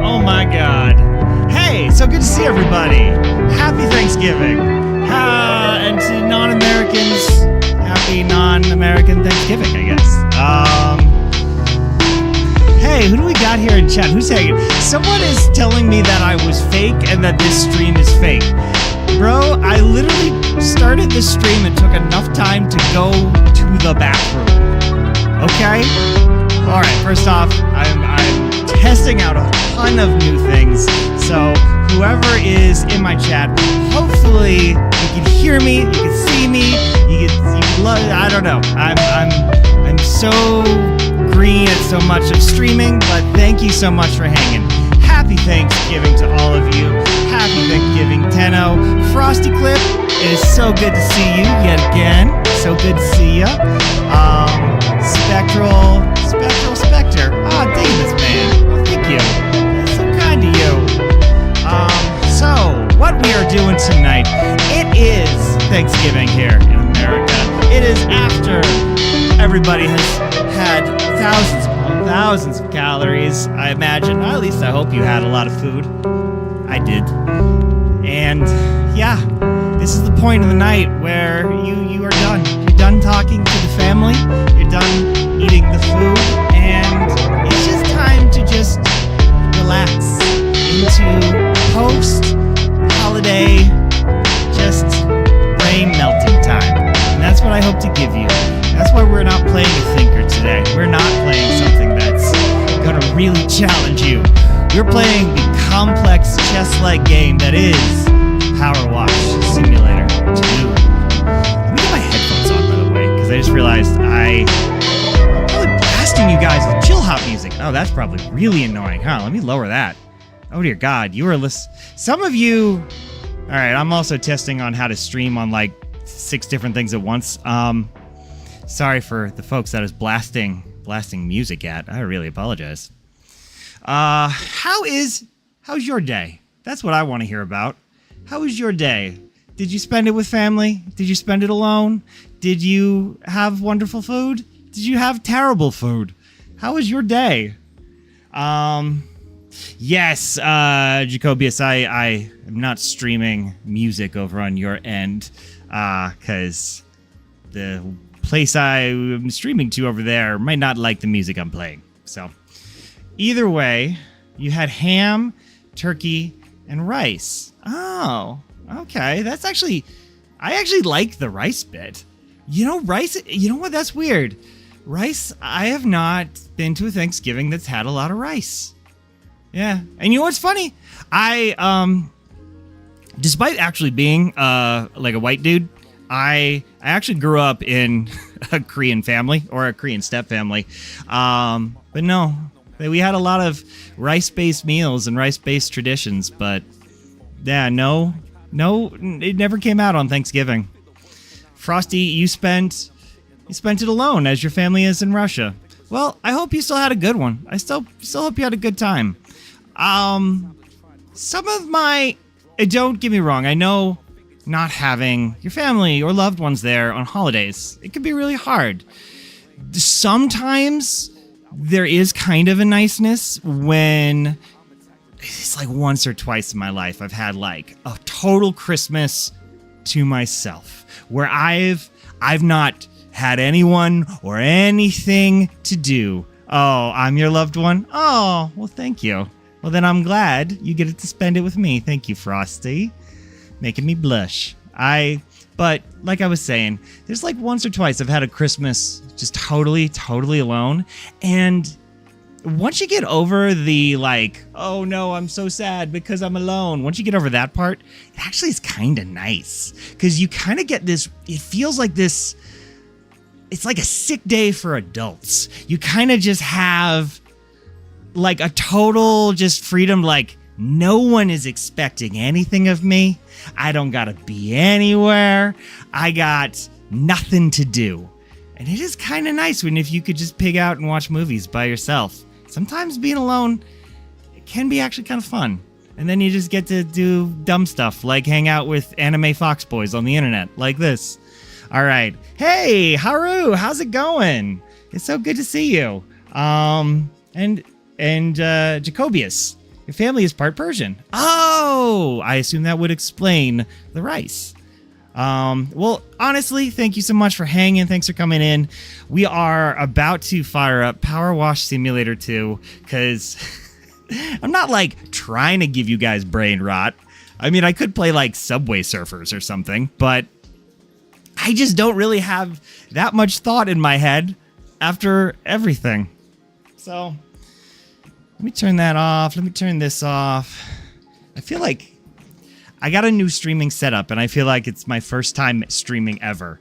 Oh my God. Hey, so good to see everybody. Happy Thanksgiving. And to non-Americans, happy non-American Thanksgiving, I guess. Hey, who do we got here in chat? Who's saying it? Someone is telling me that I was fake and that this stream is fake. Bro, I literally started this stream and took enough time to go to the bathroom. Okay? Alright, first off, I'm testing out a ton of new things. So, whoever is in my chat, hopefully you can hear me, you can see me, you can love, I don't know. I'm so green at so much of streaming, but thank you so much for hanging. Happy Thanksgiving to all of you. Happy Thanksgiving, Tenno. Frosty Clip, it is so good to see you yet again. So good to see ya. Spectre. Oh, dang this man. Oh, thank you. That's so kind to you. So, what we are doing tonight, it is Thanksgiving here in America. It is after everybody has had thousands of calories, I imagine. At least I hope you had a lot of food. I did. And yeah, this is the point of the night where you are done. You're done talking to the family. You're done eating the food. And it's just time to just relax into post-holiday, just brain melting time. And that's what I hope to give you. That's why we're not playing a thinker today. We're not playing something that's gonna really challenge you. We're playing the complex chess-like game that is PowerWash Simulator 2. Let me get my headphones on, by the way, because I just realized I'm probably blasting you guys with chill hop music. Oh, that's probably really annoying, huh? Let me lower that. Oh dear God, you are listening. Some of you. All right, I'm also testing on how to stream on like 6 different things at once. Sorry for the folks that is blasting music at. I really apologize. How's your day? That's what I want to hear about. How was your day? Did you spend it with family? Did you spend it alone? Did you have wonderful food? Did you have terrible food? How was your day? Yes, Jacobius, I am not streaming music over on your end, because the place I'm streaming to over there might not like the music I'm playing. So, either way, you had ham, turkey, and rice. Oh, okay. I actually like the rice bit. You know, rice, you know what? That's weird. Rice, I have not been to a Thanksgiving that's had a lot of rice. Yeah. And you know what's funny? Despite actually being like a white dude, I actually grew up in a Korean family, or a Korean step family. But no, we had a lot of rice-based meals and rice-based traditions, but yeah, no, it never came out on Thanksgiving. Frosty, you spent it alone as your family is in Russia. Well, I hope you still had a good one. I still hope you had a good time. Don't get me wrong, I know not having your family or loved ones there on holidays, it can be really hard. Sometimes there is kind of a niceness when it's like once or twice in my life I've had like a total Christmas to myself where I've not had anyone or anything to do. Oh, I'm your loved one? Oh, well, thank you. Well, then I'm glad you get to spend it with me. Thank you, Frosty. Making me blush. But like I was saying, there's like once or twice I've had a Christmas just totally alone. And once you get over the like, oh no, I'm so sad because I'm alone. Once you get over that part, it actually is kind of nice. Because you kind of get this, it feels like this, it's like a sick day for adults. You kind of just have like a total just freedom, like no one is expecting anything of me. I don't gotta be anywhere. I got nothing to do. And it is kind of nice if you could just pig out and watch movies by yourself. Sometimes being alone, it can be actually kind of fun. And then you just get to do dumb stuff like hang out with anime fox boys on the internet like this. All right. Hey, Haru, how's it going? It's so good to see you. And Jacobius, Your family is part Persian. Oh, I assume that would explain the rice. Well, honestly, thank you so much for hanging. Thanks for coming in. We are about to fire up PowerWash Simulator 2 because I'm not like trying to give you guys brain rot. I mean, I could play like Subway Surfers or something, but I just don't really have that much thought in my head after everything. So let me turn that off. Let me turn this off. I feel like I got a new streaming setup, and I feel like it's my first time streaming ever.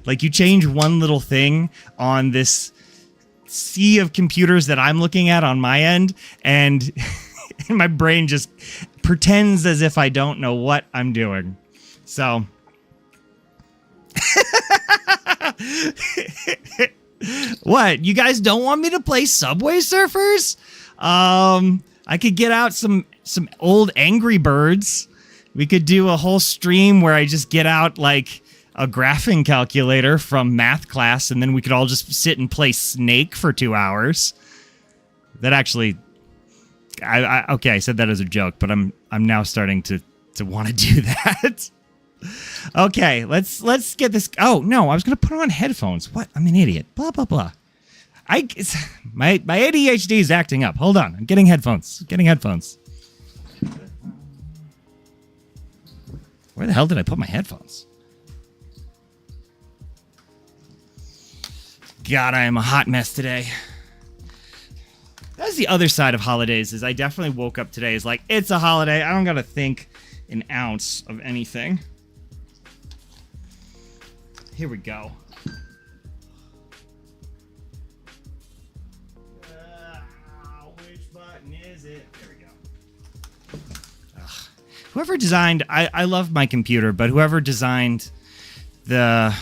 Like, you change one little thing on this sea of computers that I'm looking at on my end, and my brain just pretends as if I don't know what I'm doing. So... What? You guys don't want me to play Subway Surfers? I could get out some old Angry Birds. We could do a whole stream where I just get out like a graphing calculator from math class, and then we could all just sit and play Snake for 2 hours. That actually, okay, I said that as a joke, but I'm now starting to want to do that. Okay, let's get this. Oh no, I was gonna put on headphones. What? I'm an idiot. Blah blah blah. My ADHD is acting up. Hold on, I'm getting headphones. Where the hell did I put my headphones? God, I am a hot mess today. That's the other side of holidays. Is I definitely woke up today as like, it's a holiday. I don't gotta think an ounce of anything. Here we go. Which button is it? There we go. Ugh. Whoever designed, I love my computer, but whoever designed the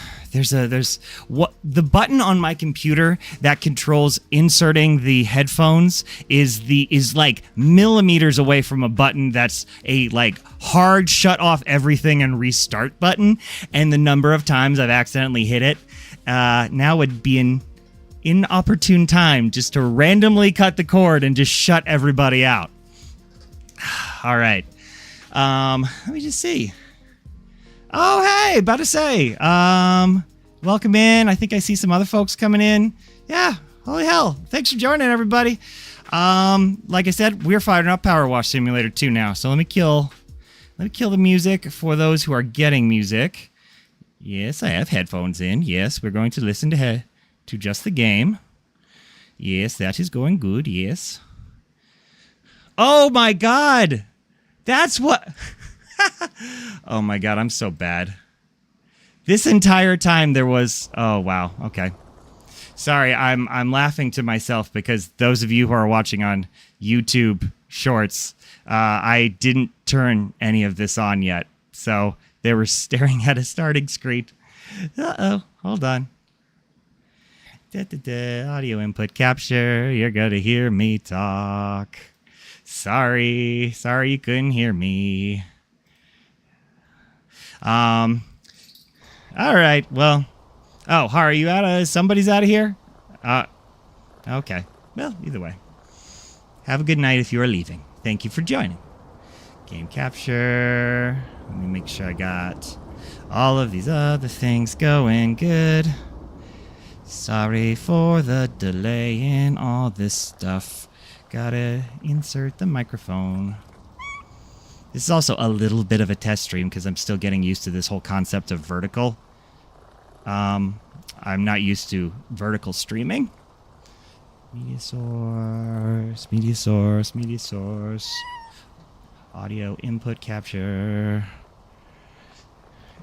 button on my computer that controls inserting the headphones is like millimeters away from a button that's a like hard shut off everything and restart button, and the number of times I've accidentally hit it now would be an inopportune time just to randomly cut the cord and just shut everybody out. All right, let me just see. Oh, hey, about to say, welcome in. I think I see some other folks coming in. Yeah, holy hell. Thanks for joining, everybody. Like I said, we're firing up PowerWash Simulator 2 now. So let me kill the music for those who are getting music. Yes, I have headphones in. Yes, we're going to listen to just the game. Yes, that is going good. Yes. Oh my God. That's what... Oh my God, I'm so bad. This entire time there was... Oh, wow. Okay. Sorry, I'm laughing to myself because those of you who are watching on YouTube Shorts, I didn't turn any of this on yet. So they were staring at a starting screen. Uh-oh. Hold on. Audio input capture. You're going to hear me talk. Sorry you couldn't hear me. All right, well, oh, are you somebody's out of here? Okay, well, either way. Have a good night if you are leaving. Thank you for joining. Game capture. Let me make sure I got all of these other things going good. Sorry for the delay in all this stuff. Gotta insert the microphone. This is also a little bit of a test stream because I'm still getting used to this whole concept of vertical. I'm not used to vertical streaming. Media source. Audio input capture.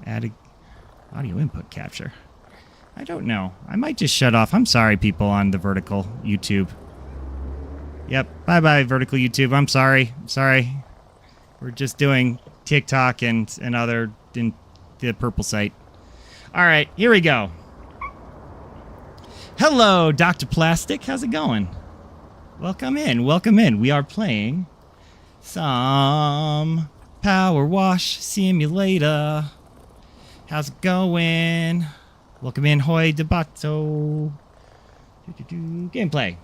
Add audio input capture. I don't know. I might just shut off. I'm sorry, people on the vertical YouTube. Yep. Bye-bye, vertical YouTube. I'm sorry. We're just doing TikTok and other in the purple site. All right, here we go. Hello, Dr. Plastic. How's it going? Welcome in. We are playing some PowerWash Simulator. How's it going? Welcome in, Hoy Debato. Gameplay.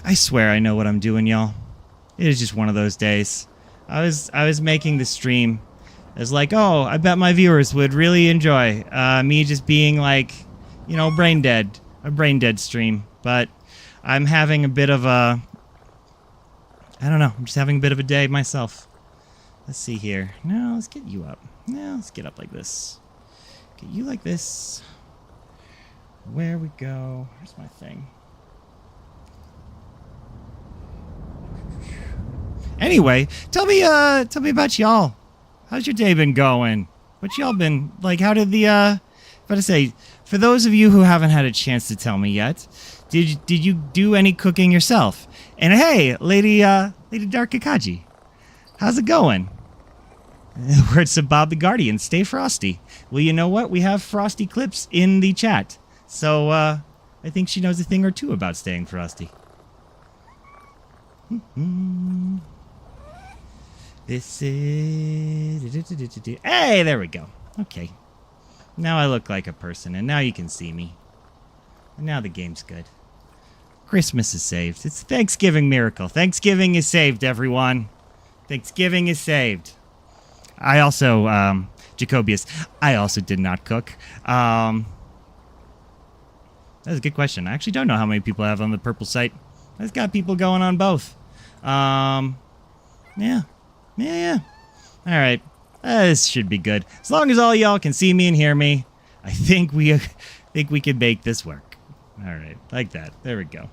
I swear I know what I'm doing, y'all. It is just one of those days. I was making the stream. I was like, oh, I bet my viewers would really enjoy me just being like, you know, brain dead. A brain dead stream. But I'm having a bit of a... I don't know. I'm just having a bit of a day myself. Let's see here. No, let's get you up. No, let's get up like this. Get you like this. Where we go. Where's my thing? Anyway, tell me about y'all. How's your day been going? What y'all been like? How did the about to say, for those of you who haven't had a chance to tell me yet, did you do any cooking yourself? And hey, Lady Dark Kakaji, how's it going? Words of Bob the Guardian, stay frosty. Well, you know what? We have frosty clips in the chat, so I think she knows a thing or two about staying frosty. This is... Hey, there we go. Okay. Now I look like a person, and now you can see me. And now the game's good. Christmas is saved. It's Thanksgiving miracle. Thanksgiving is saved, everyone. Thanksgiving is saved. I also, Jacobius, I also did not cook. That was a good question. I actually don't know how many people I have on the purple site. I've got people going on both. Yeah. All right. This should be good. As long as all y'all can see me and hear me, I think we can make this work. All right. Like that. There we go.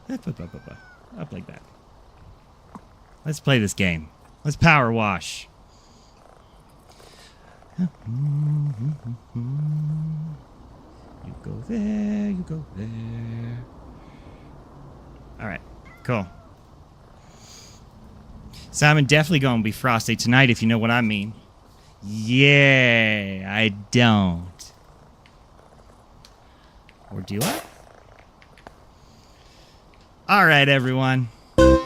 Up like that. Let's play this game. Let's power wash. You go there, you go there. All right. Cool. Simon, definitely going to be frosty tonight, if you know what I mean. Yeah, I don't. Or do I? All right, everyone. Cool.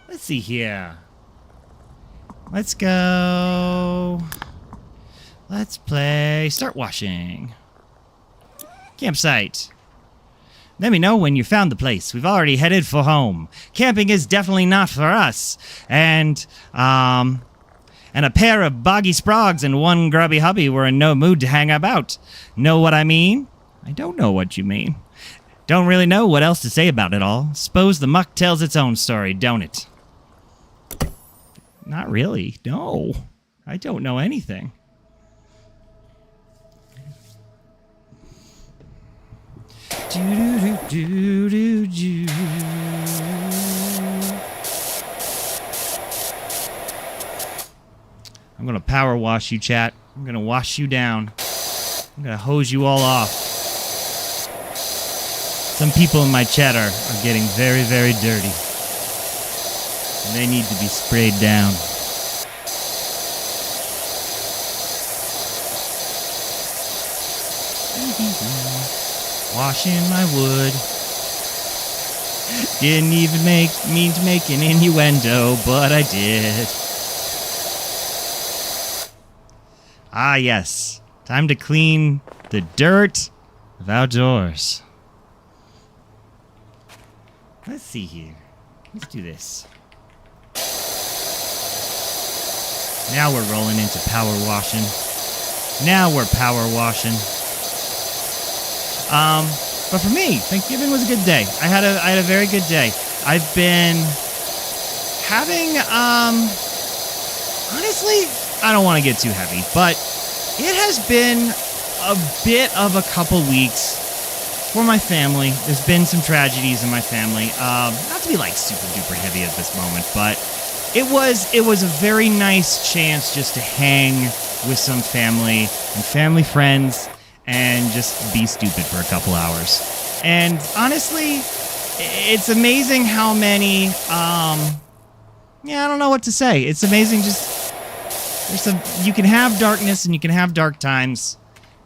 Let's see here. Let's go. Let's play Start Washing. Campsite. Let me know when you found the place. We've already headed for home. Camping is definitely not for us. And a pair of boggy sprogs and one grubby hubby were in no mood to hang about. Know what I mean? I don't know what you mean. Don't really know what else to say about it all. Suppose the muck tells its own story, don't it? Not really. No. I don't know anything. I'm gonna power wash you, chat. I'm gonna wash you down. I'm gonna hose you all off. Some people in my chat are getting very, very dirty. And they need to be sprayed down. Washing my wood. Didn't even mean to make an innuendo, but I did. Ah, yes. Time to clean the dirt of outdoors. Let's see here. Let's do this. Now we're rolling into power washing. Now we're power washing. But for me, Thanksgiving was a good day. I had a very good day. I've been having, honestly, I don't want to get too heavy, but it has been a bit of a couple weeks for my family. There's been some tragedies in my family. Not to be like super duper heavy at this moment, but it was a very nice chance just to hang with some family and family friends and just be stupid for a couple hours. And honestly, it's amazing how many, I don't know what to say. It's amazing just, you can have darkness and you can have dark times,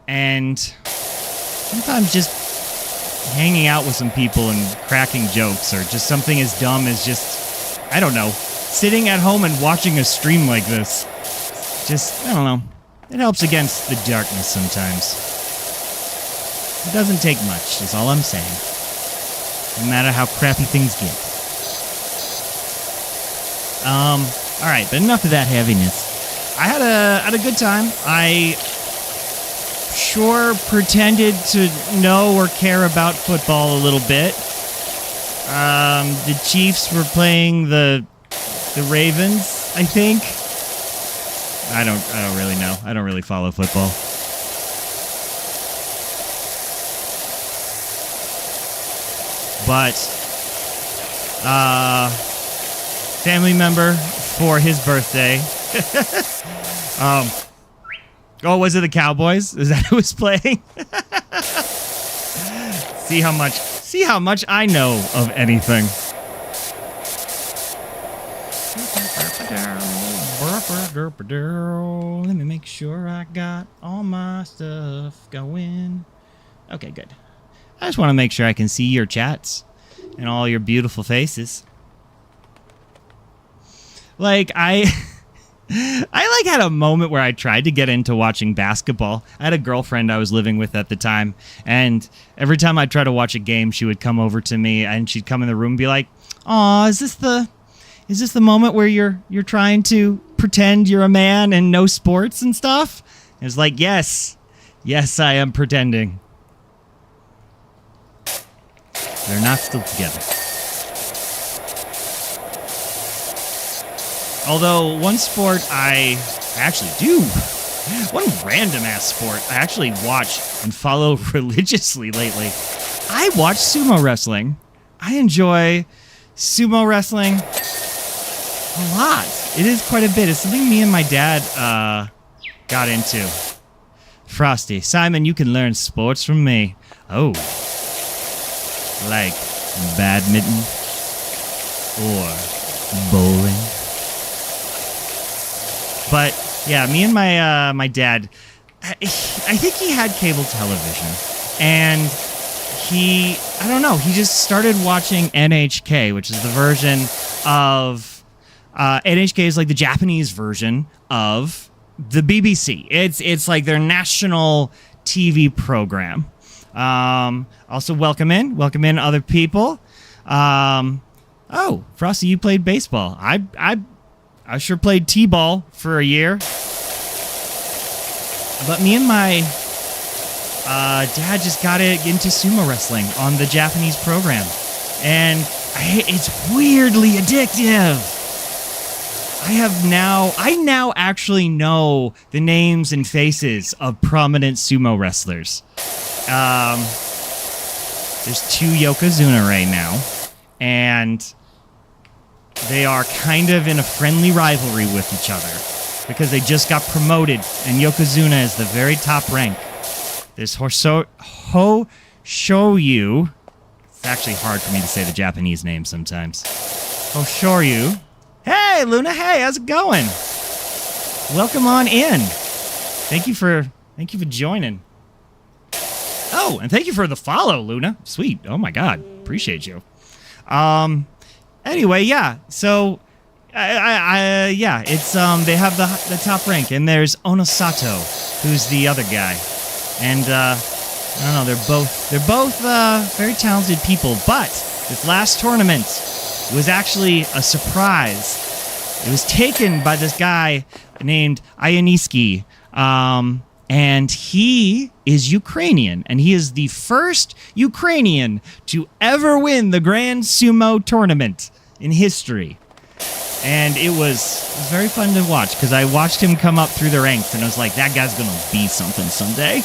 and sometimes just hanging out with some people and cracking jokes, or just something as dumb as just, I don't know, sitting at home and watching a stream like this. Just, I don't know. It helps against the darkness sometimes. It doesn't take much, is all I'm saying. No matter how crappy things get. Alright, but enough of that heaviness. I had a good time. I sure pretended to know or care about football a little bit. The Chiefs were playing the Ravens, I think. I don't really know. I don't really follow football. But family member for his birthday. Oh, was it the Cowboys? Is that who was playing? See how much I know of anything. Let me make sure I got all my stuff going. Okay, good. I just want to make sure I can see your chats and all your beautiful faces. Like, I had a moment where I tried to get into watching basketball. I had a girlfriend I was living with at the time, and every time I'd try to watch a game, she would come over to me, and she'd come in the room and be like, "Aw, is this the moment where you're trying to pretend you're a man and know sports and stuff?" It was like, yes, I am pretending. They're not still together. Although one sport I actually do, one random ass sport I actually watch and follow religiously lately. I watch sumo wrestling. I enjoy sumo wrestling a lot. It is quite a bit. It's something me and my dad got into. Frosty, Simon, you can learn sports from me. Oh, like badminton or bowling. But yeah, me and my dad, I think he had cable television, and he just started watching NHK, which is the version of NHK is like the Japanese version of the BBC. It's like their national TV program. Also, welcome in other people. Oh, Frosty, you played baseball. I sure played t-ball for a year. But me and my dad just got into sumo wrestling on the Japanese program. And it's weirdly addictive. I now actually know the names and faces of prominent sumo wrestlers. There's 2 Yokozuna right now. And they are kind of in a friendly rivalry with each other because they just got promoted, and Yokozuna is the very top rank. There's Hoshoryu. It's actually hard for me to say the Japanese name sometimes. Hoshoryu. Hey, Luna. Hey, how's it going? Welcome on in. Thank you for joining. Oh, and thank you for the follow, Luna. Sweet. Oh my God. Appreciate you. Anyway, yeah. So, it's they have the top rank, and there's Onosato, who's the other guy, and I don't know. They're both very talented people. But this last tournament was actually a surprise. It was taken by this guy named Ioniski, and he is Ukrainian, and he is the first Ukrainian to ever win the Grand Sumo Tournament in history. And it was very fun to watch, because I watched him come up through the ranks, and I was like, that guy's going to be something someday.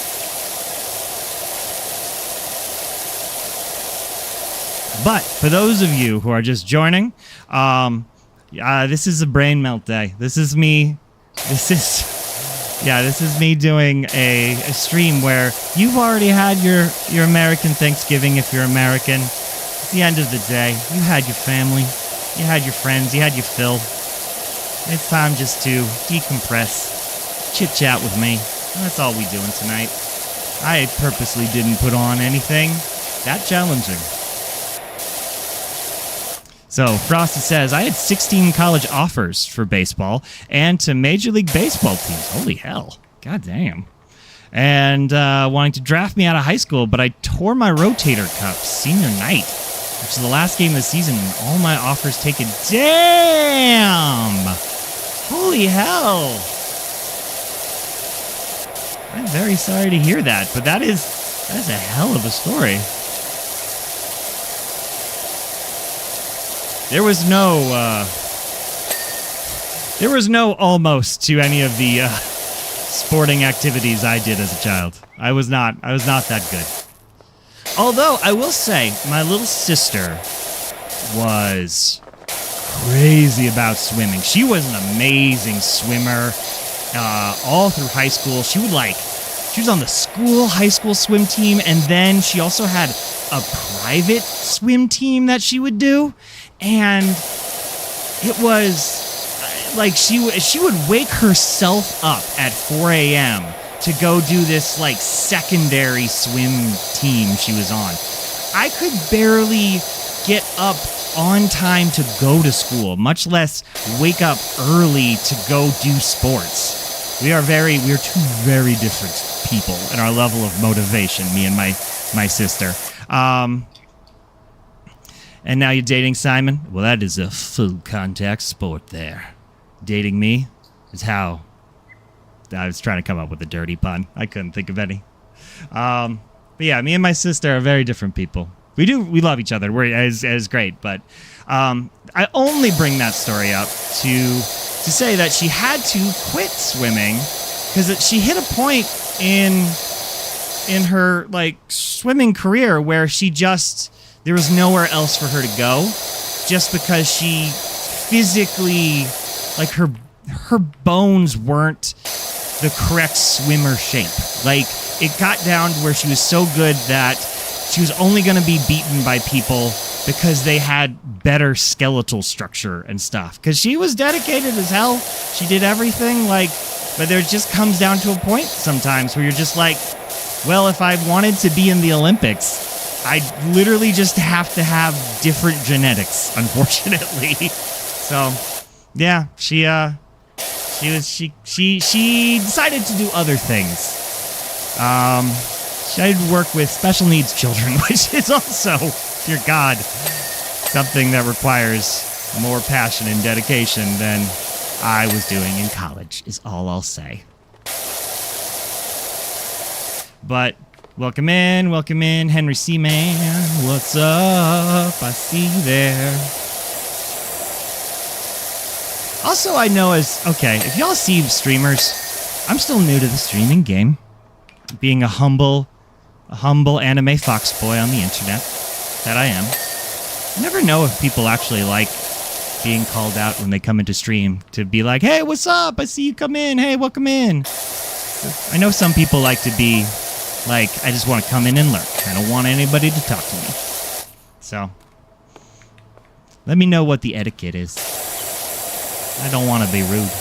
But for those of you who are just joining, this is a brain melt day. This is me doing a stream where you've already had your American Thanksgiving if you're American. It's the end of the day. You had your family. You had your friends. You had your fill. It's time just to decompress, chit-chat with me. And that's all we're doing tonight. I purposely didn't put on anything that challenging. So, Frosty says, I had 16 college offers for baseball and to Major League Baseball teams. Holy hell. God damn. And wanting to draft me out of high school, but I tore my rotator cuff senior night, which is the last game of the season, and all my offers taken. Damn! Holy hell! I'm very sorry to hear that, but that is a hell of a story. There was no almost to any of the sporting activities I did as a child. I was not that good. Although I will say, my little sister was crazy about swimming. She was an amazing swimmer. All through high school, she was on the high school swim team, and then she also had a private swim team that she would do, and it was like she would wake herself up at 4 a.m. to go do this like secondary swim team she was on. I could barely get up on time to go to school, much less wake up early to go do sports. We are two very different people in our level of motivation, me and my sister. And now you're dating Simon? Well, that is a full contact sport there. Dating me is how... I was trying to come up with a dirty pun. I couldn't think of any. But yeah, me and my sister are very different people. We love each other. It's great, but I only bring that story up to say that she had to quit swimming because she hit a point in her like swimming career where there was nowhere else for her to go, just because she physically, like her bones weren't the correct swimmer shape. Like, it got down to where she was so good that she was only going to be beaten by people because they had better skeletal structure and stuff. Because she was dedicated as hell. She did everything, but there just comes down to a point sometimes where you're just like, well, if I wanted to be in the Olympics, I literally just have to have different genetics, unfortunately. So, yeah, she decided to do other things. She decided to work with special needs children, which is also, dear God, something that requires more passion and dedication than I was doing in college, is all I'll say. But welcome in, Henry Seaman. What's up? I see you there. Also, I know if y'all see streamers, I'm still new to the streaming game. Being a humble anime foxboy on the internet, that I am. I never know if people actually like being called out when they come into stream to be like, hey, what's up? I see you come in. Hey, welcome in. I know some people like to be like, I just want to come in and lurk. I don't want anybody to talk to me. So, let me know what the etiquette is. I don't want to be rude.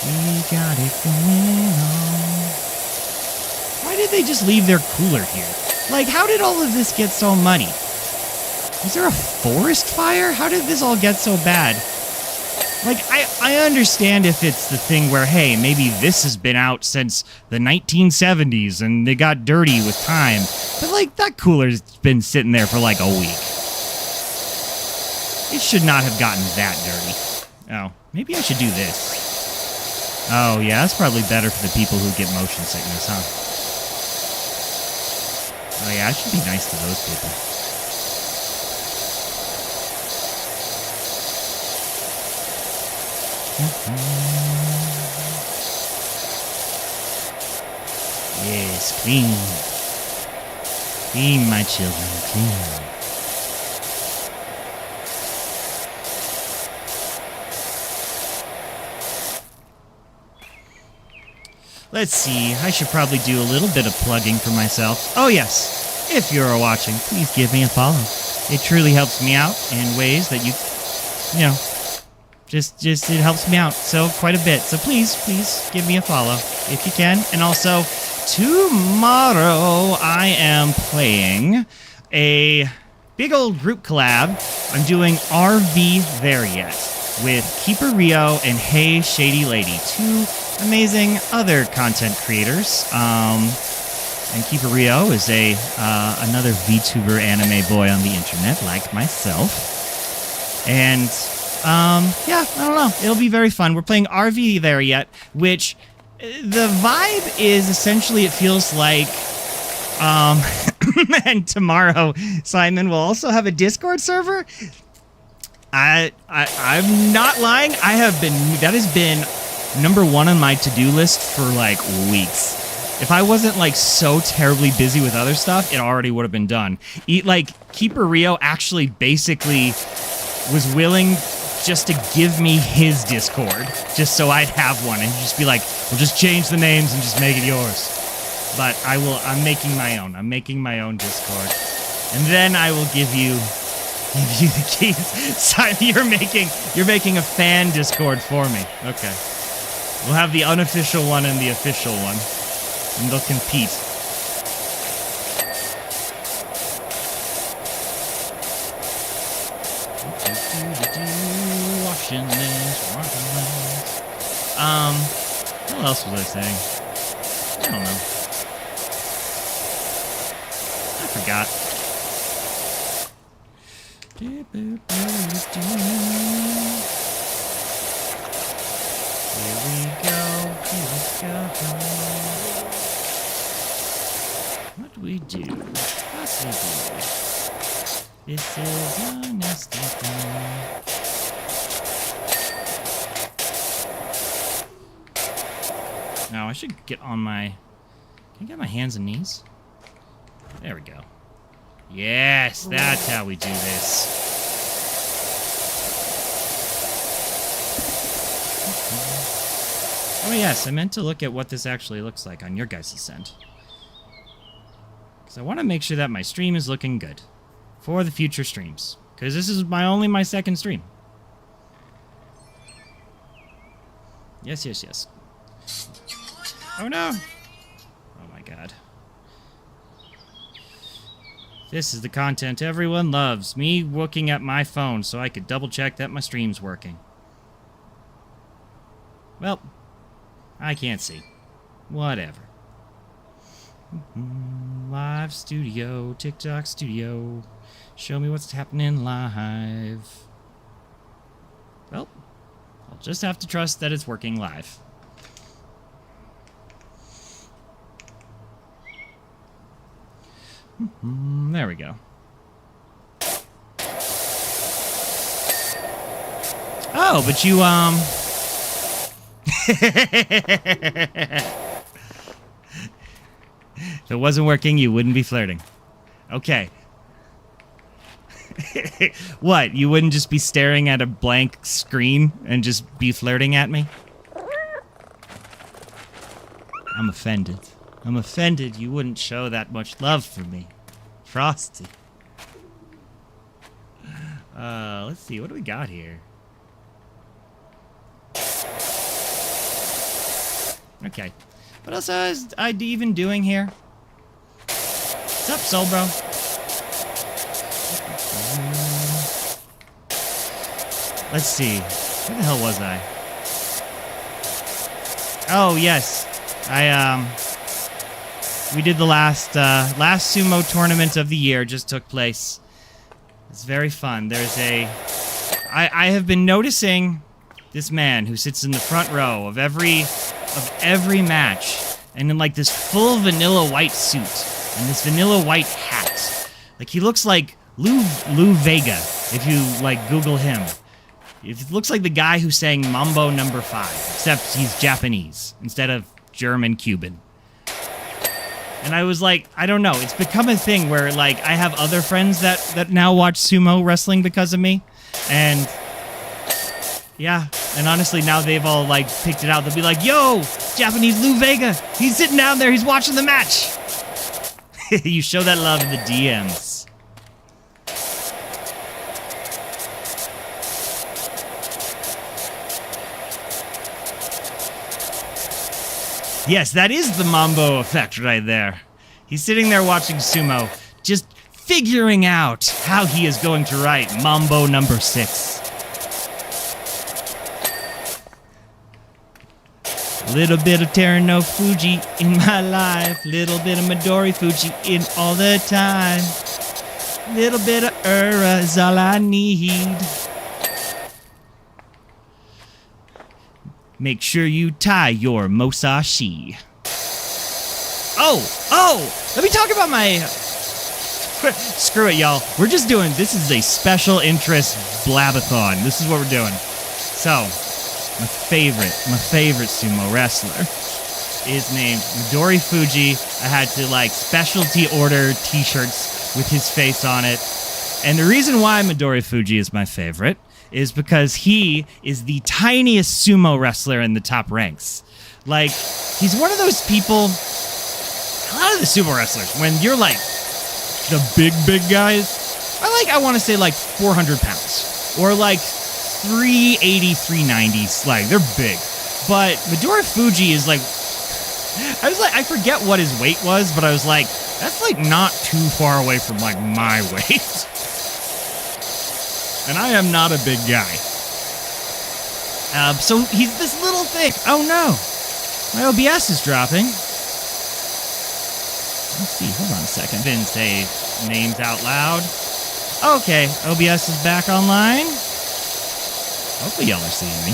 We got it going on. Why did they just leave their cooler here? Like, how did all of this get so muddy? Was there a forest fire? How did this all get so bad? Like, I understand if it's the thing where, hey, maybe this has been out since the 1970s and they got dirty with time. But, like, that cooler's been sitting there for, like, a week. It should not have gotten that dirty. Oh, maybe I should do this. Oh, yeah, that's probably better for the people who get motion sickness, huh? Oh, yeah, I should be nice to those people. Yes, clean. Clean, my children, clean. Let's see, I should probably do a little bit of plugging for myself. Oh yes, if you're watching, please give me a follow. It truly helps me out in ways that you know, just it helps me out so quite a bit. So please give me a follow if you can. And also, tomorrow I am playing a big old group collab. I'm doing RV There Yet with Keeper Rio and Hey Shady Lady, two amazing other content creators. And Keeper Rio is another VTuber anime boy on the internet, like myself. And yeah, I don't know. It'll be very fun. We're playing RV There Yet, which the vibe is essentially, it feels like, and tomorrow Simon will also have a Discord server. I'm not lying. That has been #1 on my to-do list for like weeks. If I wasn't like so terribly busy with other stuff, it already would have been done. Keeper Rio actually basically was willing just to give me his Discord, just so I'd have one, and just be like, we'll just change the names and just make it yours. But I'm making my own. I'm making my own Discord. And then I will give you the keys. Simon, you're making a fan Discord for me. Okay. We'll have the unofficial one and the official one. And they'll compete. Washing this. What else was I saying? I don't know. I forgot. Here we go. What do we do? Possibly. This is a nasty thing. Now I should get on my... Can I get my hands and knees? There we go. Yes, that's how we do this. Oh yes, I meant to look at what this actually looks like on your guys' end. Because I want to make sure that my stream is looking good for the future streams. Because this is only my second stream. Yes, yes, yes. Oh no! Oh my god. This is the content everyone loves. Me looking at my phone so I could double check that my stream's working. Well, I can't see. Whatever. Live studio, TikTok studio. Show me what's happening live. Well, I'll just have to trust that it's working live. There we go. Oh, but you, if it wasn't working, you wouldn't be flirting. Okay. What? You wouldn't just be staring at a blank screen and just be flirting at me? I'm offended. I'm offended you wouldn't show that much love for me. Frosty. Let's see. What do we got here? Okay. What else is I even doing here? What's up, Soul Bro? Let's see. Where the hell was I? Oh, yes. We did the last sumo tournament of the year just took place. It's very fun. There's I have been noticing this man who sits in the front row of every match, and in like this full vanilla white suit and this vanilla white hat. Like he looks like Lou Vega if you like Google him. It looks like the guy who sang Mambo No. 5, except he's Japanese instead of German Cuban. And I was like, I don't know. It's become a thing where, like, I have other friends that now watch sumo wrestling because of me. And, yeah. And honestly, now they've all, like, picked it out. They'll be like, yo, Japanese Lou Vega. He's sitting down there. He's watching the match. You show that love in the DMs. Yes, that is the Mambo effect right there. He's sitting there watching sumo, just figuring out how he is going to write Mambo number 6. Little bit of Terano Fuji in my life. Little bit of Midori Fuji in all the time. Little bit of Ura is all I need. Make sure you tie your Mosashi. Oh! Let me talk about my... Screw it, y'all. We're just doing... This is a special interest blabathon. This is what we're doing. So... My favorite sumo wrestler is named Midori Fuji. I had to, specialty order t-shirts with his face on it. And the reason why Midori Fuji is my favorite is because he is the tiniest sumo wrestler in the top ranks. He's one of those people... A lot of the sumo wrestlers, when you're, the big guys, I want to say, 400 pounds. Or, 380, 390, they're big. But Midori Fuji is I forget what his weight was, but I was that's not too far away from my weight. And I am not a big guy. So he's this little thing. Oh no, my OBS is dropping. Let's see, hold on a second. Didn't say names out loud. Okay, OBS is back online. Hopefully y'all are seeing me.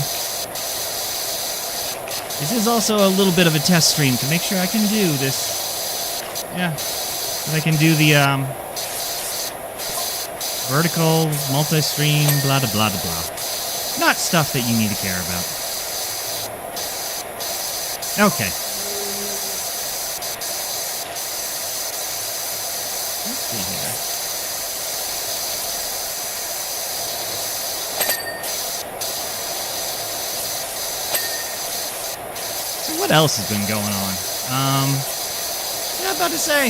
This is also a little bit of a test stream to make sure I can do this. Yeah. That I can do the vertical, multi-stream, blah, blah, blah, blah. Not stuff that you need to care about. Okay. Let's see here. What else has been going on? Yeah, about to say,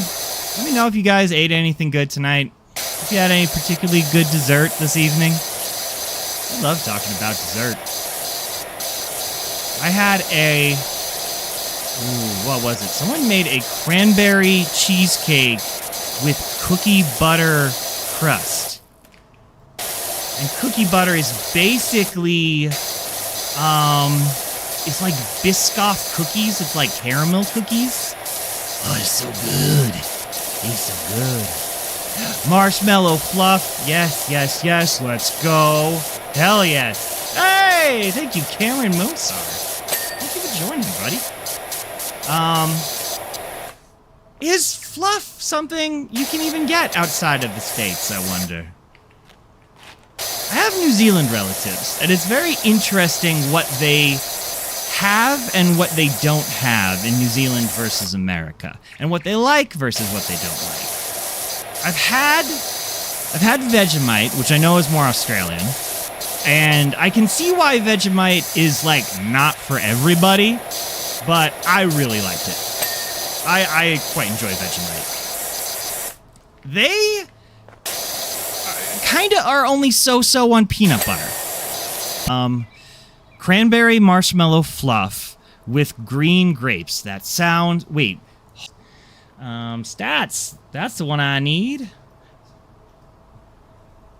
let me know if you guys ate anything good tonight. If you had any particularly good dessert this evening. I love talking about dessert. I had a... what was it? Someone made a cranberry cheesecake with cookie butter crust. And cookie butter is basically... It's like Biscoff cookies. It's like caramel cookies. Oh, it's so good. It's so good. Marshmallow fluff. Yes. Let's go. Hell yes. Hey, thank you, Cameron Mozart. Thank you for joining, buddy. Is fluff something you can even get outside of the States, I wonder? I have New Zealand relatives, and it's very interesting what they have and what they don't have in New Zealand versus America, and what they like versus what they don't like. I've had Vegemite, which I know is more Australian, and I can see why Vegemite is not for everybody, but I really liked it. I quite enjoy Vegemite. They kind of are only so-so on peanut butter. Cranberry marshmallow fluff with green grapes. That sounds... Wait. Stats. That's the one I need.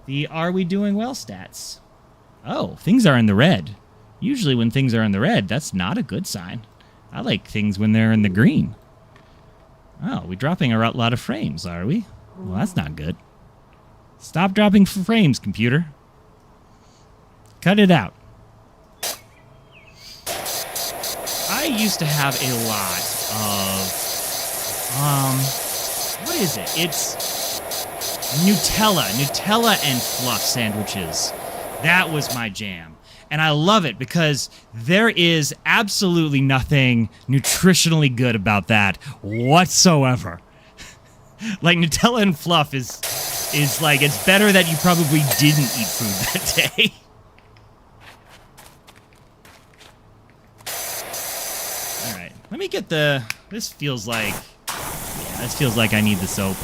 The Are We Doing Well stats. Oh, things are in the red. Usually when things are in the red, that's not a good sign. I like things when they're in the green. Oh, we're dropping a lot of frames, are we? Well, that's not good. Stop dropping frames, computer. Cut it out. I used to have a lot of, what is it? It's Nutella and fluff sandwiches. That was my jam. And I love it because there is absolutely nothing nutritionally good about that whatsoever. Nutella and fluff is it's better that you probably didn't eat food that day. Alright, let me get this feels like I need the soap.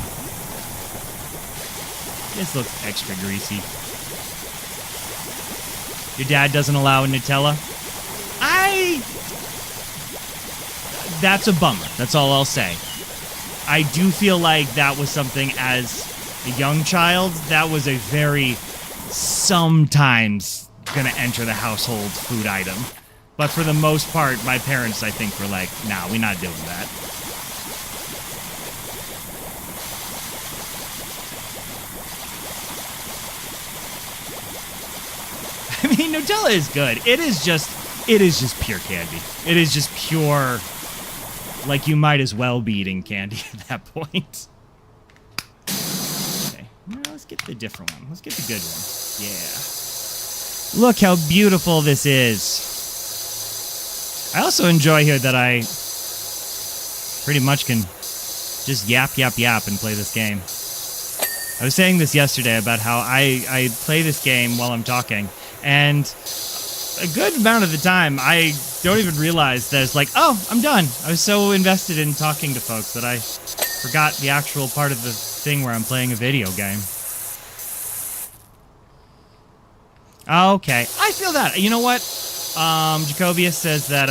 This looks extra greasy. Your dad doesn't allow Nutella? That's a bummer. That's all I'll say. I do feel like that was something as a young child, that was a very sometimes gonna enter the household food item. But for the most part, my parents, I think, were like, nah, we're not doing that. I mean, Nutella is good. It is just pure candy. It is just pure, like, you might as well be eating candy at that point. Okay, well, let's get the different one. Let's get the good one. Yeah. Look how beautiful this is. I also enjoy here that I pretty much can just yap and play this game. I was saying this yesterday about how I play this game while I'm talking, and a good amount of the time I don't even realize that it's like, oh, I'm done. I was so invested in talking to folks that I forgot the actual part of the thing where I'm playing a video game. Okay, I feel that. You know what? Jacobius says that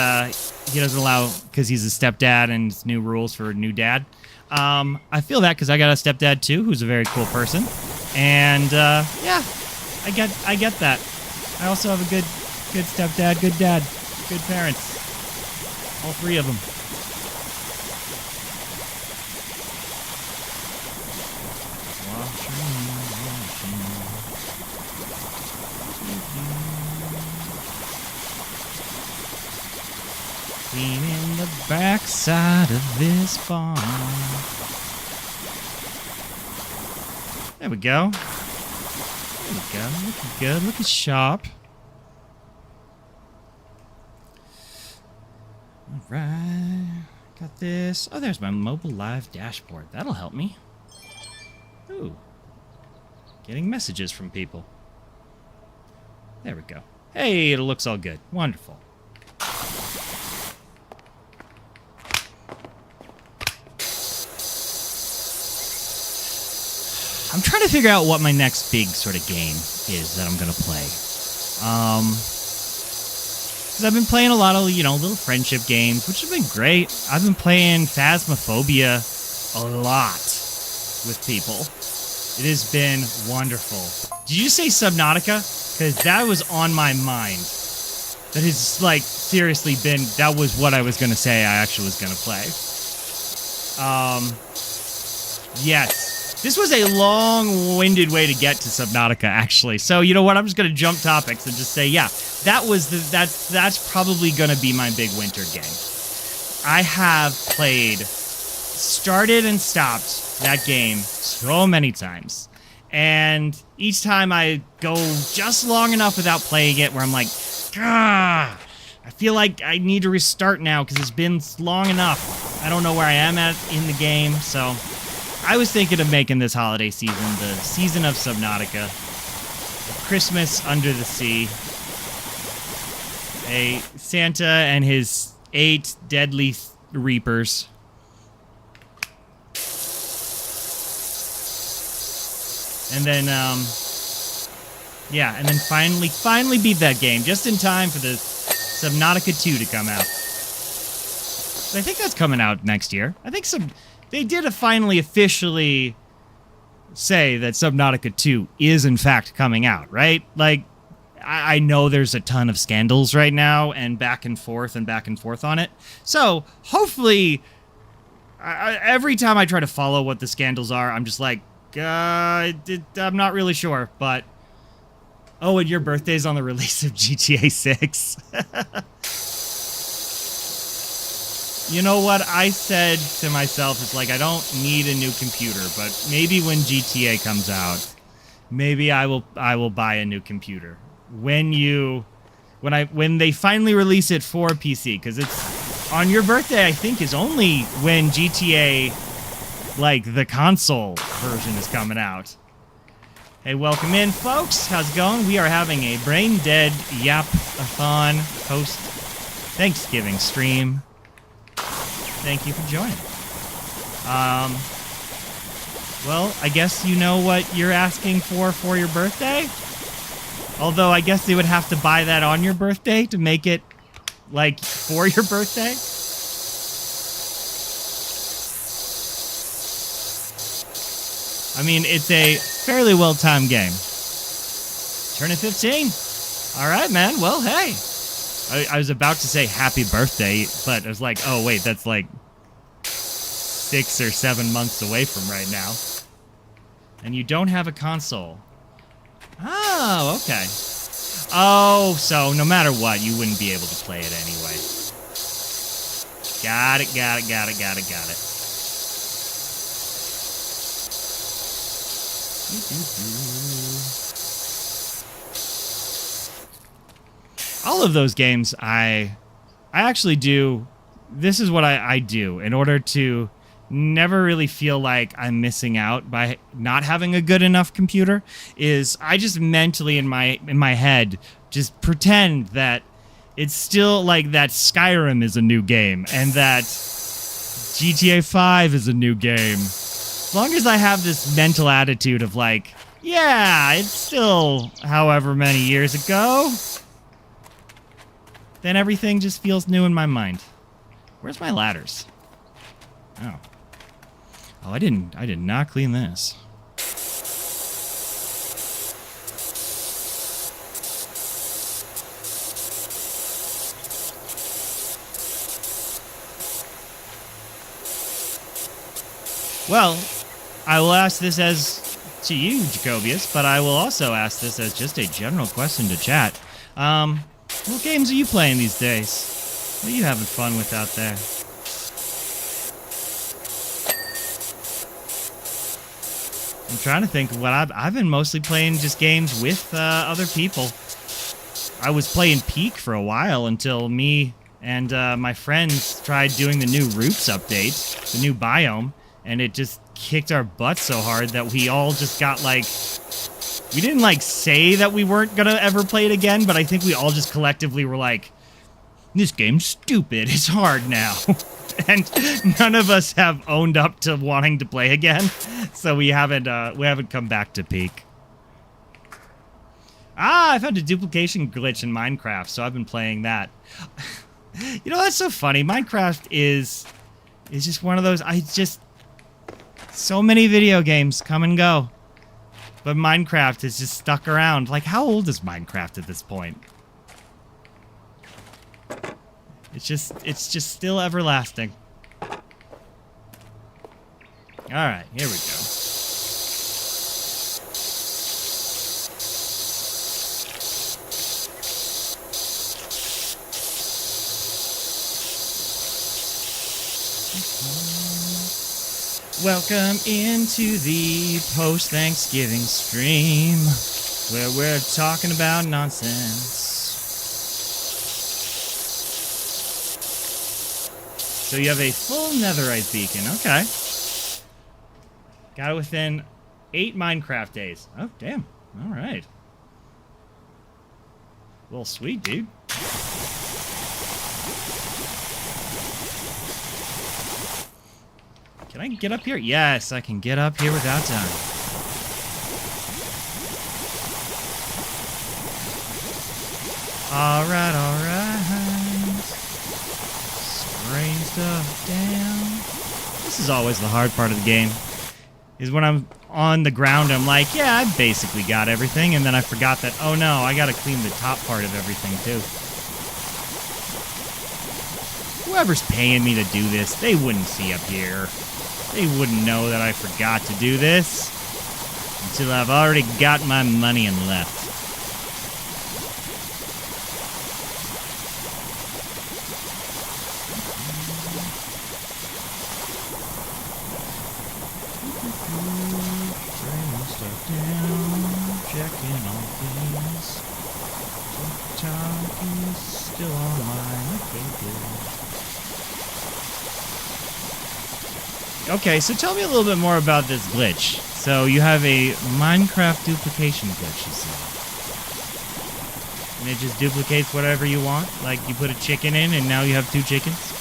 he doesn't allow, because he's a stepdad and it's new rules for a new dad. I feel that because I got a stepdad too, who's a very cool person, and yeah, I get that. I also have a good stepdad, good dad, good parents, all three of them. Cleaning the backside of this barn. There we go. There we go. Looking good. Looking sharp. Alright. Got this. Oh, there's my mobile live dashboard. That'll help me. Ooh. Getting messages from people. There we go. Hey, it looks all good. Wonderful. I'm trying to figure out what my next big sort of game is that I'm going to play. Because I've been playing a lot of, little friendship games, which have been great. I've been playing Phasmophobia a lot with people. It has been wonderful. Did you say Subnautica? Because that was on my mind. That has, seriously been, that was what I was going to say I actually was going to play. Yes. This was a long-winded way to get to Subnautica, actually. So, you know what? I'm just going to jump topics and just say, yeah, that's probably going to be my big winter game. I have started and stopped that game so many times. And each time I go just long enough without playing it where I'm like, I feel like I need to restart now because it's been long enough. I don't know where I am at in the game, so I was thinking of making this holiday season the season of Subnautica. Christmas under the sea. A Santa and his 8 deadly reapers. And then, yeah, and then finally beat that game just in time for the Subnautica 2 to come out. So I think that's coming out next year. I think they did finally officially say that Subnautica 2 is in fact coming out, right? I know there's a ton of scandals right now and back and forth on it. So hopefully, every time I try to follow what the scandals are, I'm just like, I'm not really sure, but oh, and your birthday's on the release of GTA 6. You know what I said to myself is I don't need a new computer, but maybe when GTA comes out, maybe I will buy a new computer. When they finally release it for PC, because it's on your birthday, I think, is only when GTA the console version is coming out. Hey, welcome in, folks. How's it going? We are having a brain dead yap-a-thon post Thanksgiving stream. Thank you for joining. Well, I guess you know what you're asking for your birthday? Although I guess they would have to buy that on your birthday to make it, for your birthday? I mean, it's a fairly well-timed game. Turning 15. All right, man. Well, hey. I was about to say happy birthday, but I was like, oh, wait, that's like 6 or 7 months away from right now. And you don't have a console. Oh, okay. Oh, so no matter what, you wouldn't be able to play it anyway. Got it. All of those games, I actually do. This is what I do in order to never really feel like I'm missing out by not having a good enough computer. Is I just mentally in my head just pretend that it's still like that Skyrim is a new game and that GTA 5 is a new game. As long as I have this mental attitude of like, yeah, it's still however many years ago, then everything just feels new in my mind. Where's my ladders? Oh. Oh, I did not clean this. Well, I will ask this as to you, Jacobius, but I will also ask this as just a general question to chat. What games are you playing these days? What are you having fun with out there? I'm trying to think of what I've been mostly playing just games with other people. I was playing Peak for a while until me and my friends tried doing the new Roots update, the new biome, and it just kicked our butts so hard that we all just got like... We didn't like say that we weren't gonna ever play it again, but I think we all just collectively were like, this game's stupid, it's hard now. And none of us have owned up to wanting to play again, so we haven't come back to Peak. I found a duplication glitch in Minecraft, so I've been playing that. You know, that's so funny. Minecraft is just one of those, so many video games come and go. But Minecraft is just stuck around. Like, how old is Minecraft at this point? It's just still everlasting. Alright, here we go. Welcome into the post-Thanksgiving stream, where we're talking about nonsense. So you have a full netherite beacon, okay. Got it within 8 Minecraft days. Oh, damn. Alright. Well, sweet, dude. Can I get up here? Yes, I can get up here without dying. Alright, alright. Spraying stuff down. This is always the hard part of the game. Is when I'm on the ground, I'm like, yeah, I basically got everything. And then I forgot that, oh no, I gotta clean the top part of everything too. Whoever's paying me to do this, they wouldn't see up here. They wouldn't know that I forgot to do this until I've already got my money and left. Writing stuff down, checking on things. TikTok is still online. Okay, good. Okay, so tell me a little bit more about this glitch. So you have a Minecraft duplication glitch, you said. And it just duplicates whatever you want? Like you put a chicken in and now you have 2 chickens?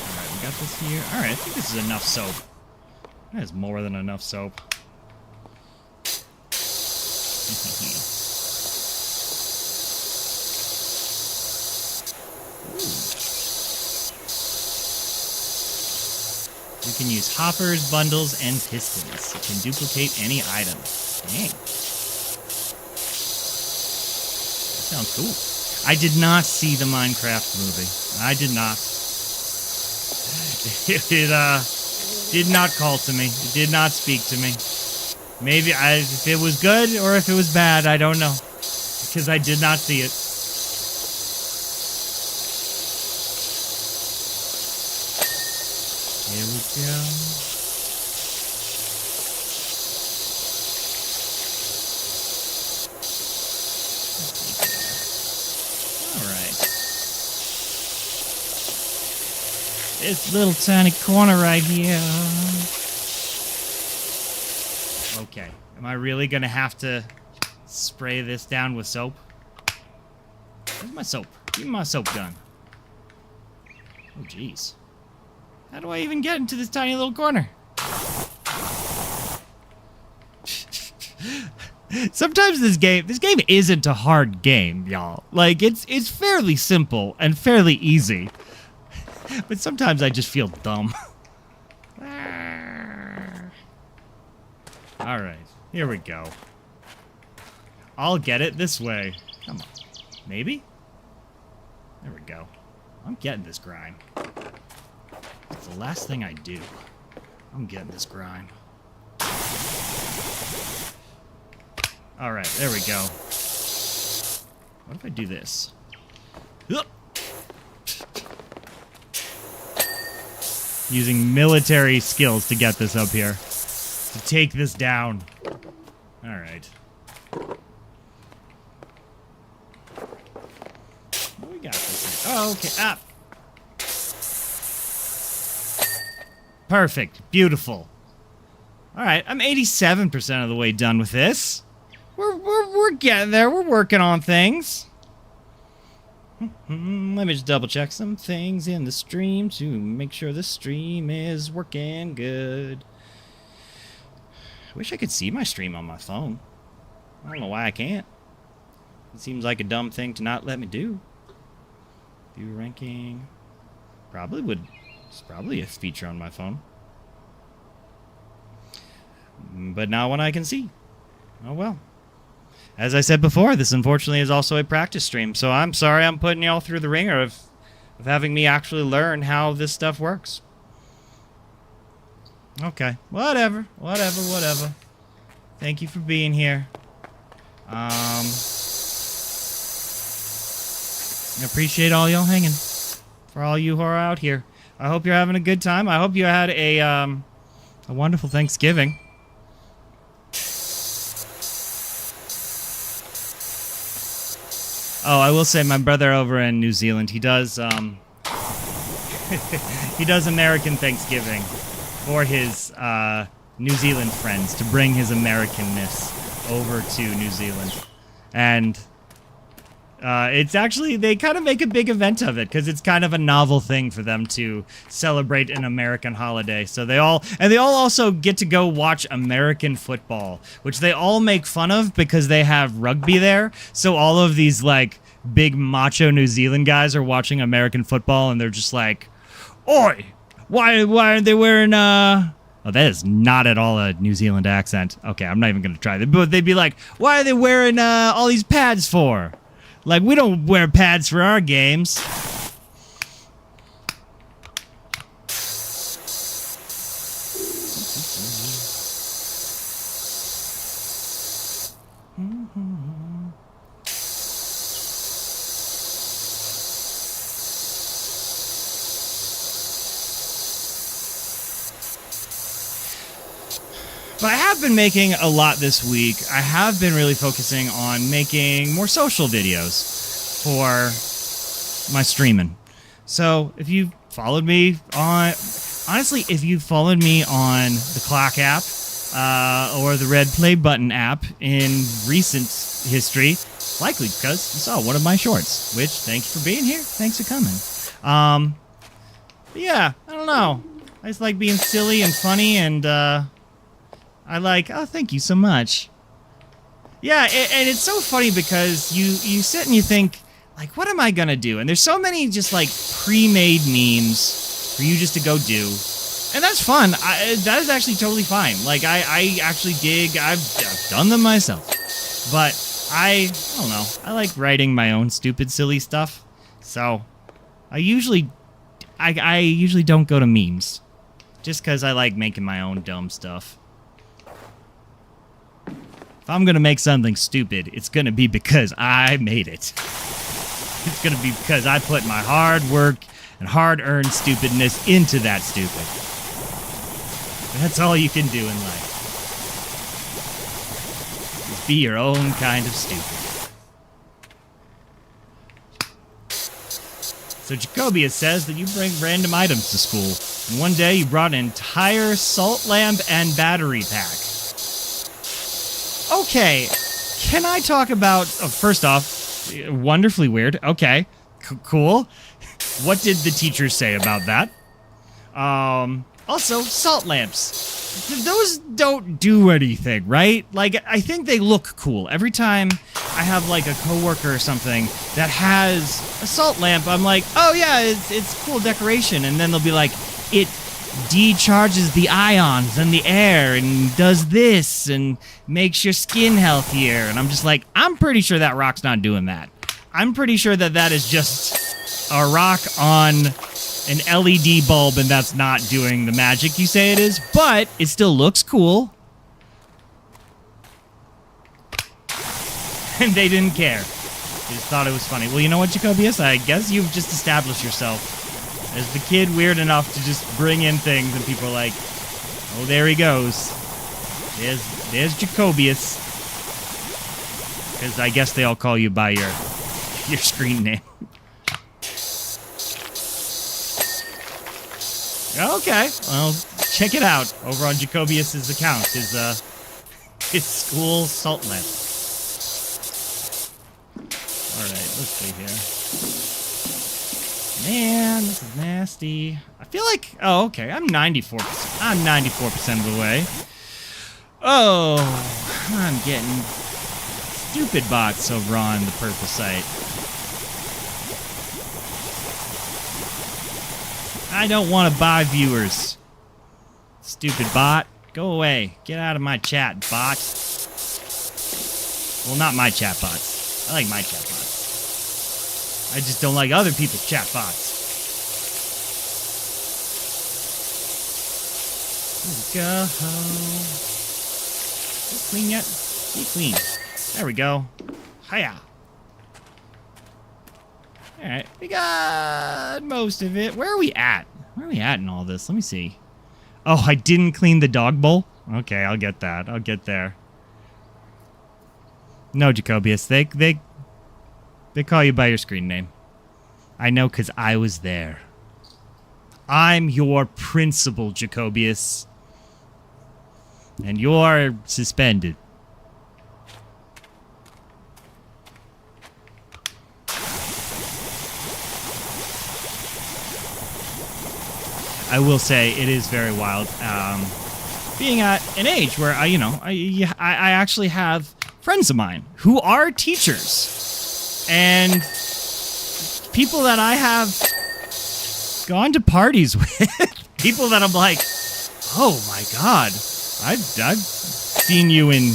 Alright, we got this here. Alright, I think this is enough soap. That is more than enough soap. You can use hoppers, bundles, and pistons. You can duplicate any item. Dang. That sounds cool. I did not see the Minecraft movie. I did not. It did not call to me. It did not speak to me. Maybe if it was good or if it was bad, I don't know. Because I did not see it. Here we go. Alright. This little tiny corner right here. Okay. Am I really gonna have to spray this down with soap? Where's my soap? Give me my soap gun. Oh, jeez. How do I even get into this tiny little corner? Sometimes this game isn't a hard game, y'all. Like, it's fairly simple and fairly easy. But sometimes I just feel dumb. Alright, here we go. I'll get it this way. Come on. Maybe? There we go. I'm getting this grind. It's the last thing I do. I'm getting this grind. Alright, there we go. What if I do this? Using military skills to get this up here. To take this down. Alright. What we got this thing? Oh, okay. Ah! Perfect. Beautiful. Alright, I'm 87% of the way done with this. We're getting there. We're working on things. Let me just double check some things in the stream to make sure the stream is working good. I wish I could see my stream on my phone. I don't know why I can't. It seems like a dumb thing to not let me do. View ranking. It's probably a feature on my phone. But not one I can see. Oh well. As I said before, this unfortunately is also a practice stream, so I'm sorry I'm putting y'all through the ringer of having me actually learn how this stuff works. Okay, whatever. Thank you for being here. I appreciate all y'all hanging. For all you who are out here. I hope you're having a good time. I hope you had a wonderful Thanksgiving. Oh, I will say my brother over in New Zealand, he does he does American Thanksgiving for his New Zealand friends to bring his Americanness over to New Zealand. And it's actually, they kind of make a big event of it because it's kind of a novel thing for them to celebrate an American holiday. So they all also get to go watch American football, which they all make fun of because they have rugby there. So all of these like big macho New Zealand guys are watching American football and they're just like, "Oi, why aren't they wearing Oh, that is not at all a New Zealand accent. Okay, I'm not even going to try that. But they'd be like, "Why are they wearing all these pads for? Like, we don't wear pads for our games." But I have been making a lot this week. I have been really focusing on making more social videos for my streaming. So if you followed me on... Honestly, if you followed me on the clock app or the red play button app in recent history, likely because you saw one of my shorts, which, thank you for being here. Thanks for coming. But yeah, I don't know. I just like being silly and funny and... I like, oh, thank you so much. Yeah, and it's so funny because you sit and you think, like, what am I gonna do? And there's so many just, like, pre-made memes for you just to go do. And that's fun. That is actually totally fine. Like, I actually dig. I've done them myself. But I don't know. I like writing my own stupid, silly stuff. So I usually don't go to memes. Just because I like making my own dumb stuff. If I'm going to make something stupid, it's going to be because I made it. It's going to be because I put my hard work and hard-earned stupidness into that stupid. That's all you can do in life. Is be your own kind of stupid. So Jacobius says that you bring random items to school. And one day you brought an entire salt lamp and battery pack. Okay, can I talk about... Oh, first off, wonderfully weird. Okay, cool. What did the teachers say about that? Also, salt lamps. Those don't do anything, right? Like, I think they look cool. Every time I have, like, a coworker or something that has a salt lamp, I'm like, oh, yeah, it's cool decoration. And then they'll be like, it decharges the ions in the air and does this and makes your skin healthier. And I'm just like, I'm pretty sure that rock's not doing that. I'm pretty sure that is just a rock on an LED bulb and that's not doing the magic you say it is, but it still looks cool. And they didn't care. They just thought it was funny. Well, you know what, Jacobius? I guess you've just established yourself as the kid weird enough to just bring in things and people are like, oh, there he goes. There's Jacobius. Because I guess they all call you by your screen name. Okay, well, check it out over on Jacobius's account, his school salt lamp. Alright, let's see here. Man, this is nasty. I feel like, oh, okay, I'm 94%. I'm 94% of the way. Oh, I'm getting stupid bots over on the purple site. I don't want to buy viewers. Stupid bot. Go away. Get out of my chat, bot. Well, not my chat bots. I like my chat bots. I just don't like other people's chat bots. Here we go. Is it clean yet? Be clean. There we go. Hiya. Alright, we got most of it. Where are we at? Where are we at in all this? Let me see. Oh, I didn't clean the dog bowl? Okay, I'll get that. I'll get there. No, Jacobius, they call you by your screen name. I know, because I was there. I'm your principal, Jacobius. And you're suspended. I will say it is very wild, being at an age where I actually have friends of mine who are teachers, and people that I have gone to parties with, people that I'm like, oh my god, I've seen you in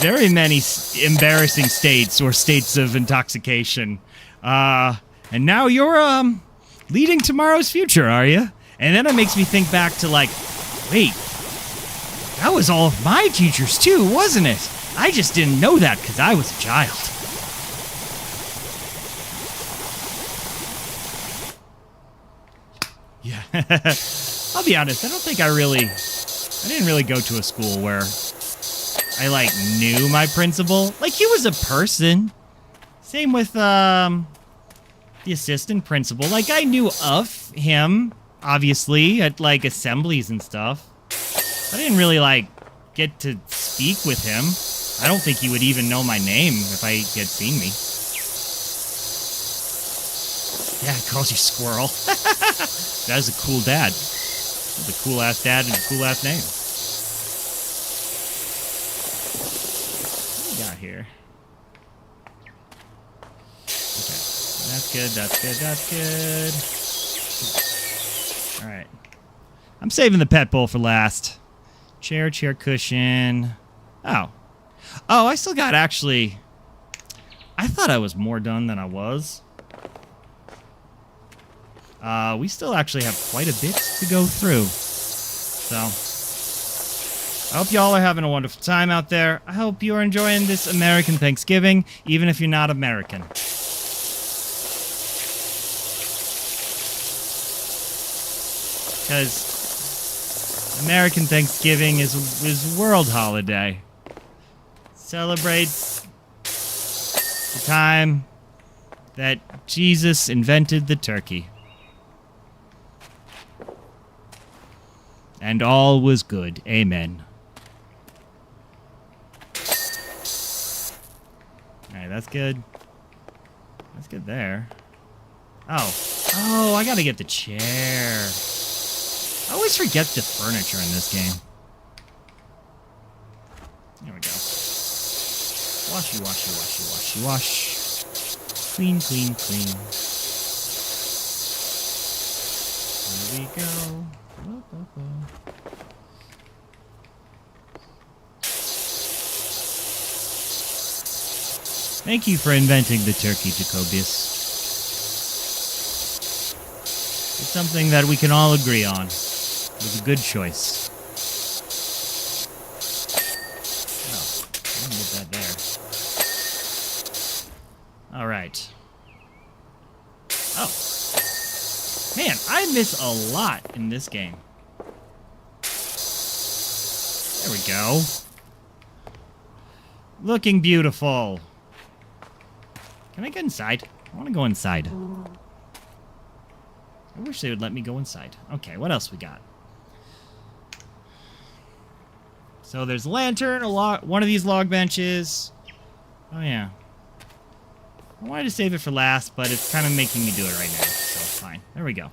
very many embarrassing states or states of intoxication, and now you're leading tomorrow's future, are you? And then it makes me think back to, like, wait, that was all of my teachers too, wasn't it? I just didn't know that because I was a child. Yeah. I'll be honest, I don't think I didn't really go to a school where I, like, knew my principal. Like, he was a person. Same with, the assistant principal. Like, I knew of him, obviously, at, like, assemblies and stuff. I didn't really, like, get to speak with him. I don't think he would even know my name if he had seen me. Yeah, he calls you Squirrel. That is a cool dad. That's a cool-ass dad and a cool-ass name. What do we got here? That's good, that's good, that's good. Alright. I'm saving the pet bowl for last. Chair cushion. Oh. Oh, I still got actually... I thought I was more done than I was. We still actually have quite a bit to go through. So, I hope y'all are having a wonderful time out there. I hope you're enjoying this American Thanksgiving, even if you're not American. Because American Thanksgiving is world holiday. Celebrates the time that Jesus invented the turkey. And all was good. Amen. Alright, that's good. That's good there. Oh. Oh, I gotta get the chair. I always forget the furniture in this game. There we go. Washy, washy, washy, washy, wash. Clean, clean, clean. There we go. Thank you for inventing the turkey, Jacobius. It's something that we can all agree on. It was a good choice. Oh, I can get that there. Alright. Oh. Man, I miss a lot in this game. There we go. Looking beautiful. Can I get inside? I want to go inside. I wish they would let me go inside. Okay, what else we got? So there's a lantern, one of these log benches. Oh, yeah. I wanted to save it for last, but it's kind of making me do it right now, so it's fine. There we go.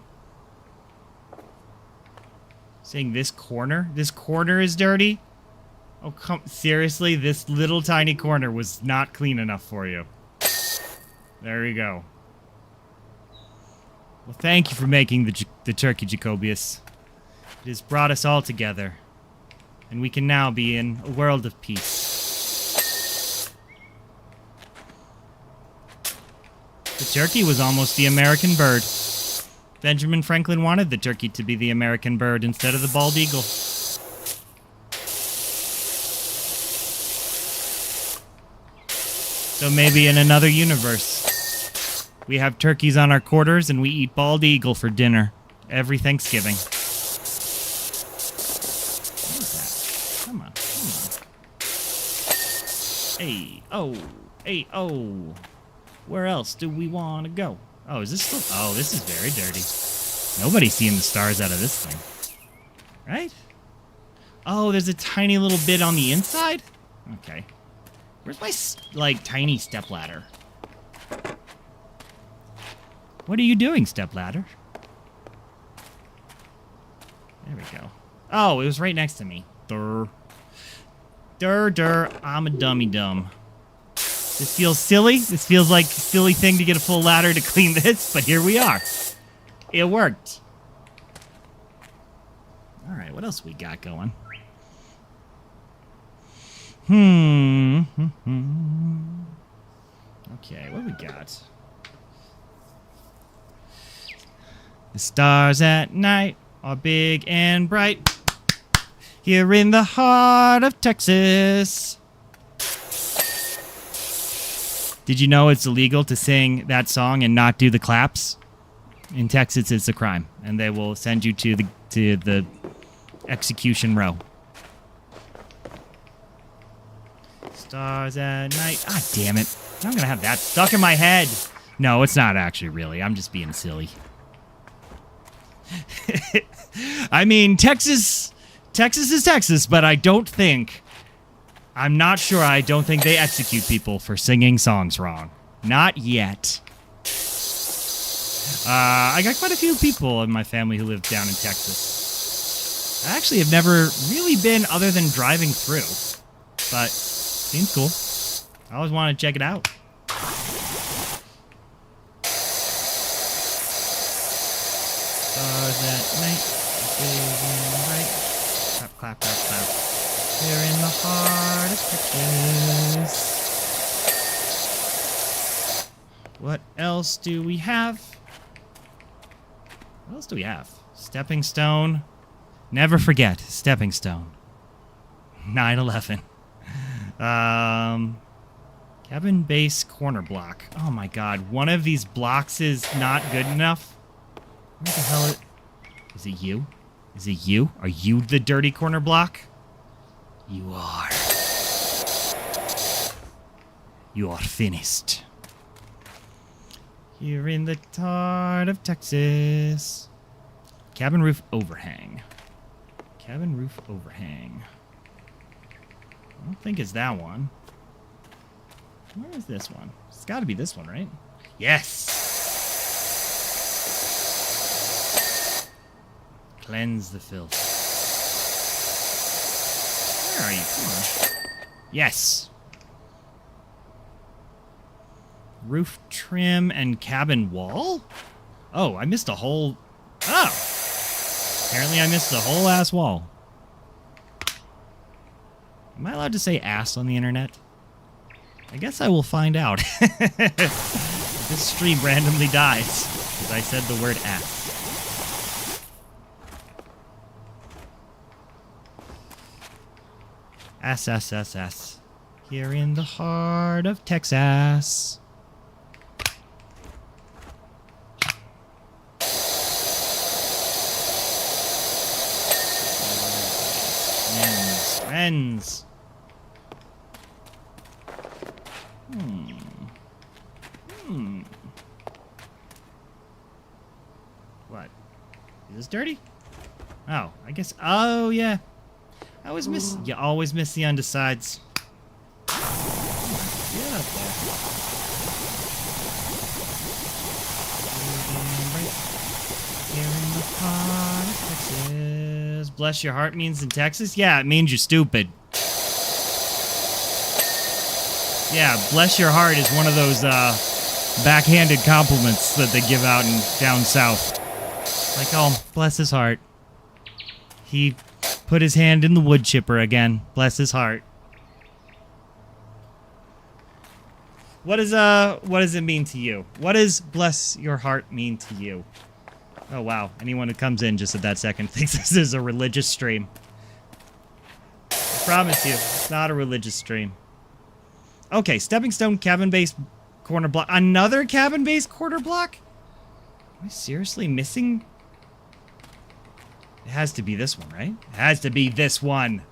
Saying this corner? This corner is dirty? Oh, seriously? This little tiny corner was not clean enough for you. There we go. Well, thank you for making the turkey, Jacobius. It has brought us all together. And we can now be in a world of peace. The turkey was almost the American bird. Benjamin Franklin wanted the turkey to be the American bird instead of the bald eagle. So maybe in another universe, we have turkeys on our quarters and we eat bald eagle for dinner every Thanksgiving. What is that? Come on, come on. Hey, oh, hey, oh. Where else do we want to go? Oh, is this still... Oh, this is very dirty. Nobody's seeing the stars out of this thing. Right? Oh, there's a tiny little bit on the inside? Okay. Where's my, like, tiny stepladder? What are you doing, stepladder? There we go. Oh, it was right next to me. Durr. Durr, durr. I'm a dummy dumb. This feels silly. This feels like a silly thing to get a full ladder to clean this, but here we are. It worked. All right, what else we got going? Okay, what we got? The stars at night are big and bright. Here in the heart of Texas. Did you know it's illegal to sing that song and not do the claps? In Texas, it's a crime, and they will send you to the execution row. Stars at night. Ah, damn it! I'm gonna have that stuck in my head. No, it's not actually really. I'm just being silly. I mean, Texas is Texas, but I don't think. I'm not sure. I don't think they execute people for singing songs wrong. Not yet. I got quite a few people in my family who live down in Texas. I actually have never really been other than driving through. But, seems cool. I always want to check it out. Stars at night. Right. Clap, clap, clap, clap. We're in the heart of Texas. What else do we have? What else do we have? Stepping stone. Never forget, stepping stone. 9/11. Cabin base corner block. Oh my god, one of these blocks is not good enough. Where the hell is it you? Is it you? Are you the dirty corner block? You are. You are finished. Here in the heart of Texas. Cabin roof overhang. Cabin roof overhang. I don't think it's that one. Where is this one? It's got to be this one, right? Yes! Cleanse the filth. Where are you? Come on. Yes! Roof trim and cabin wall? Oh, I missed a whole... Oh! Apparently I missed a whole ass wall. Am I allowed to say ass on the internet? I guess I will find out. If this stream randomly dies because I said the word ass. Ass. Here in the heart of Texas. Friends. What? Is this dirty? Oh, I guess. Oh, yeah. I always miss. You always miss the undersides. Get up there. Here in the heart of Texas. Bless your heart means in Texas? Yeah, it means you're stupid. Yeah, bless your heart is one of those backhanded compliments that they give out down south. Like, oh, bless his heart. He put his hand in the wood chipper again. Bless his heart. What does it mean to you? What does bless your heart mean to you? Oh, wow. Anyone who comes in just at that second thinks this is a religious stream. I promise you, it's not a religious stream. Okay, stepping stone, cabin base, corner block. Another cabin base corner block? Am I seriously missing? It has to be this one, right? It has to be this one.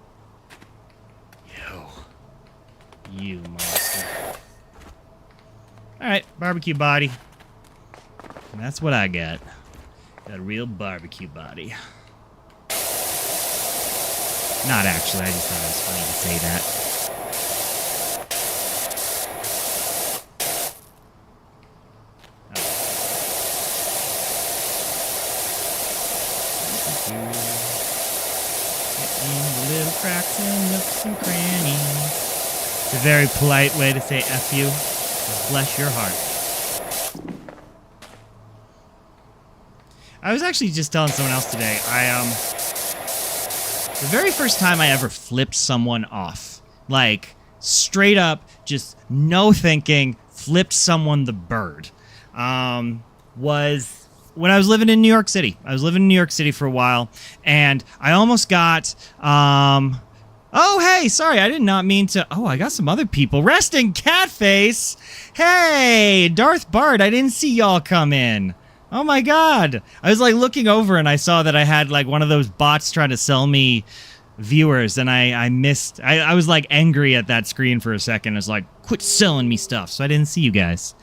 You monster. Alright, barbecue body. And that's what I got. Got a real barbecue body. Not actually, I just thought it was funny to say that. Little cracks and nooks and crannies. It's a very polite way to say F you. Bless your heart. I was actually just telling someone else today, the very first time I ever flipped someone off, like, straight up, just no thinking, flipped someone the bird, was when I was living in New York City. I was living in New York City for a while, and I almost got, oh, hey, sorry, I did not mean to, oh, I got some other people. Resting Catface! Hey, Darth Bart, I didn't see y'all come in. Oh my god. I was like looking over and I saw that I had like one of those bots trying to sell me viewers, and I missed, I was like angry at that screen for a second. I was like, quit selling me stuff, so I didn't see you guys.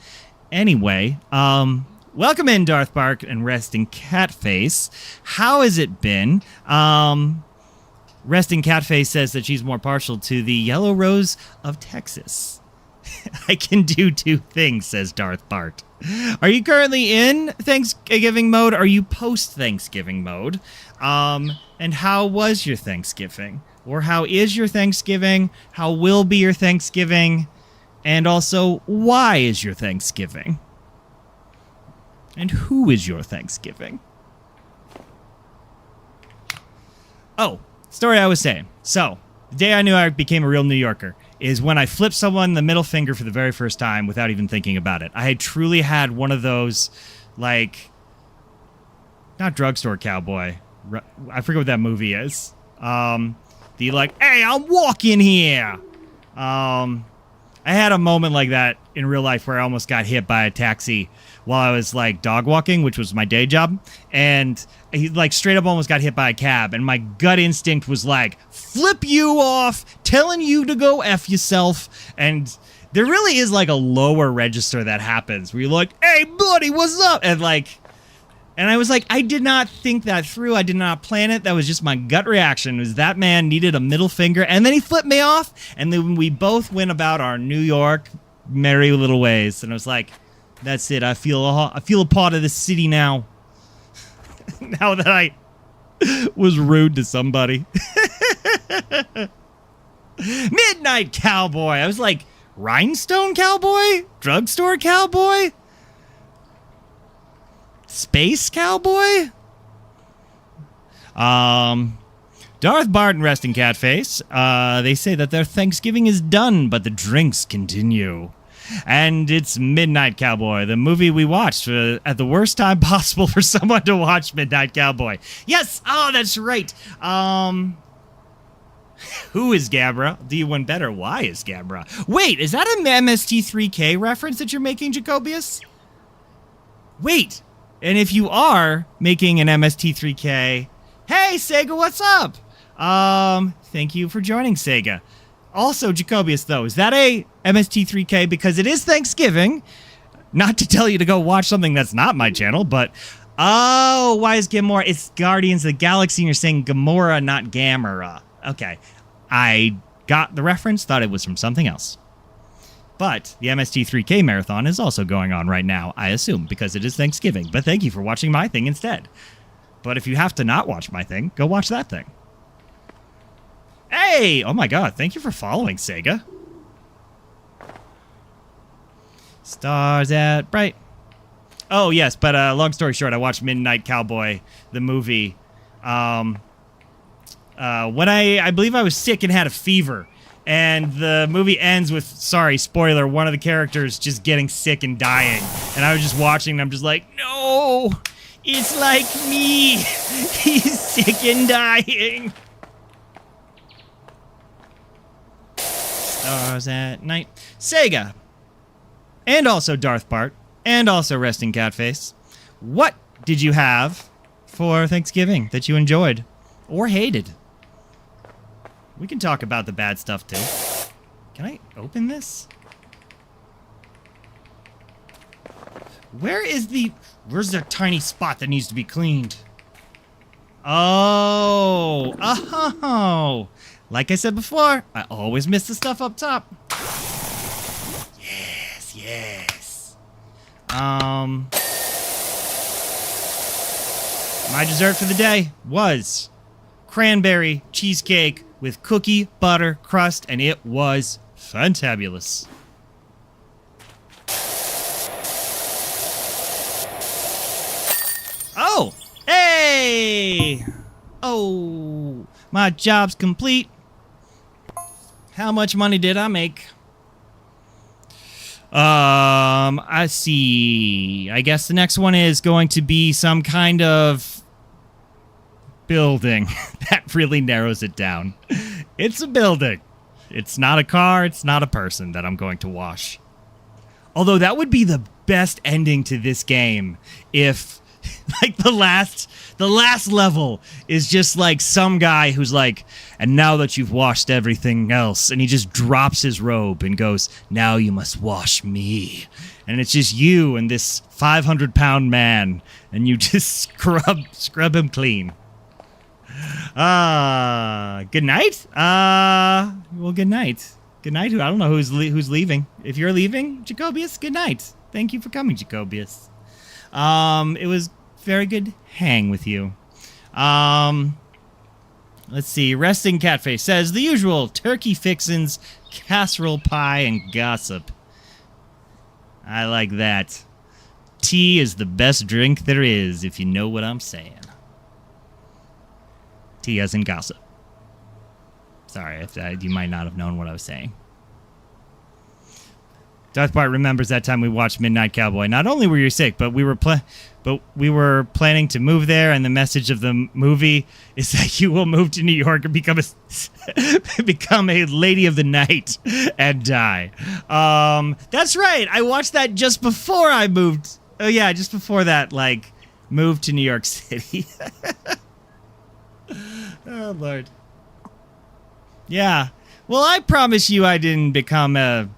Anyway, welcome in, Darth Bark and Resting Catface. How has it been? Resting Catface says that she's more partial to the Yellow Rose of Texas. I can do two things, says Darth Bart. Are you currently in Thanksgiving mode? Are you post-Thanksgiving mode? And how was your Thanksgiving? Or how is your Thanksgiving? How will be your Thanksgiving? And also, why is your Thanksgiving? And who is your Thanksgiving? Oh, story I was saying. So, the day I knew I became a real New Yorker is when I flipped someone the middle finger for the very first time without even thinking about it. I had truly had one of those, like, not drugstore cowboy. I forget what that movie is. The like, hey, I'm walking here. I had a moment like that in real life where I almost got hit by a taxi while I was like dog walking, which was my day job. And he like straight up almost got hit by a cab. And my gut instinct was like, flip you off, telling you to go F yourself. And there really is like a lower register that happens where you're like, hey, buddy, what's up? And I was like, I did not think that through. I did not plan it. That was just my gut reaction. Was that man needed a middle finger, and then he flipped me off, and then we both went about our New York merry little ways. And I was like, that's it. I feel a part of the city now. Now that I was rude to somebody. Midnight Cowboy. I was like, rhinestone cowboy? Drugstore cowboy? Space cowboy? Darth Barton, resting cat face. They say that their Thanksgiving is done, but the drinks continue. And it's Midnight Cowboy, the movie we watched at the worst time possible for someone to watch Midnight Cowboy. Yes! Oh, that's right. Who is Gabra? Do you want better? Why is Gabra? Wait, is that an MST3K reference that you're making, Jacobius? Wait. And if you are making an MST3K, hey, Sega, what's up? Thank you for joining, Sega. Also, Jacobius, though, is that a MST3K? Because it is Thanksgiving. Not to tell you to go watch something that's not my channel, but... Oh, why is Gamora? It's Guardians of the Galaxy, and you're saying Gamora, not Gamera. Okay. I got the reference, thought it was from something else. But the MST3K marathon is also going on right now, I assume, because it is Thanksgiving. But thank you for watching my thing instead. But if you have to not watch my thing, go watch that thing. Hey! Oh my god, thank you for following, Sega. Stars at bright. Oh, yes, but long story short, I watched Midnight Cowboy, the movie, when I believe I was sick and had a fever. And the movie ends with, sorry, spoiler, one of the characters just getting sick and dying. And I was just watching, and I'm just like, no, it's like me. He's sick and dying. Stars at night. Sega. And also Darth Bart. And also Resting Catface. What did you have for Thanksgiving that you enjoyed or hated? We can talk about the bad stuff, too. Can I open this? Where's the tiny spot that needs to be cleaned? Oh. Oh. Like I said before, I always miss the stuff up top. Yes, yes. My dessert for the day was cranberry cheesecake with cookie butter crust, and it was fantabulous. Oh, hey! Oh, my job's complete. How much money did I make? I see. I guess the next one is going to be some kind of building. That really narrows it down. It's a building. It's not a car. It's not a person that I'm going to wash. Although that would be the best ending to this game if, like, the last level is just like some guy who's like, and now that you've washed everything else, and he just drops his robe and goes, now you must wash me. And it's just you and this 500-pound man, and you just scrub him clean. Good night? Well, good night. Good night. I don't know who's leaving. If you're leaving, Jacobius, good night. Thank you for coming, Jacobius. It was very good hang with you. Let's see. Resting Catface says, the usual turkey fixins, casserole pie, and gossip. I like that. Tea is the best drink there is, if you know what I'm saying. T as in gossip. Sorry, if you might not have known what I was saying. Death Bart remembers that time we watched Midnight Cowboy. Not only were you sick, but we were planning to move there, and the message of the movie is that you will move to New York and become a lady of the night and die. That's right. I watched that just before I moved. Oh yeah, just before that, like, moved to New York City. Oh Lord. Yeah. Well, I promise you, I didn't become a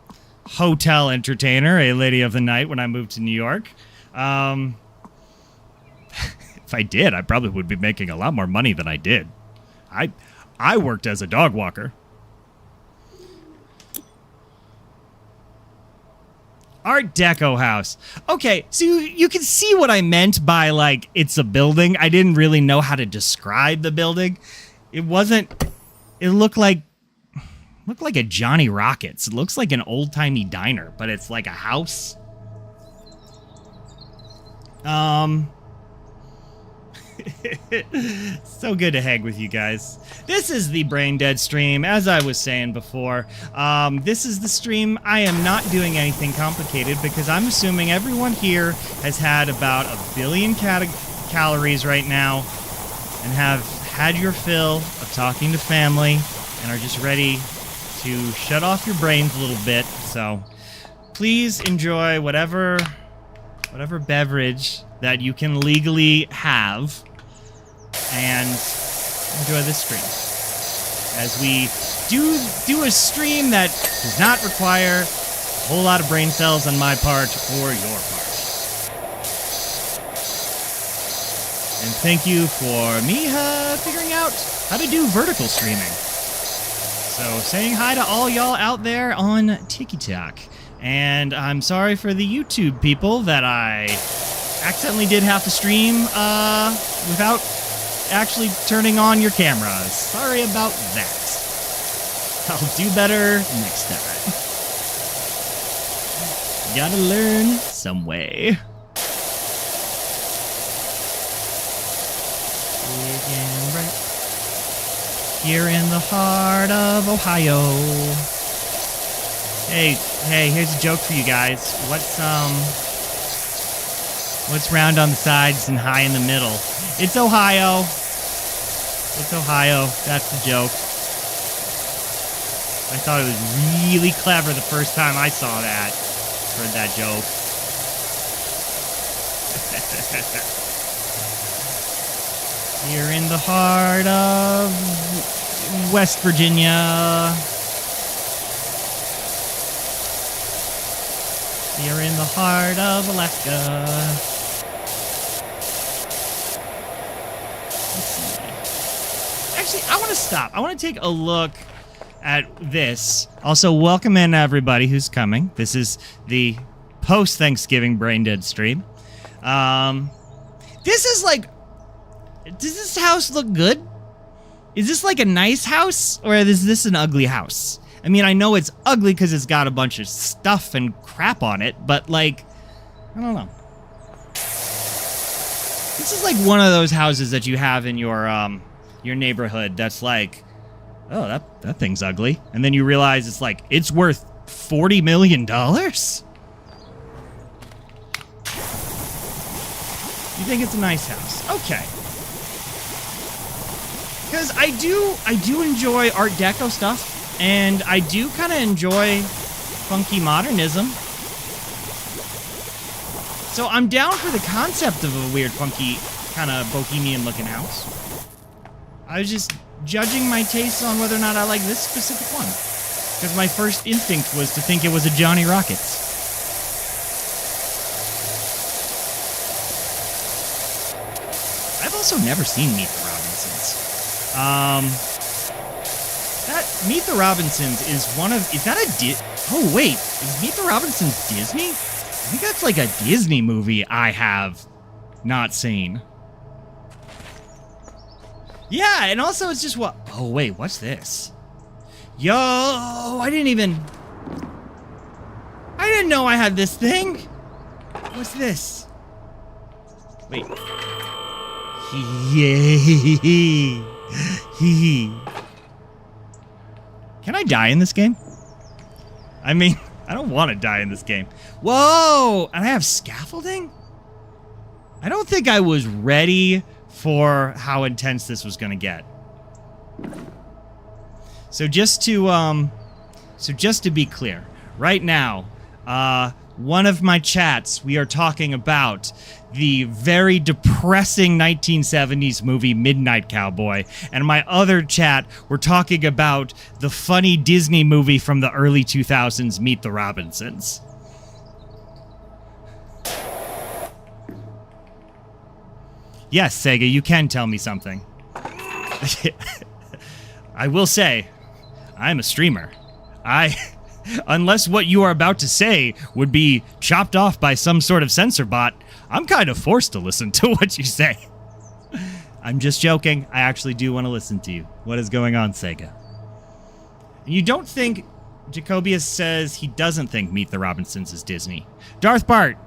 hotel entertainer, a lady of the night, when I moved to New York. If I did, I probably would be making a lot more money than I did. I worked as a dog walker. Art Deco house. Okay, so you can see what I meant by, like, it's a building. I didn't really know how to describe the building. It looked like a Johnny Rockets. It looks like an old-timey diner, but it's like a house. So good to hang with you guys. This is the Brain Dead stream, as I was saying before. This is the stream. I am not doing anything complicated because I'm assuming everyone here has had about 1 billion calories right now and have had your fill of talking to family and are just ready to shut off your brains a little bit. So please enjoy whatever beverage that you can legally have and enjoy this stream as we do a stream that does not require a whole lot of brain cells on my part or your part. And thank you for me figuring out how to do vertical streaming. So saying hi to all y'all out there on TikTok. And I'm sorry for the YouTube people that I accidentally did half the stream without actually turning on your cameras. Sorry about that. I'll do better next time. Gotta learn some way. Here in the heart of Ohio. Hey, here's a joke for you guys. What's round on the sides and high in the middle? It's Ohio. It's Ohio. That's the joke. I thought it was really clever the first time I saw that. Heard that joke. You're in the heart of West Virginia. You're in the heart of Alaska. Let's see. Actually, I want to stop. I want to take a look at this. Also, welcome in everybody who's coming. This is the post-Thanksgiving Brain Dead stream. This is like... Does this house look good? Is this like a nice house, or is this an ugly house? I mean, I know it's ugly because it's got a bunch of stuff and crap on it, but, like, I don't know. This is like one of those houses that you have in your neighborhood that's like, oh, that thing's ugly. And then you realize it's like, it's worth $40 million? You think it's a nice house? Okay. Because I do enjoy Art Deco stuff, and I do kind of enjoy funky modernism. So I'm down for the concept of a weird, funky, kind of bohemian-looking house. I was just judging my tastes on whether or not I like this specific one. Because my first instinct was to think it was a Johnny Rockets. I've also never seen Meet the Robinsons. That Meet the Robinsons is one of... Is that a... Oh, wait. Is Meet the Robinsons Disney? I think that's like a Disney movie I have not seen. Yeah, and also it's just what... Oh, wait. What's this? Yo, I didn't know I had this thing. What's this? Wait. Yay. Hee hee. Can I die in this game? I mean, I don't want to die in this game. Whoa! And I have scaffolding? I don't think I was ready for how intense this was going to get. So just to be clear, right now, one of my chats, we are talking about the very depressing 1970s movie Midnight Cowboy, and my other chat, we're talking about the funny Disney movie from the early 2000s, Meet the Robinsons. Yes, Sega, you can tell me something. I will say, I'm a streamer. Unless what you are about to say would be chopped off by some sort of censor bot, I'm kind of forced to listen to what you say. I'm just joking. I actually do want to listen to you. What is going on, Sega? You don't think... Jacobius says he doesn't think Meet the Robinsons is Disney. Darth Bart!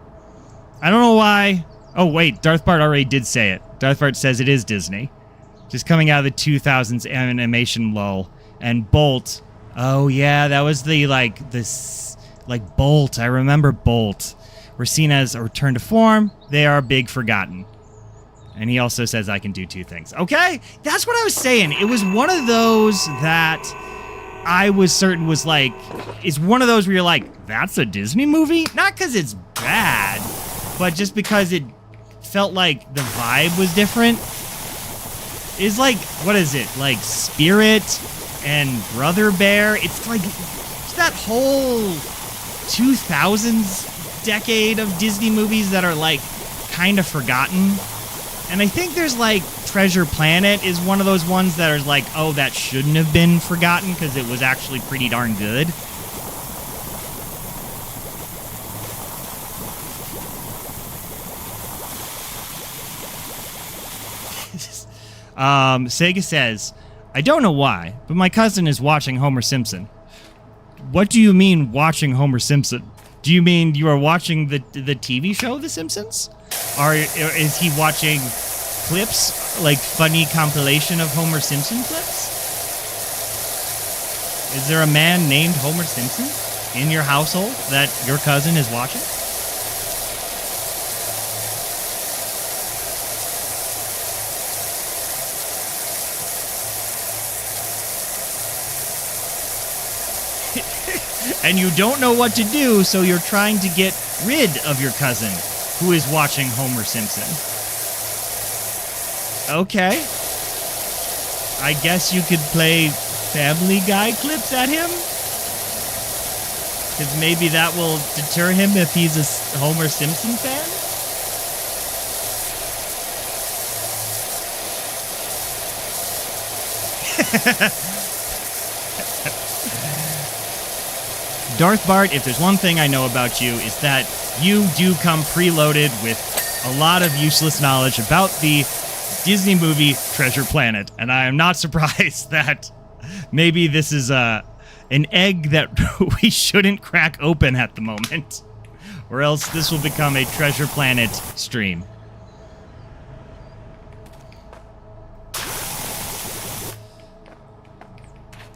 I don't know why... Oh, wait. Darth Bart already did say it. Darth Bart says it is Disney. Just coming out of the 2000s animation lull. And Bolt... Oh, yeah, that was the, Bolt. I remember Bolt. Were seen as a return to form. They are big forgotten. And he also says I can do two things. Okay, that's what I was saying. It was one of those that I was certain was is one of those where you're like, that's a Disney movie? Not because it's bad, but just because it felt like the vibe was different. It's what is it? Spirit and Brother Bear. It's that whole 2000s decade of Disney movies that are kind of forgotten. And I think there's Treasure Planet is one of those ones that are oh, that shouldn't have been forgotten because it was actually pretty darn good. Sega says, I don't know why, but my cousin is watching Homer Simpson. What do you mean watching Homer Simpson? Do you mean you are watching the TV show The Simpsons? Or is he watching clips, funny compilation of Homer Simpson clips? Is there a man named Homer Simpson in your household that your cousin is watching? And you don't know what to do, so you're trying to get rid of your cousin who is watching Homer Simpson. Okay. I guess you could play Family Guy clips at him? Because maybe that will deter him if he's a Homer Simpson fan? Darth Bart, if there's one thing I know about you, is that you do come preloaded with a lot of useless knowledge about the Disney movie Treasure Planet, and I am not surprised that maybe this is an egg that we shouldn't crack open at the moment, or else this will become a Treasure Planet stream.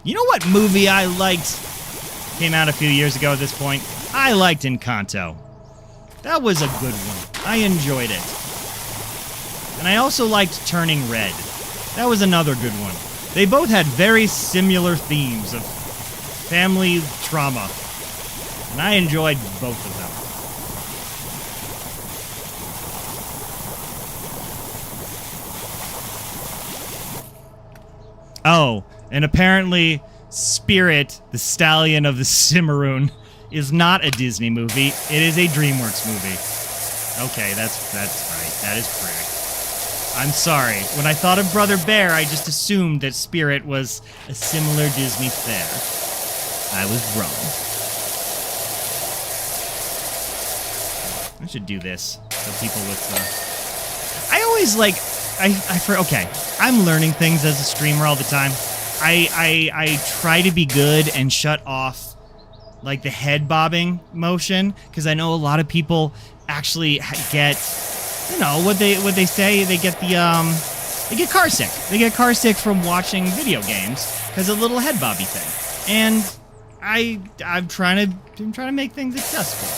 You know what movie I liked? Came out a few years ago at this point. I liked Encanto. That was a good one. I enjoyed it. And I also liked Turning Red. That was another good one. They both had very similar themes of family trauma. And I enjoyed both of them. Oh, and apparently Spirit, the Stallion of the Cimarron, is not a Disney movie. It is a DreamWorks movie. Okay, that's right. That is correct. I'm sorry. When I thought of Brother Bear, I just assumed that Spirit was a similar Disney fare. I was wrong. I should do this so people with I always okay, I'm learning things as a streamer all the time. I try to be good and shut off the head bobbing motion, because I know a lot of people actually get, what they say, they get the they get car sick. They get car sick from watching video games because of the little head bobby thing. And I'm trying to make things accessible.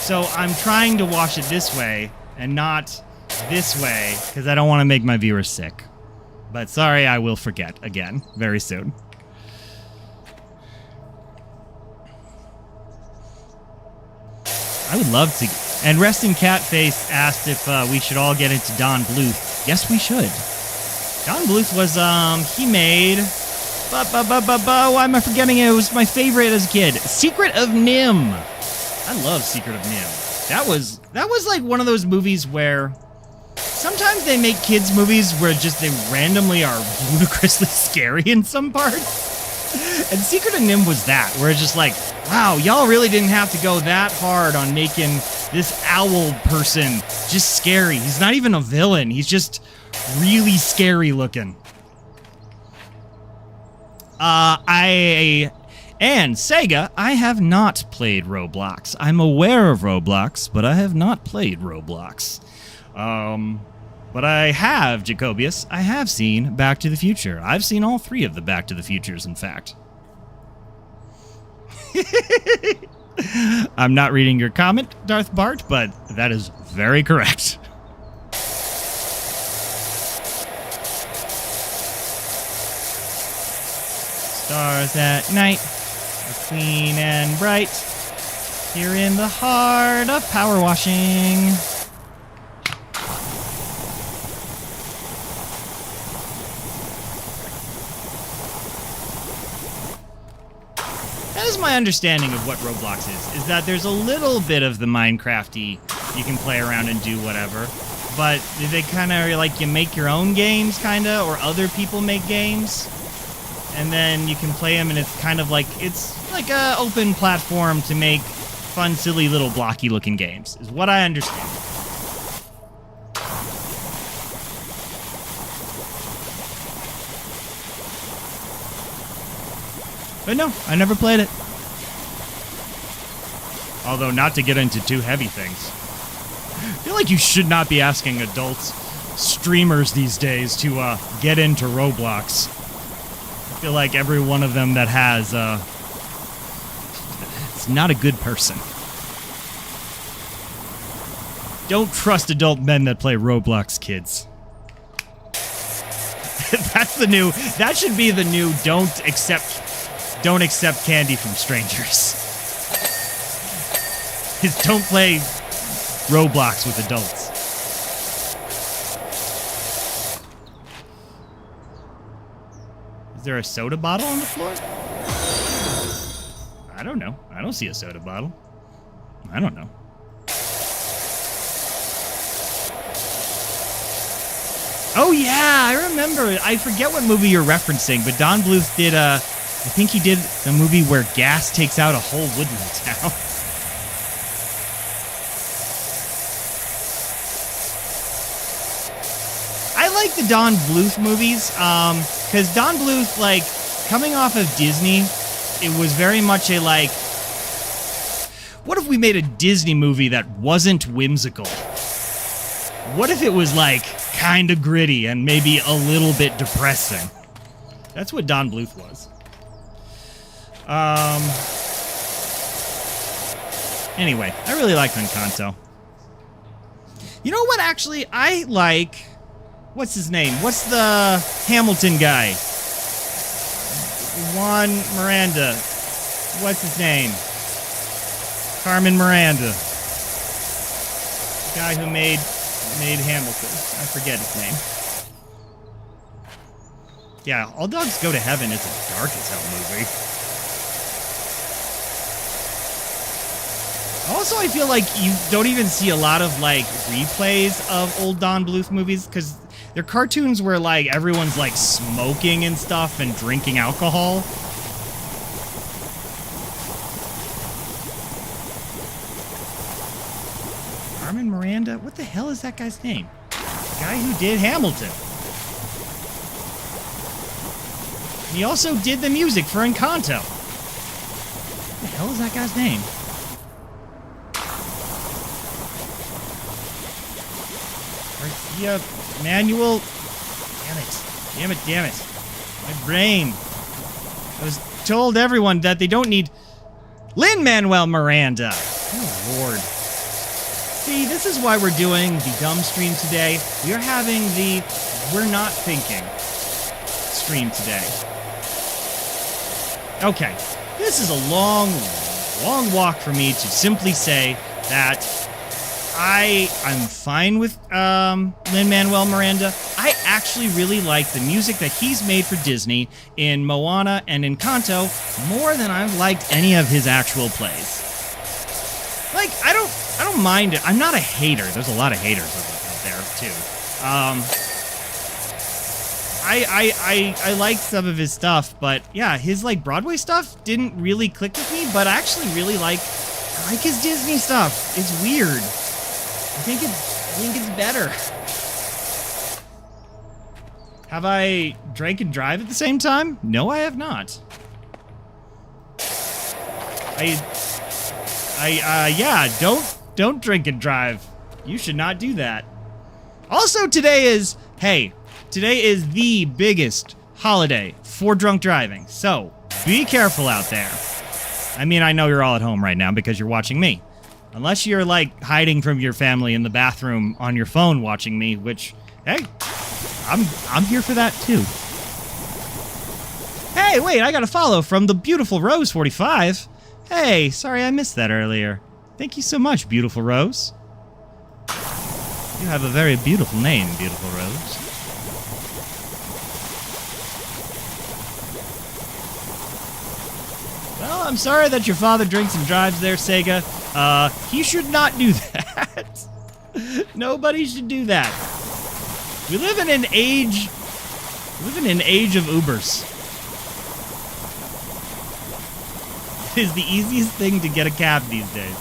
So I'm trying to watch it this way and not this way because I don't want to make my viewers sick. But sorry, I will forget again very soon. I would love to. And Resting Catface asked if we should all get into Don Bluth. Yes, we should. Don Bluth was, he made... why am I forgetting it? It was my favorite as a kid. Secret of Nim. I love Secret of Nim. That was like one of those movies where... Sometimes they make kids' movies where just they randomly are ludicrously scary in some parts. And Secret of Nim was that, where it's just like, wow, y'all really didn't have to go that hard on making this owl person just scary. He's not even a villain. He's just really scary looking. And Sega, I have not played Roblox. I'm aware of Roblox, but I have not played Roblox. But I have, Jacobius, I have seen Back to the Future. I've seen all 3 of the Back to the Futures, in fact. I'm not reading your comment, Darth Bart, but that is very correct. Stars at night are clean and bright. Here in the heart of power washing. That is my understanding of what Roblox is that there's a little bit of the Minecraft-y, you can play around and do whatever, but they kind of, like, you make your own games, kind of, or other people make games, and then you can play them, and it's kind of like, it's like a open platform to make fun, silly, little blocky-looking games, is what I understand. But no, I never played it. Although, not to get into too heavy things. I feel like you should not be asking adults, streamers these days, to get into Roblox. I feel like every one of them that has, it's not a good person. Don't trust adult men that play Roblox, kids. That's the new, that should be the new don't accept candy from strangers. Is don't play Roblox with adults. Is there a soda bottle on the floor? I don't know. I don't see a soda bottle. I don't know. Oh yeah, I remember. I forget what movie you're referencing, but Don Bluth did I think he did a movie where gas takes out a whole woodland town. I like the Don Bluth movies, because Don Bluth, like, coming off of Disney, it was very much a, like, what if we made a Disney movie that wasn't whimsical? What if it was, like, kind of gritty and maybe a little bit depressing? That's what Don Bluth was. Anyway, I really like Encanto. You know what, actually, I like... What's his name? What's the Hamilton guy? Juan Miranda. What's his name? Carmen Miranda. The guy who made Hamilton. I forget his name. Yeah, All Dogs Go to Heaven is a dark as hell movie. Also, I feel like you don't even see a lot of, like, replays of old Don Bluth movies, because they're cartoons where, like, everyone's, like, smoking and stuff and drinking alcohol. Carmen Miranda? What the hell is that guy's name? The guy who did Hamilton. He also did the music for Encanto. What the hell is that guy's name? Garcia Manual. Damn it. My brain. I was told everyone that they don't need Lin-Manuel Miranda. Oh, Lord. See, this is why we're doing the dumb stream today. We are having the we're not thinking stream today. Okay, this is a long walk for me to simply say that I'm fine with Lin-Manuel Miranda. I actually really like the music that he's made for Disney in Moana and Encanto more than I've liked any of his actual plays. Like, I don't mind it. I'm not a hater. There's a lot of haters out there too. I like some of his stuff, but yeah, his like Broadway stuff didn't really click with me. But I actually really like his Disney stuff. It's weird. I think it's better. Have I drank and drive at the same time? No, I have not. Yeah, don't drink and drive. You should not do that. Also, today is the biggest holiday for drunk driving. So, be careful out there. I mean, I know you're all at home right now because you're watching me. Unless you're, like, hiding from your family in the bathroom on your phone watching me, which, hey, I'm here for that, too. Hey, wait, I got a follow from the beautiful Rose45. Hey, sorry I missed that earlier. Thank you so much, beautiful Rose. You have a very beautiful name, beautiful Rose. Well, I'm sorry that your father drinks and drives there, Sega. He should not do that. Nobody should do that. We live in an age of Ubers. It is the easiest thing to get a cab these days.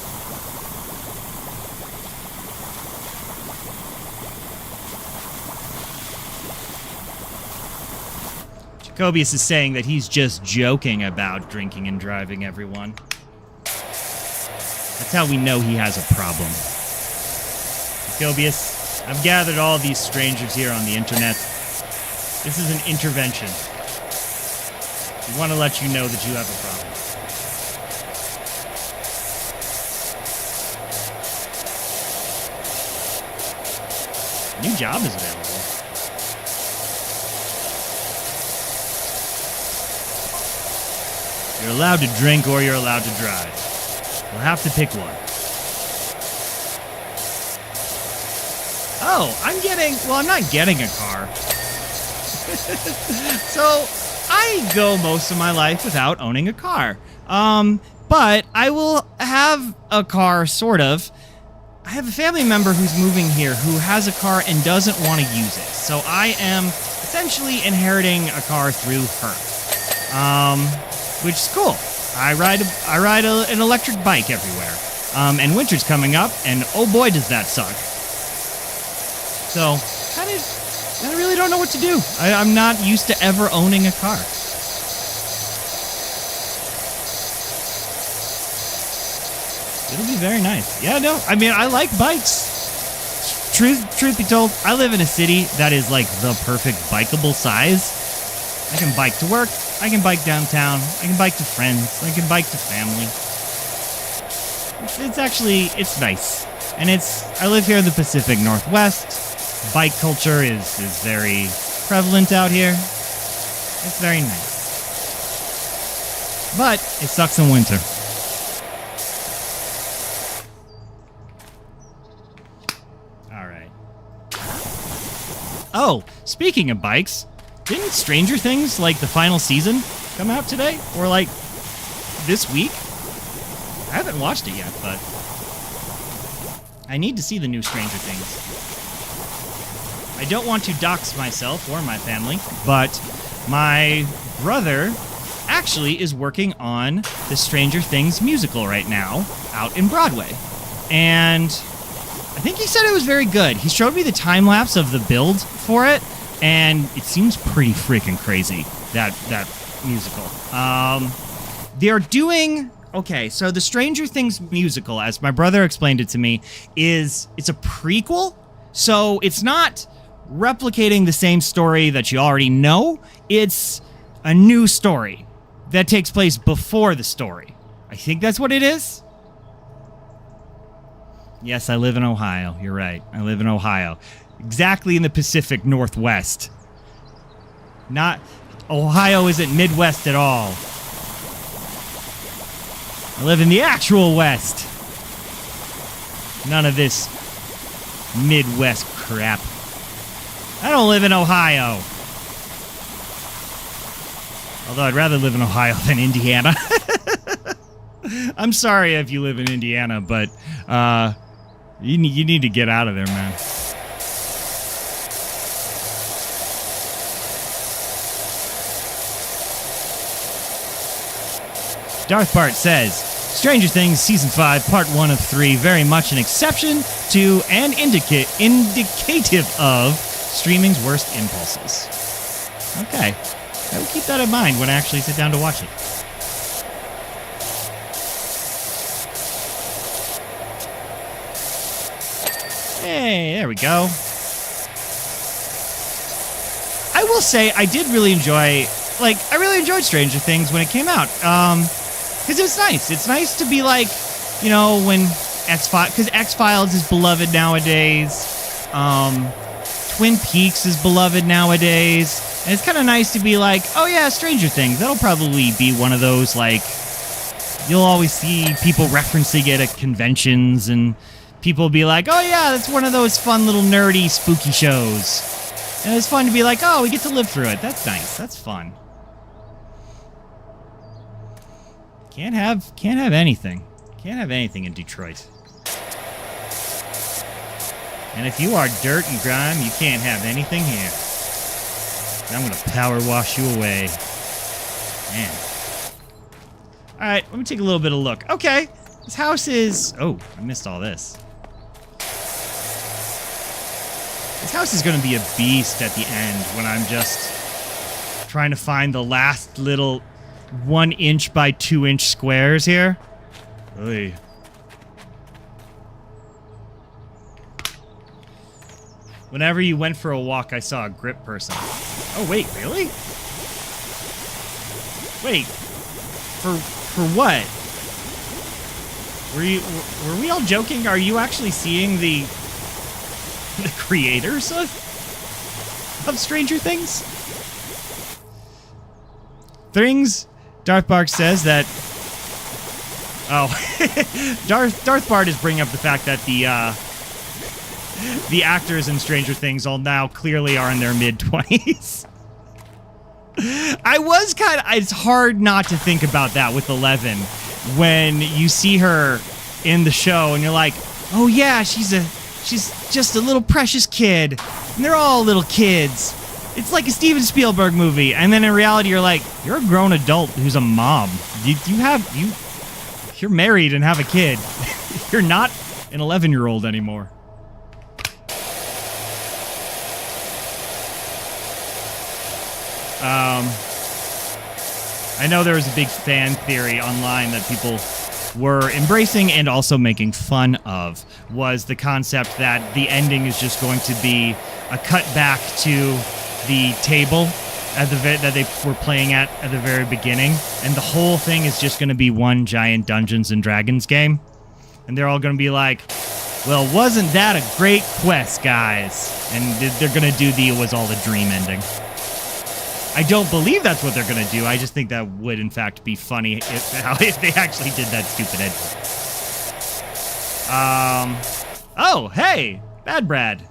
Jacobius is saying that he's just joking about drinking and driving, everyone. That's how we know he has a problem. Jacobius, I've gathered all these strangers here on the internet. This is an intervention. We want to let you know that you have a problem. New job is available. You're allowed to drink or you're allowed to drive. You'll have to pick one. Oh, I'm not getting a car. So, I go most of my life without owning a car. But I will have a car, sort of. I have a family member who's moving here who has a car and doesn't want to use it. So I am essentially inheriting a car through her. Which is cool. I ride an electric bike everywhere. And winter's coming up, and oh boy does that suck. So, I really don't know what to do. I'm not used to ever owning a car. It'll be very nice. Yeah, no, I mean, I like bikes. Truth be told, I live in a city that is like the perfect bikeable size. I can bike to work, I can bike downtown, I can bike to friends, I can bike to family. It's nice. And I live here in the Pacific Northwest. Bike culture is very prevalent out here. It's very nice. But it sucks in winter. Alright. Oh, speaking of bikes, didn't Stranger Things, like the final season, come out today? Or like this week? I haven't watched it yet, but I need to see the new Stranger Things. I don't want to dox myself or my family, but my brother actually is working on the Stranger Things musical right now out in Broadway. And I think he said it was very good. He showed me the time lapse of the build for it, and it seems pretty freaking crazy, that musical. They're doing... Okay, so the Stranger Things musical, as my brother explained it to me, it's a prequel. So it's not replicating the same story that you already know. It's a new story that takes place before the story. I think that's what it is. Yes, I live in Ohio. You're right. I live in Ohio. Exactly in the Pacific Northwest. Not... Ohio isn't Midwest at all. I live in the actual West. None of this Midwest crap. I don't live in Ohio. Although I'd rather live in Ohio than Indiana. I'm sorry if you live in Indiana, but you need to get out of there, man. Darth Bart says, Stranger Things Season 5, Part 1 of 3, very much an exception to and indicative of streaming's worst impulses. Okay. I will keep that in mind when I actually sit down to watch it. Hey, there we go. I will say, I did really enjoy, I really enjoyed Stranger Things when it came out. Because it was nice. It's nice to be like, you know, when X-Files... Because X-Files is beloved nowadays. Twin Peaks is beloved nowadays. And it's kind of nice to be like, oh yeah, Stranger Things. That'll probably be one of those, you'll always see people referencing it at conventions, and people be like, oh yeah, that's one of those fun little nerdy, spooky shows. And it's fun to be like, oh, we get to live through it. That's nice. That's fun. Can't have anything. Can't have anything in Detroit. And if you are dirt and grime, you can't have anything here. I'm gonna power wash you away. Man. Alright, let me take a little bit of a look. Okay. This house is... Oh, I missed all this. This house is gonna be a beast at the end when I'm just trying to find the last little 1 inch by 2 inch squares here. Oy. Whenever you went for a walk, I saw a grip person. Oh, wait, really? Wait. For what? Were we all joking? Are you actually seeing the creators of Stranger Things? Darth Bart says that... Oh. Darth Bart is bringing up the fact that the actors in Stranger Things all now clearly are in their mid-20s. I was kind of... It's hard not to think about that with Eleven when you see her in the show and you're like, oh yeah, she's just a little precious kid. And they're all little kids. It's like a Steven Spielberg movie. And then in reality, you're like, you're a grown adult who's a mom. You're married and have a kid. You're not an 11-year-old anymore. I know there was a big fan theory online that people were embracing and also making fun of, was the concept that the ending is just going to be a cut back to the table that they were playing at the very beginning, and the whole thing is just going to be one giant Dungeons and Dragons game, and they're all going to be like, well, wasn't that a great quest, guys? And they're going to do the "it was all a dream" ending. I don't believe that's what they're going to do. I just think that would, in fact, be funny if they actually did that stupid ending. Oh, hey! Bad Brad.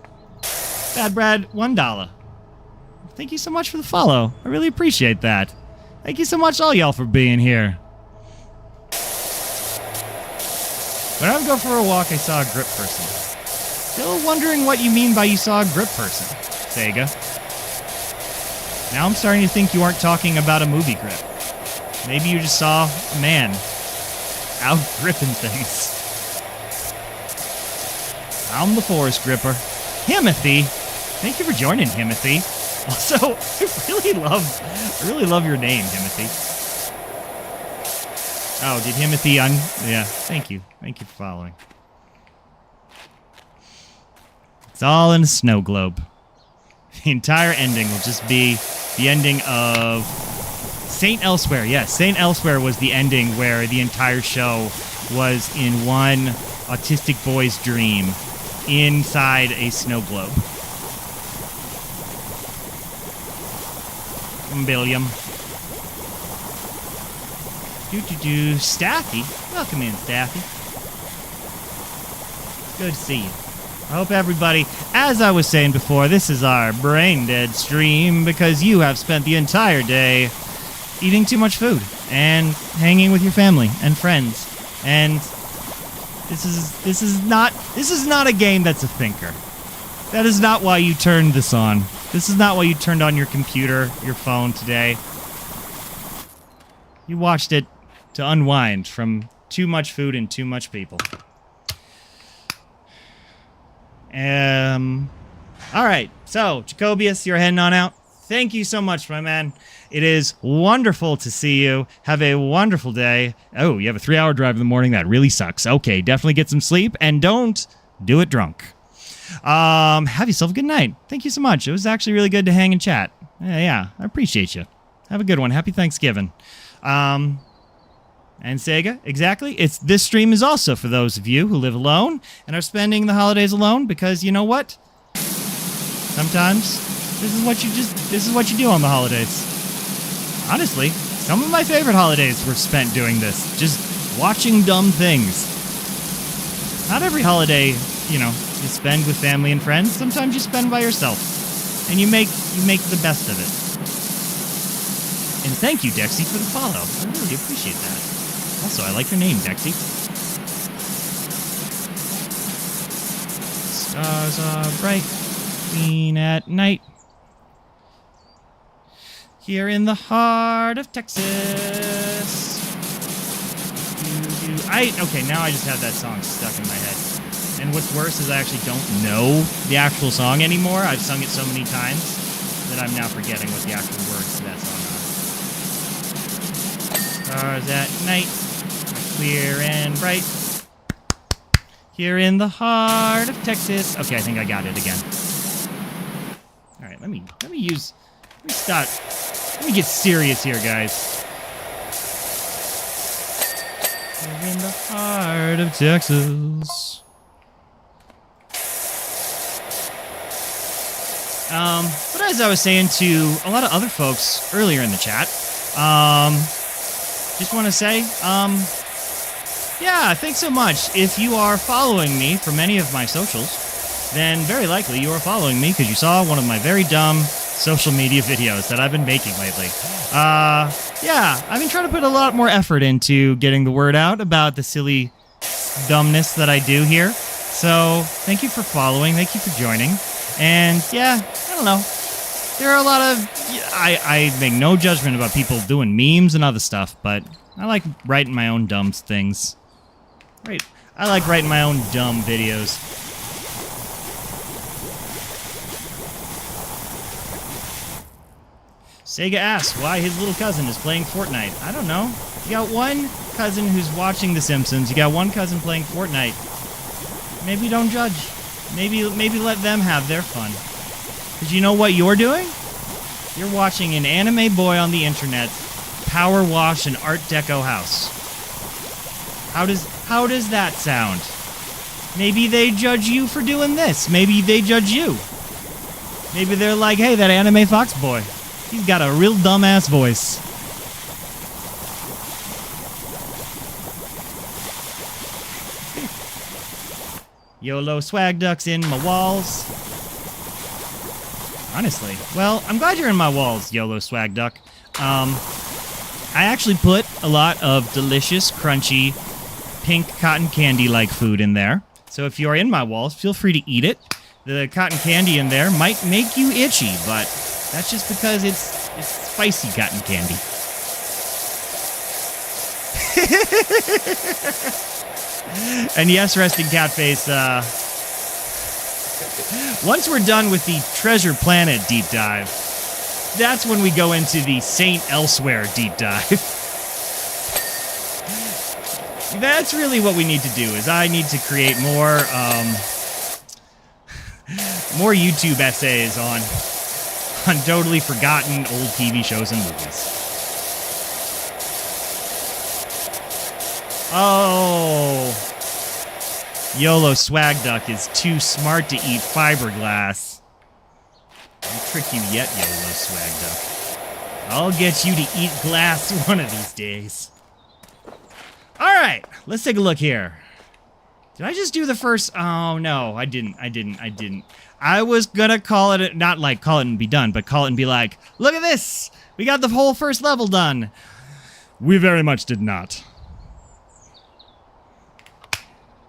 Bad Brad, $1. Thank you so much for the follow. I really appreciate that. Thank you so much, all y'all, for being here. When I would go for a walk, I saw a grip person. Still wondering what you mean by you saw a grip person, Sega. Now I'm starting to think you aren't talking about a movie grip. Maybe you just saw a man out gripping things. I'm the Forest Gripper. Himothy. Thank you for joining, Himothy. Also, I really love your name, Himothy. Oh, did Himothy yeah, thank you. Thank you for following. It's all in a snow globe. The entire ending will just be the ending of Saint Elsewhere. Yes, Saint Elsewhere was the ending where the entire show was in one autistic boy's dream inside a snow globe. Billiam. Staffy? Welcome in, Staffy. Good to see you. I hope everybody, as I was saying before, this is our brain dead stream because you have spent the entire day eating too much food and hanging with your family and friends. And this is not a game that's a thinker. That is not why you turned this on. This is not why you turned on your computer, your phone today. You watched it to unwind from too much food and too much people. All right. So, Jacobius, you're heading on out. Thank you so much, my man. It is wonderful to see you. Have a wonderful day. Oh, you have a 3-hour drive in the morning. That really sucks. Okay, definitely get some sleep and don't do it drunk. Have yourself a good night. Thank you so much. It was actually really good to hang and chat. Yeah, I appreciate you. Have a good one. Happy Thanksgiving. And Sega, exactly. This stream is also for those of you who live alone and are spending the holidays alone because you know what? Sometimes this is what you do on the holidays. Honestly, some of my favorite holidays were spent doing this, just watching dumb things. Not every holiday, you spend with family and friends. Sometimes you spend by yourself, and you make the best of it. And thank you, Dexy, for the follow. I really appreciate that. Also, I like your name, Dexy. Stars are bright, green at night. Here in the heart of Texas. Okay, now I just have that song stuck in my head. And what's worse is I actually don't know the actual song anymore. I've sung it so many times that I'm now forgetting what the actual words to that song are. Stars at night, clear and bright. Here in the heart of Texas. Okay, I think I got it again. All right, let me get serious here, guys. Here in the heart of Texas. But as I was saying to a lot of other folks earlier in the chat, just want to say, yeah, thanks so much. If you are following me from any of my socials, then very likely you are following me because you saw one of my very dumb social media videos that I've been making lately. Yeah, I've been trying to put a lot more effort into getting the word out about the silly dumbness that I do here. So, thank you for following. Thank you for joining. And, yeah, I don't know. There are a lot of... I make no judgment about people doing memes and other stuff, but I like writing my own dumb things. Right. I like writing my own dumb videos. Sega asks why his little cousin is playing Fortnite. I don't know. You got one cousin who's watching The Simpsons. You got one cousin playing Fortnite. Maybe don't judge. Maybe let them have their fun. Because you know what you're doing? You're watching an anime boy on the internet PowerWash an Art Deco house. How does that sound? Maybe they judge you for doing this. Maybe they judge you. Maybe they're like, hey, that anime fox boy, he's got a real dumbass voice. YOLO swag ducks in my walls. Honestly. Well, I'm glad you're in my walls, YOLO swag duck. I actually put a lot of delicious, crunchy, pink cotton candy-like food in there. So if you're in my walls, feel free to eat it. The cotton candy in there might make you itchy, but that's just because it's spicy cotton candy. And yes, Resting Catface, once we're done with the Treasure Planet deep dive, that's when we go into the Saint Elsewhere deep dive. That's really what we need to do, is I need to create more YouTube essays on totally forgotten old TV shows and movies. Oh, YOLO Swag Duck is too smart to eat fiberglass. I'll trick you yet, YOLO Swag Duck. I'll get you to eat glass one of these days. All right, let's take a look here. Did I just do the first? Oh, no, I didn't. I was gonna call it, not like call it and be done, but call it and be like, look at this. We got the whole first level done. We very much did not.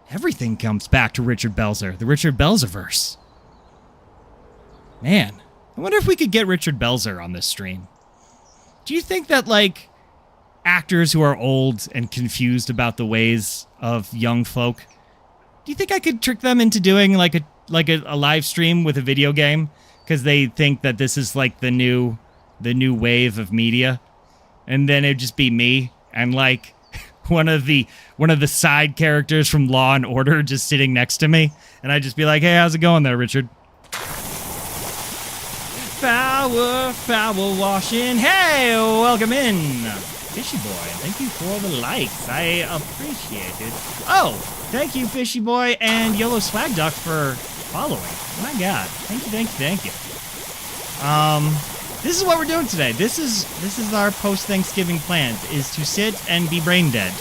Everything comes back to Richard Belzer, the Richard Belzerverse. Man, I wonder if we could get Richard Belzer on this stream. Do you think that, like, actors who are old and confused about the ways of young folk, do you think I could trick them into doing, like, a live stream with a video game? Because they think that this is, like, the new wave of media? And then it'd just be me and, like, one of the side characters from Law and Order just sitting next to me, and I'd just be like, "Hey, how's it going there, Richard?" Power washing. Hey, welcome in, Fishy Boy. Thank you for the likes. I appreciate it. Oh, thank you, Fishy Boy and YOLO Swag Duck for following. My God, thank you. This is what we're doing today. This is our post-Thanksgiving plans, is to sit and be brain dead.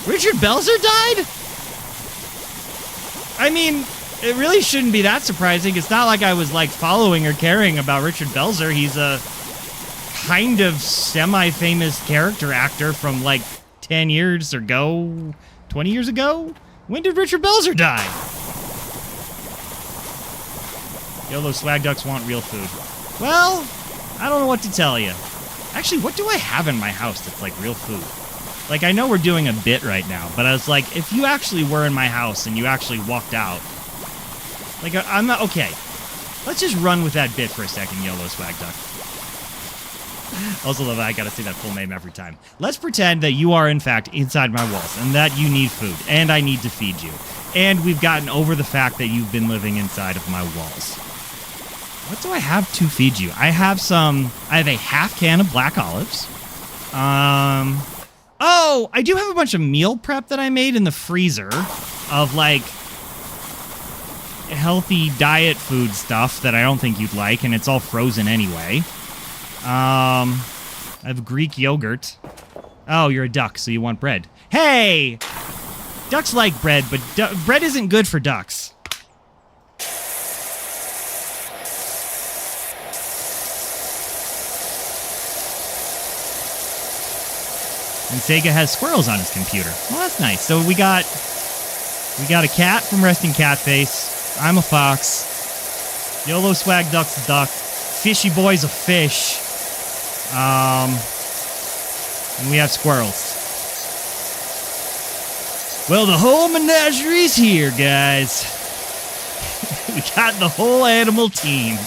Richard Belzer died? I mean, it really shouldn't be that surprising. It's not like I was, like, following or caring about Richard Belzer. He's a kind of semi-famous character actor from, like, 10 years ago, 20 years ago? When did Richard Belzer die? YOLO Swag Ducks want real food. Well, I don't know what to tell you. Actually, what do I have in my house that's like real food? Like, I know we're doing a bit right now, but I was like, if you actually were in my house and you actually walked out, like, I'm not, okay. Let's just run with that bit for a second, YOLO Swag Duck. Also love that I gotta say that full name every time. Let's pretend that you are, in fact, inside my walls and that you need food and I need to feed you. And we've gotten over the fact that you've been living inside of my walls. What do I have to feed you? I have a half can of black olives. Oh, I do have a bunch of meal prep that I made in the freezer of, like, healthy diet food stuff that I don't think you'd like, and it's all frozen anyway. I have Greek yogurt. Oh, you're a duck, so you want bread. Hey! Ducks like bread, but bread isn't good for ducks. And Sega has squirrels on his computer. Well, that's nice. So we got a cat from Resting Cat Face. I'm a fox. YOLO Swag Duck's a duck. Fishy Boy's a fish. And we have squirrels. Well, the whole menagerie's here, guys. We got the whole animal team.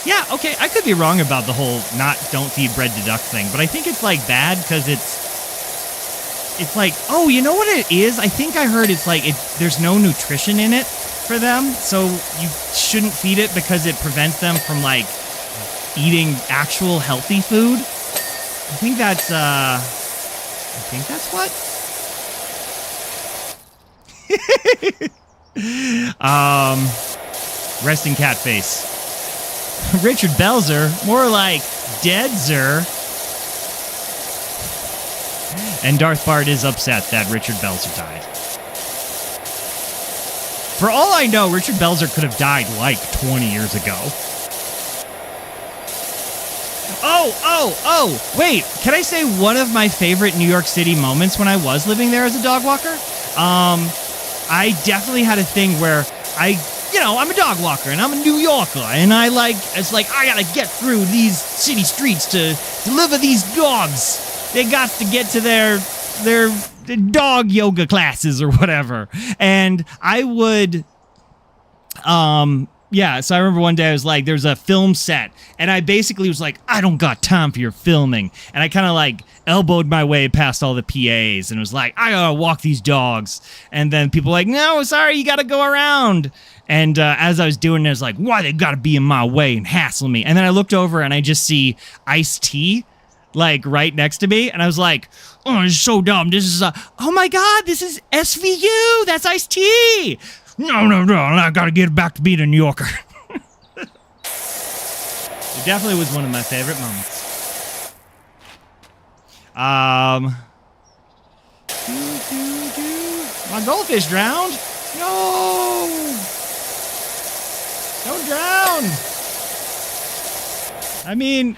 Yeah, okay, I could be wrong about the whole don't feed bread to duck thing, but I think it's, like, bad because it's like, oh, you know what it is? I think I heard it's like there's no nutrition in it for them, so you shouldn't feed it because it prevents them from, like, eating actual healthy food. I think that's what? Resting cat face. Richard Belzer, more like Deadzer. And Darth Bart is upset that Richard Belzer died. For all I know, Richard Belzer could have died like 20 years ago. Oh, wait, can I say one of my favorite New York City moments when I was living there as a dog walker? I definitely had a thing where I'm a dog walker and I'm a New Yorker and I gotta get through these city streets to deliver these dogs. They got to get to their dog yoga classes or whatever. And I would, Yeah, so I remember one day I was like, there's a film set, and I basically was like, I don't got time for your filming. And I kind of like elbowed my way past all the PAs and was like, I gotta walk these dogs. And then people were like, no, sorry, you gotta go around. And as I was doing it, I was like, why they gotta be in my way and hassle me? And then I looked over and I just see Ice-T, like right next to me. And I was like, oh, this is so dumb. This is, oh my God, this is SVU. That's Ice-T. No, I gotta get back to being a New Yorker. It definitely was one of my favorite moments. My goldfish drowned. No! Don't drown! I mean,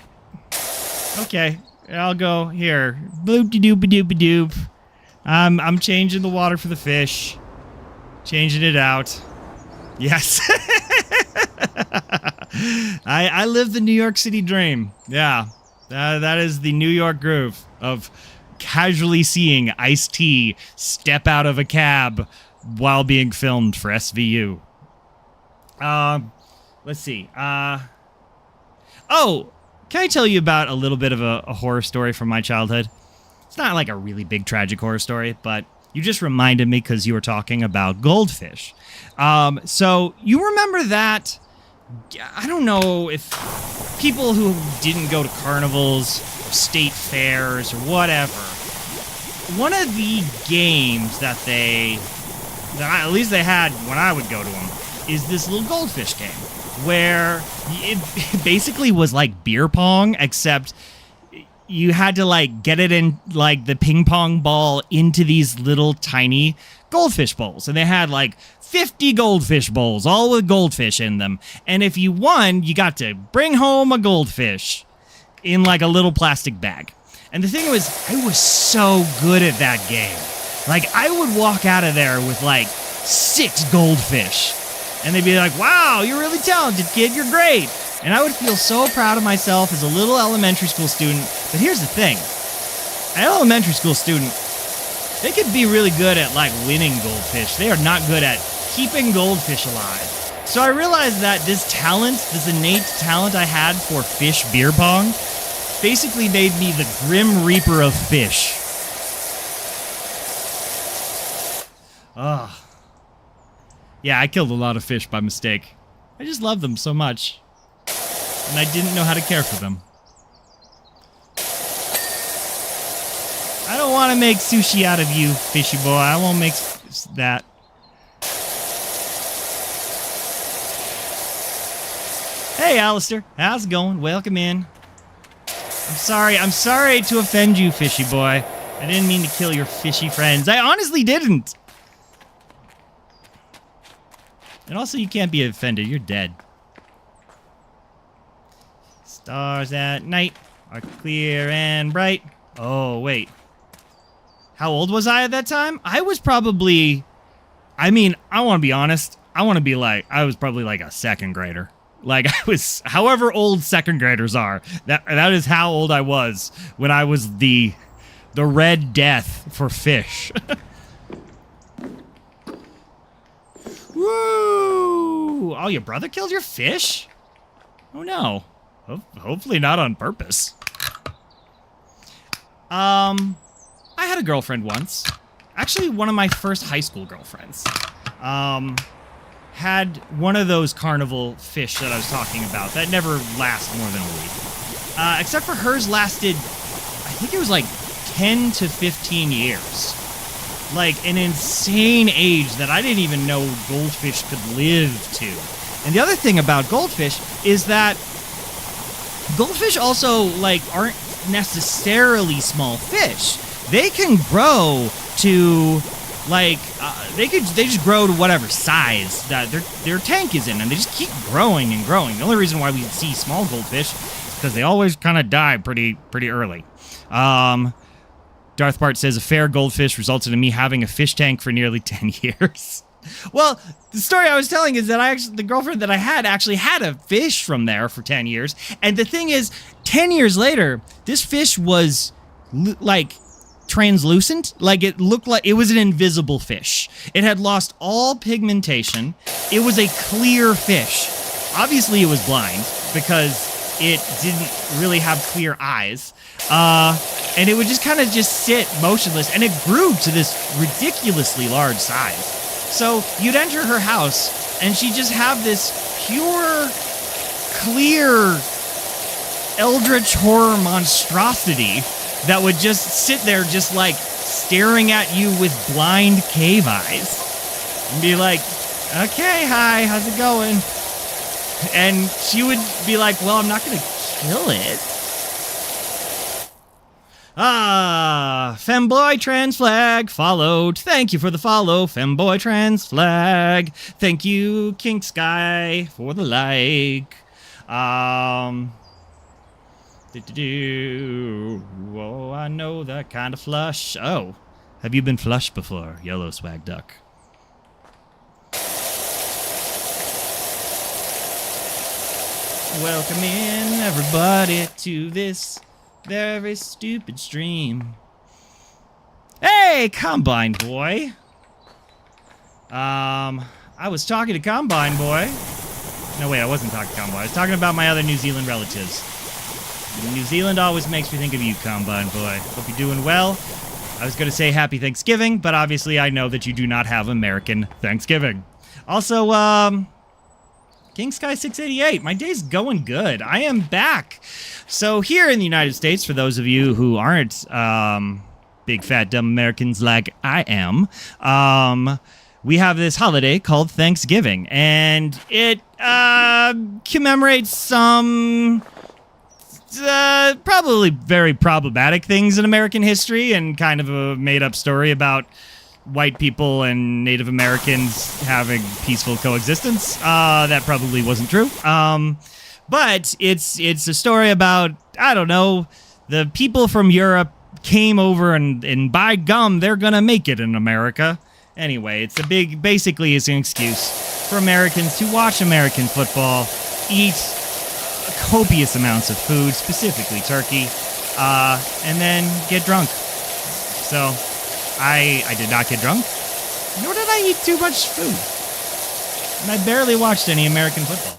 okay, I'll go here. Bloop-de-doop-a-doop-a-doop. I'm changing the water for the fish. Changing it out. Yes. I live the New York City dream. Yeah. That is the New York groove of casually seeing Ice-T step out of a cab while being filmed for SVU. Let's see. Oh, can I tell you about a little bit of a horror story from my childhood? It's not like a really big tragic horror story, but you just reminded me because you were talking about goldfish. So you remember that, I don't know if people who didn't go to carnivals, state fairs, or whatever, one of the games that at least they had when I would go to them, is this little goldfish game, where it basically was like beer pong, except you had to like get it in like the ping pong ball into these little tiny goldfish bowls. And they had like 50 goldfish bowls, all with goldfish in them. And if you won, you got to bring home a goldfish in like a little plastic bag. And the thing was, I was so good at that game. Like I would walk out of there with like 6 goldfish. And they'd be like, wow, you're really talented, kid, you're great. And I would feel so proud of myself as a little elementary school student. But here's the thing. An elementary school student, they could be really good at, like, winning goldfish. They are not good at keeping goldfish alive. So I realized that this innate talent I had for fish beer pong, basically made me the Grim Reaper of fish. Ugh. Yeah, I killed a lot of fish by mistake. I just love them so much. And I didn't know how to care for them. I don't want to make sushi out of you, fishy boy. I won't make that. Hey, Alistair. How's it going? Welcome in. I'm sorry to offend you, fishy boy. I didn't mean to kill your fishy friends. I honestly didn't. And also, you can't be offended. You're dead. Stars at night are clear and bright. Oh, wait. How old was I at that time? I was probably... I mean, I want to be honest. I want to be like... I was probably like a second grader. Like, I was... However old second graders are. That is how old I was when I was the Red Death for fish. Woo! Oh, your brother killed your fish? Oh, no. Hopefully not on purpose. I had a girlfriend once. Actually, one of my first high school girlfriends. Had one of those carnival fish that I was talking about that never last more than a week. Except for hers lasted, I think it was like 10 to 15 years. Like an insane age that I didn't even know goldfish could live to. And the other thing about goldfish is that goldfish also, like, aren't necessarily small fish. They can grow to, like, they just grow to whatever size that their tank is in, and they just keep growing and growing. The only reason why we see small goldfish is because they always kind of die pretty early. Darth Bart says, a fair goldfish resulted in me having a fish tank for nearly 10 years. Well, the story I was telling is that the girlfriend that I had actually had a fish from there for 10 years. And the thing is, 10 years later, this fish was, like, translucent. Like, it looked like it was an invisible fish. It had lost all pigmentation. It was a clear fish. Obviously, it was blind because it didn't really have clear eyes. And it would just kind of just sit motionless, and it grew to this ridiculously large size. So you'd enter her house, and she'd just have this pure, clear, eldritch horror monstrosity that would just sit there just like staring at you with blind cave eyes. And be like, okay, hi, how's it going? And she would be like, well, I'm not going to kill it. Femboy trans flag followed. Thank you for the follow, Femboy trans flag. Thank you, Kink Sky, for the like. Oh, I know that kind of flush. Oh, have you been flushed before, Yellow Swag Duck? Welcome in, everybody, to this very stupid stream. Hey, Combine Boy. I was talking to Combine Boy. No, wait, I wasn't talking to Combine. I was talking about my other New Zealand relatives. New Zealand always makes me think of you, Combine Boy. Hope you're doing well. I was going to say Happy Thanksgiving, but obviously I know that you do not have American Thanksgiving. Also, King Sky 688, my day's going good. I am back. So here in the United States, for those of you who aren't big fat dumb Americans like I am, we have this holiday called Thanksgiving, and it commemorates some probably very problematic things in American history, and kind of a made-up story about white people and Native Americans having peaceful coexistence. That probably wasn't true. But it's a story about, I don't know, the people from Europe came over and by gum, they're gonna make it in America. Anyway, basically it's an excuse for Americans to watch American football, eat copious amounts of food, specifically turkey, and then get drunk. So, I did not get drunk, nor did I eat too much food. And I barely watched any American football.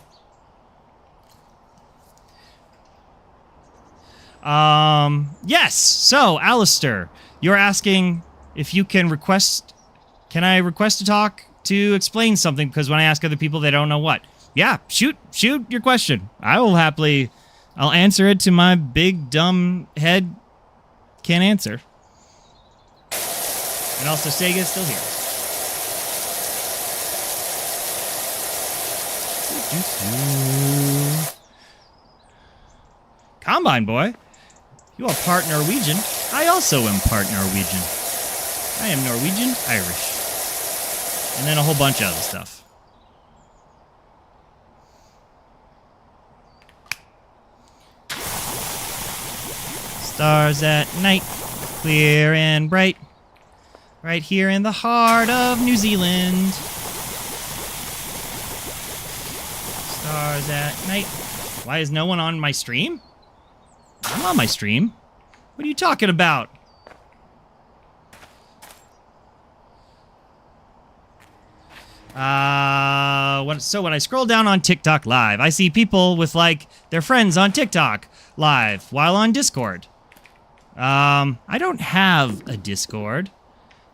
Yes, so, Alistair, you're asking if you can can I request to talk to explain something, because when I ask other people, they don't know what. Yeah, shoot your question. I'll answer it to my big dumb head can't answer. And also, Sega's still here. Combine Boy, you are part Norwegian. I also am part Norwegian. I am Norwegian, Irish. And then a whole bunch of other stuff. Stars at night, clear and bright. Right here in the heart of New Zealand. Stars at night. Why is no one on my stream? I'm on my stream. What are you talking about? So when I scroll down on TikTok Live, I see people with, like, their friends on TikTok Live while on Discord. I don't have a Discord.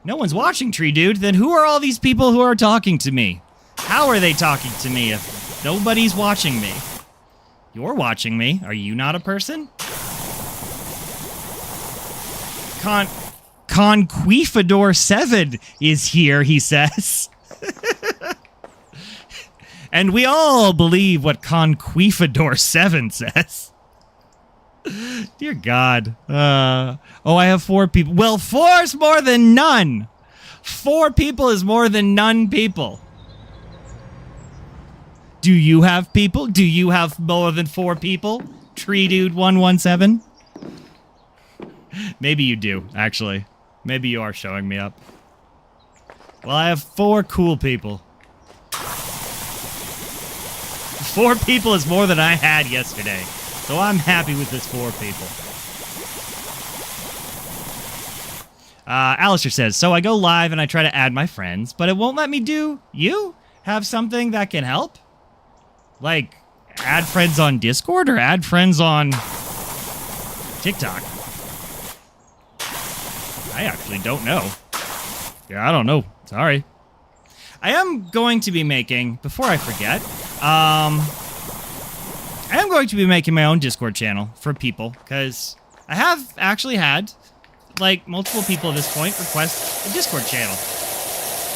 No one's watching, Tree Dude. Then who are all these people who are talking to me? How are they talking to me if nobody's watching me? You're watching me. Are you not a person? Conquifador 7 is here, he says. And we all believe what Conquifador 7 says. Dear God. I have 4 people. Well, 4 is more than none. 4 people is more than none people. Do you have people? Do you have more than 4 people? Tree Dude 117? Maybe you do, actually. Maybe you are showing me up. Well, I have 4 cool people. 4 people is more than I had yesterday. So I'm happy with this 4 people. Alistair says, so I go live and I try to add my friends, but it won't let me do. You have something that can help? Like, add friends on Discord or add friends on TikTok? I actually don't know. Yeah, I don't know. Sorry. I am going to be making, before I forget, I am going to be making my own Discord channel for people, because I have actually had, like, multiple people at this point request a Discord channel.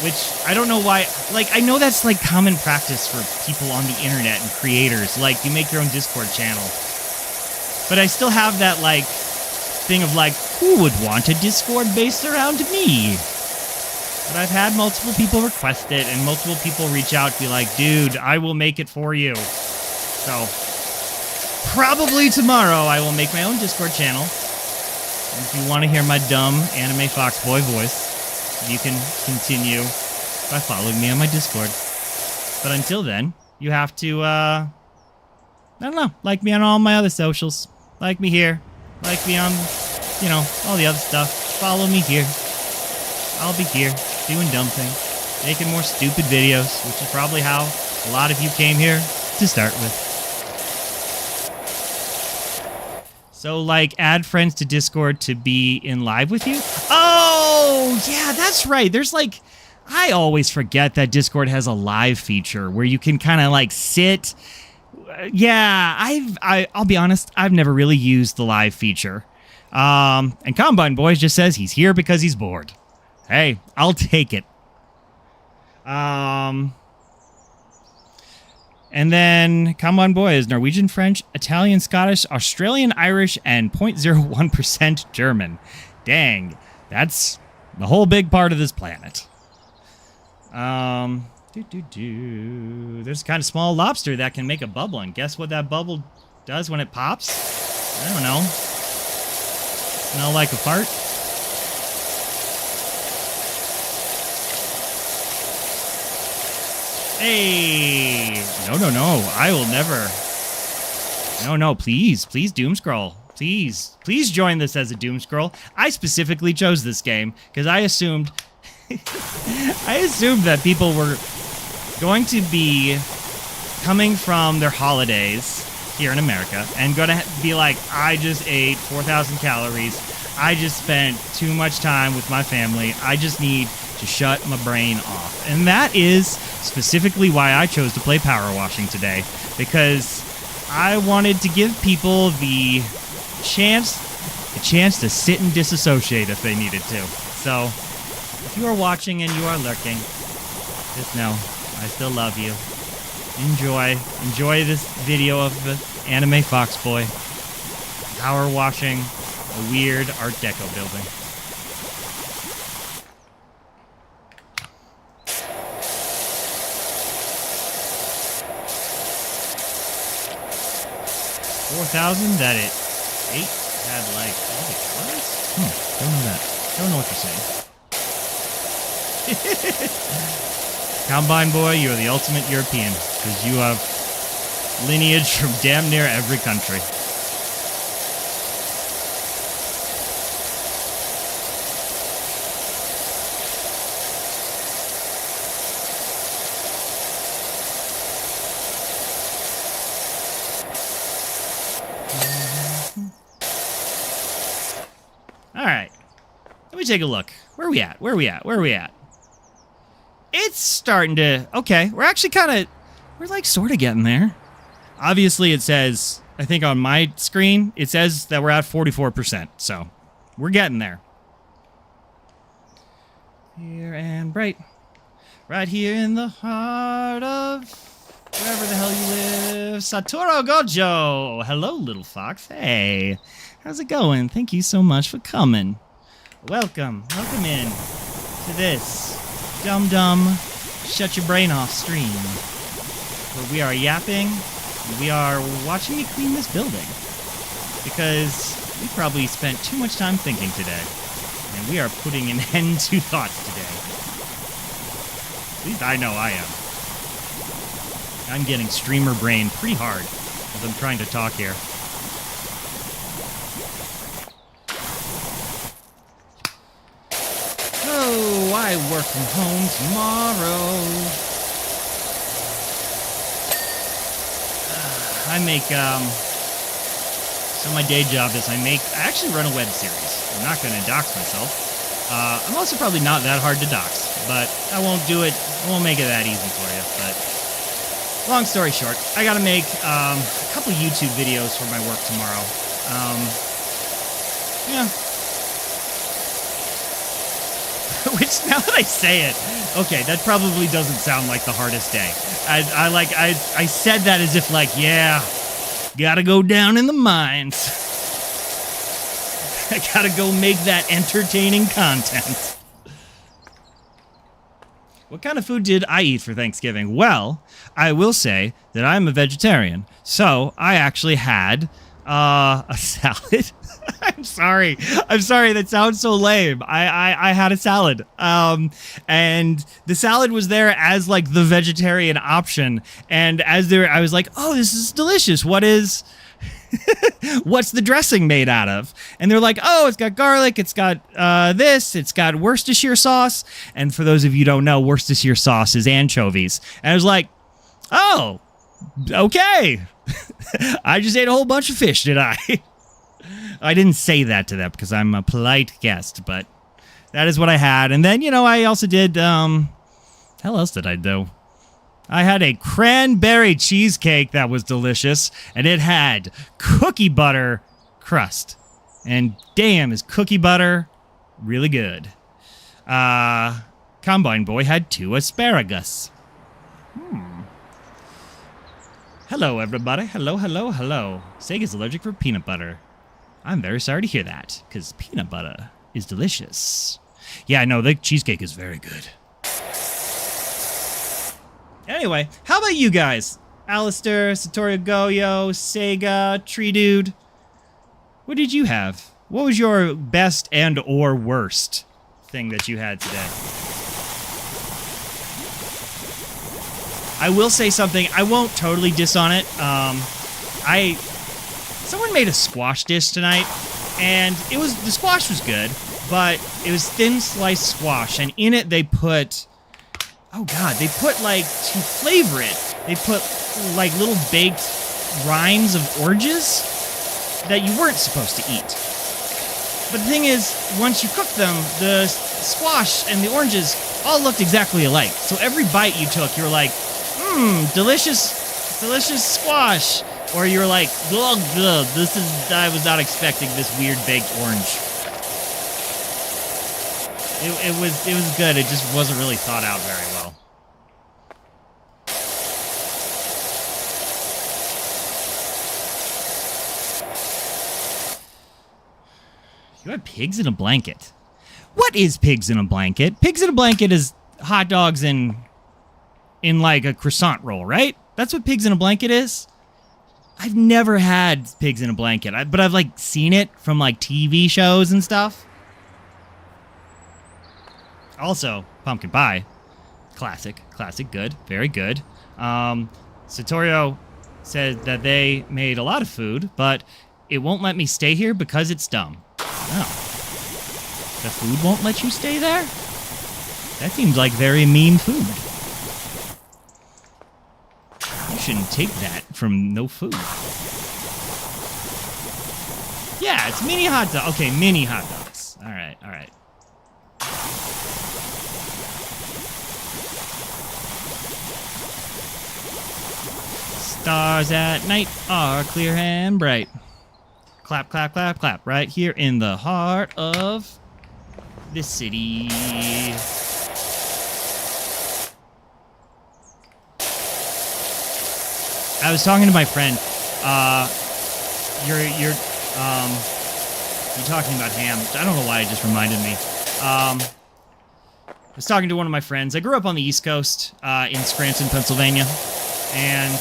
Which, I don't know why, like, I know that's, like, common practice for people on the internet and creators. Like, you make your own Discord channel. But I still have that, like, thing of, like, who would want a Discord based around me? But I've had multiple people request it, and multiple people reach out to be like, dude, I will make it for you. So, probably tomorrow I will make my own Discord channel. And if you want to hear my dumb anime foxboy voice, you can continue by following me on my Discord. But until then, you have to, I don't know, like me on all my other socials. Like me here. Like me on, you know, all the other stuff. Follow me here. I'll be here, doing dumb things, making more stupid videos, which is probably how a lot of you came here to start with. So, like, add friends to Discord to be in live with you? Oh, yeah, that's right. There's, like, I always forget that Discord has a live feature where you can kind of, like, sit. Yeah, I'll be honest, I've never really used the live feature. And Combine Boys just says he's here because he's bored. Hey, I'll take it. And then, Combine Boy is Norwegian, French, Italian, Scottish, Australian, Irish, and 0.01% German. Dang, that's the whole big part of this planet. There's a kind of small lobster that can make a bubble, and guess what that bubble does when it pops? I don't know. Smell like a fart? Hey! No, I will never. No, please, Doom Scroll. Please join this as a Doom Scroll. I specifically chose this game because I assumed that people were going to be coming from their holidays here in America and going to be like, I just ate 4,000 calories. I just spent too much time with my family. I just need to shut my brain off. And that is specifically why I chose to play Power Washing today, because I wanted to give people the chance to sit and disassociate if they needed to. So, if you are watching and you are lurking, just know I still love you. Enjoy this video of the anime foxboy power washing a weird Art Deco building. $4,000 that it ate had like all the colors? Don't know that. Don't know what you're saying. Combine Boy, you are the ultimate European, because you have lineage from damn near every country. Alright. Let me take a look. Where are we at? It's starting to... Okay, we're actually we're like sort of getting there. Obviously, it says... I think on my screen, it says that we're at 44%. So, we're getting there. Here and bright. Right here in the heart of... wherever the hell you live. Satoru Gojo! Hello, little fox. Hey. How's it going? Thank you so much for coming. Welcome in to this dumb shut your brain off stream, where we are yapping and we are watching me clean this building, because we probably spent too much time thinking today, and we are putting an end to thoughts today. At least I know I am. I'm getting streamer brain pretty hard as I'm trying to talk here. Oh, I work from home tomorrow. I make, so my day job is I actually run a web series. I'm not going to dox myself. I'm also probably not that hard to dox, but I won't make it that easy for you. But long story short, I got to make a couple YouTube videos for my work tomorrow. Yeah. Which, now that I say it, okay, that probably doesn't sound like the hardest day. I said that as if like, yeah, gotta go down in the mines. I gotta go make that entertaining content. What kind of food did I eat for Thanksgiving? Well, I will say that I'm a vegetarian, so I actually had a salad. I'm sorry, that sounds so lame. I had a salad. And the salad was there as like the vegetarian option. And as there, I was like, oh, this is delicious. What's the dressing made out of? And they're like, oh, it's got garlic, it's got it's got Worcestershire sauce. And for those of you who don't know, Worcestershire sauce is anchovies. And I was like, oh, okay. I just ate a whole bunch of fish, did I? I didn't say that to them because I'm a polite guest, but that is what I had. And then, I also did, hell else did I do? I had a cranberry cheesecake that was delicious, and it had cookie butter crust. And damn, is cookie butter really good. Combine Boy had 2 asparagus. Hello, everybody. Hello. Sega's allergic for peanut butter. I'm very sorry to hear that, because peanut butter is delicious. Yeah, no, the cheesecake is very good. Anyway, how about you guys? Alistair, Satoru Goyo, Sega, Tree Dude. What did you have? What was your best and or worst thing that you had today? I will say something. I won't totally diss on it. Someone made a squash dish tonight, and the squash was good, but it was thin sliced squash, and in it they put, oh god, to flavor it, they put like little baked rinds of oranges that you weren't supposed to eat. But the thing is, once you cook them, the squash and the oranges all looked exactly alike. So every bite you took, you were like, delicious squash. Or you were like, ugh, I was not expecting this weird baked orange. It was good. It just wasn't really thought out very well. You had pigs in a blanket. What is pigs in a blanket? Pigs in a blanket is hot dogs in like a croissant roll, right? That's what pigs in a blanket is? I've never had pigs in a blanket, but I've like seen it from like TV shows and stuff. Also, pumpkin pie. Classic, good, very good. Satorio said that they made a lot of food, but it won't let me stay here because it's dumb. Oh. The food won't let you stay there? That seems like very mean food. You shouldn't take that from no food. Yeah, it's mini hot dog. Okay, mini hot dogs. All right. Stars at night are clear and bright. Clap, clap, clap, clap. Right here in the heart of the city. I was talking to my friend. You're talking about ham. I don't know why it just reminded me. I was talking to one of my friends. I grew up on the East Coast in Scranton, Pennsylvania, and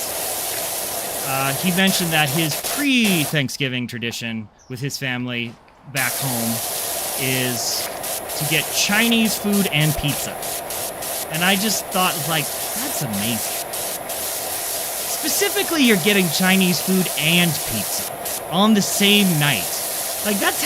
he mentioned that his pre-Thanksgiving tradition with his family back home is to get Chinese food and pizza. And I just thought, like, that's amazing. Specifically, you're getting Chinese food and pizza on the same night. Like, that's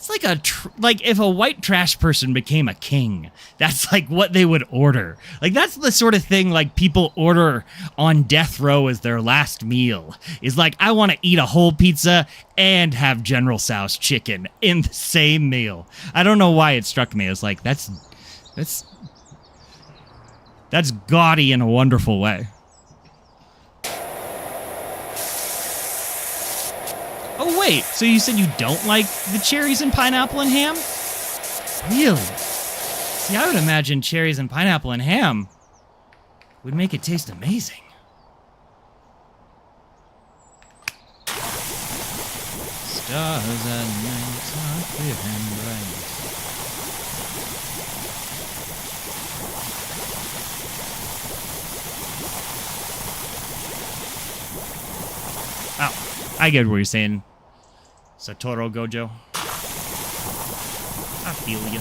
That's like like if a white trash person became a king, that's like what they would order. Like that's the sort of thing like people order on death row as their last meal. Is like, I want to eat a whole pizza and have General Tso's chicken in the same meal. I don't know why it struck me. I was like, that's gaudy in a wonderful way. Oh, wait, so you said you don't like the cherries and pineapple and ham? Really? See, I would imagine cherries and pineapple and ham would make it taste amazing. Stars at night are clear and bright. Oh, I get what you're saying. Satoru Gojo. I feel you.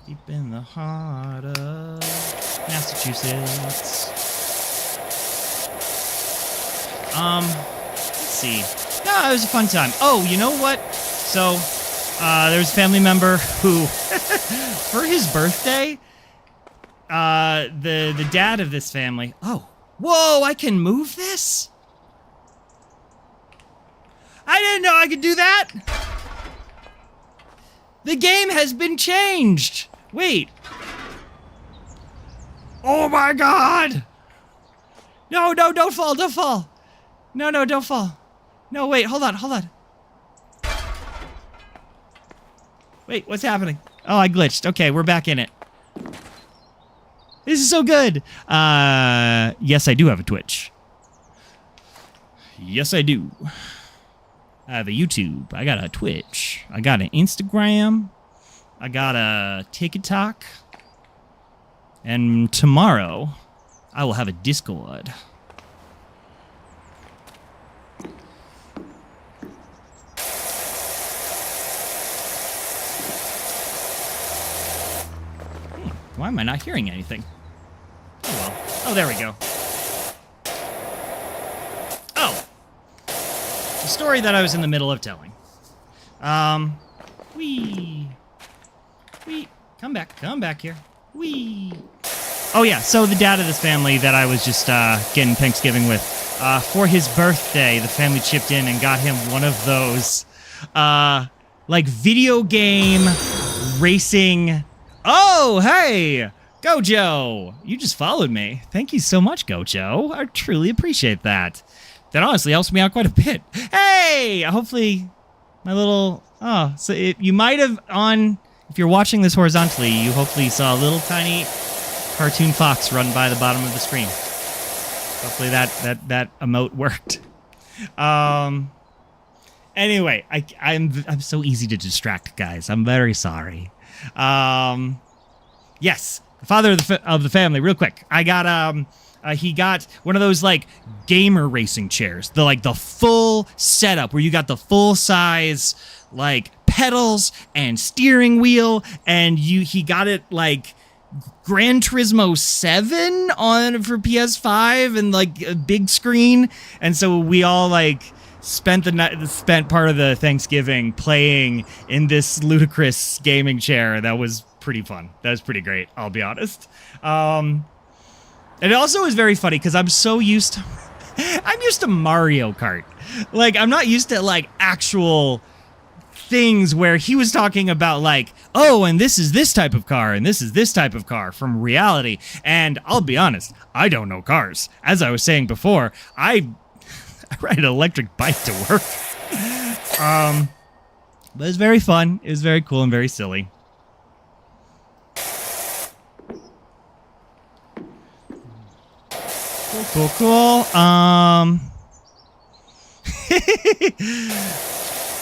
Deep in the heart of Massachusetts. Let's see. No, it was a fun time. Oh, you know what? So, there's a family member who, for his birthday, the dad of this family. Oh, whoa! I can move this. I didn't know I could do that! The game has been changed! Wait. Oh my god! No, don't fall, don't fall! No, don't fall. No, wait, hold on. Wait, what's happening? Oh, I glitched. Okay, we're back in it. This is so good! Yes, I do have a Twitch. Yes, I do. I have a YouTube. I got a Twitch. I got an Instagram. I got a TikTok. And tomorrow, I will have a Discord. Why am I not hearing anything? Oh well. Oh, there we go. The story that I was in the middle of telling. Come back here. Oh yeah, so the dad of this family that I was just getting Thanksgiving with, for his birthday, the family chipped in and got him one of those, like video game racing. Oh, hey! Gojo! You just followed me. Thank you so much, Gojo. I truly appreciate that. That honestly helps me out quite a bit. Hey! Hopefully, my little... Oh, so you might have if you're watching this horizontally, you hopefully saw a little tiny cartoon fox run by the bottom of the screen. Hopefully that emote worked. Anyway, I'm so easy to distract, guys. I'm very sorry. Yes, the father of the family, real quick. I got... he got one of those like gamer racing chairs, the full setup where you got the full size like pedals and steering wheel, and he got it like Gran Turismo 7 for PS5 and like a big screen, and so we all like spent part of the Thanksgiving playing in this ludicrous gaming chair. That was pretty fun. That was pretty great, I'll be honest. And it also is very funny because I'm so used to... I'm used to Mario Kart. Like, I'm not used to, like, actual things where he was talking about, like, oh, and this is this type of car, and this is this type of car from reality. And I'll be honest, I don't know cars. As I was saying before, I ride an electric bike to work. But it was very fun. It was very cool and very silly. Cool.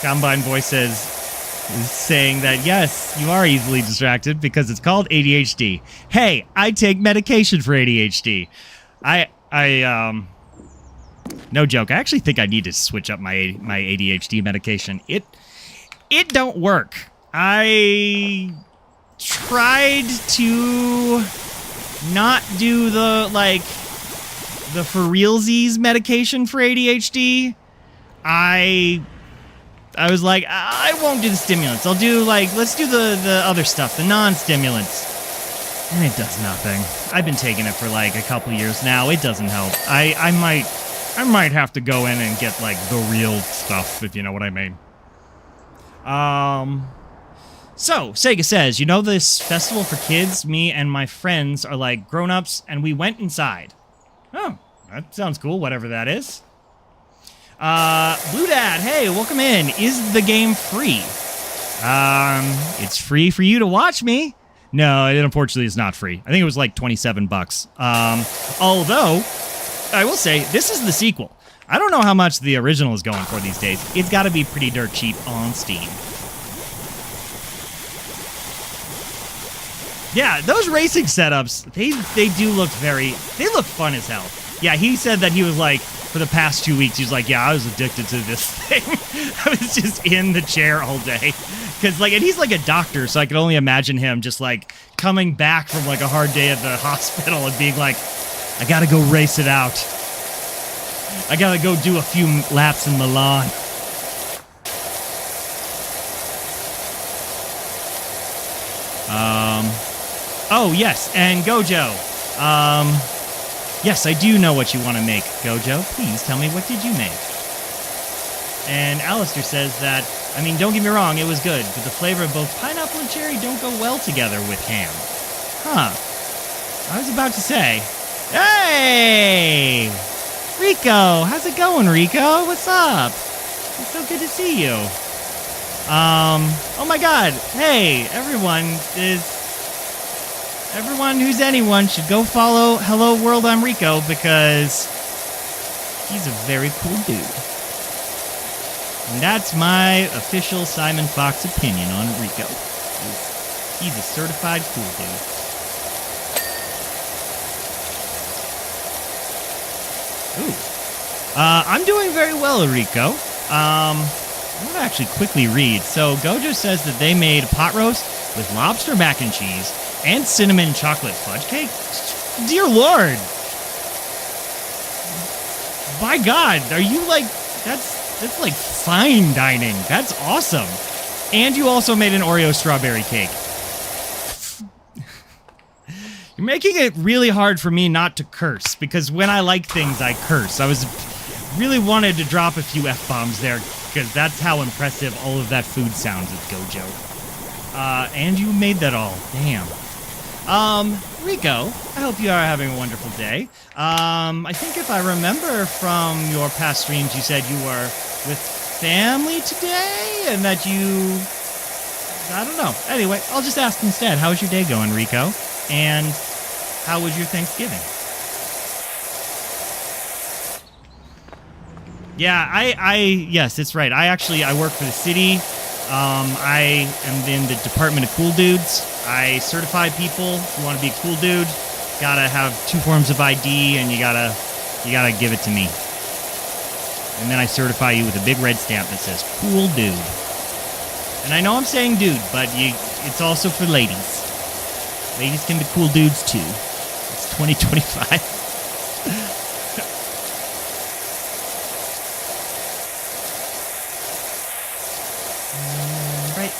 Combine Voice is saying that, yes, you are easily distracted because it's called ADHD. Hey, I take medication for ADHD. No joke. I actually think I need to switch up my ADHD medication. It don't work. I tried to not do the for realsies medication for ADHD. I I was like, I won't do the stimulants. I'll do let's do the other stuff, the non-stimulants. And it does nothing. I've been taking it for like a couple years now. It doesn't help. I might have to go in and get like the real stuff, if you know what I mean. So Sega says, you know this festival for kids? Me and my friends are like grown-ups, and we went inside. Oh, that sounds cool, whatever that is. Blue Dad, hey, welcome in. Is the game free? It's free for you to watch me. No, it unfortunately is not free. I think it was like $27. Although, I will say, this is the sequel. I don't know how much the original is going for these days. It's got to be pretty dirt cheap on Steam. Yeah, those racing setups, they do look they look fun as hell. Yeah, he said that he was like, for the past 2 weeks, he was like, yeah, I was addicted to this thing. I was just in the chair all day. Because, and he's like a doctor, so I can only imagine him just, coming back from, a hard day at the hospital and being like, I gotta go race it out. I gotta go do a few laps in Milan. Oh, yes, and Gojo. Yes, I do know what you want to make, Gojo. Please tell me, what did you make? And Alistair says that, don't get me wrong, it was good, but the flavor of both pineapple and cherry don't go well together with ham. Huh. I was about to say, hey! Rico! How's it going, Rico? What's up? It's so good to see you. Oh my god, hey, everyone who's anyone should go follow Hello World, I'm Rico, because he's a very cool dude. And that's my official Simon Fox opinion on Rico. He's a certified cool dude. Ooh. I'm doing very well, Rico. I'm going to actually quickly read. So Gojo says that they made pot roast with lobster mac and cheese and cinnamon chocolate fudge cake. Dear Lord. My God, are you that's like fine dining. That's awesome. And you also made an Oreo strawberry cake. You're making it really hard for me not to curse, because when I like things, I curse. I really wanted to drop a few F-bombs there, because that's how impressive all of that food sounds at Gojo. And you made that all. Damn. Rico, I hope you are having a wonderful day. I think if I remember from your past streams, you said you were with family today, and that I don't know. Anyway, I'll just ask instead, how's your day going, Rico? And how was your Thanksgiving? Yeah, yes, it's right. I work for the city. I am in the Department of Cool Dudes. I certify people who want to be a cool dude. Gotta have 2 forms of ID, and you gotta give it to me. And then I certify you with a big red stamp that says cool dude. And I know I'm saying dude, but it's also for ladies. Ladies can be cool dudes too. It's 2025. Right.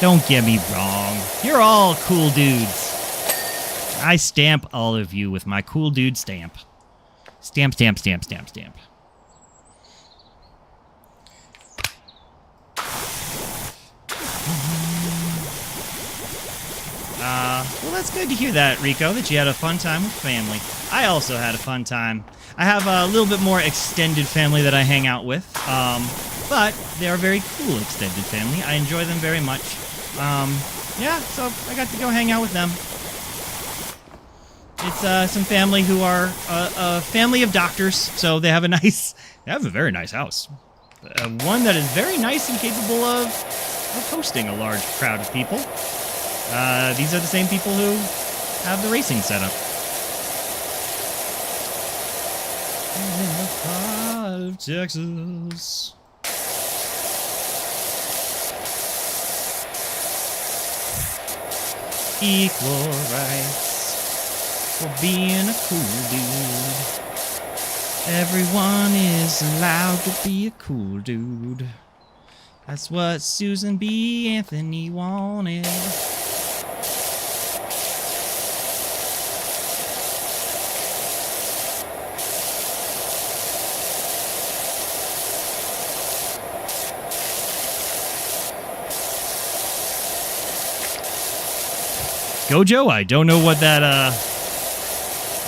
Don't get me wrong. You're all cool dudes. I stamp all of you with my cool dude stamp. Stamp, stamp, stamp, stamp, stamp. Well, that's good to hear that, Rico, that you had a fun time with family. I also had a fun time. I have a little bit more extended family that I hang out with, but they are very cool extended family. I enjoy them very much. Yeah, so I got to go hang out with them. It's some family who are a family of doctors, so they have a very nice house. One that is very nice and capable of hosting a large crowd of people. These are the same people who have the racing setup. In the heart of Texas. Equal rights for being a cool dude. Everyone is allowed to be a cool dude. That's what Susan B. Anthony wanted. Gojo, I don't know what that,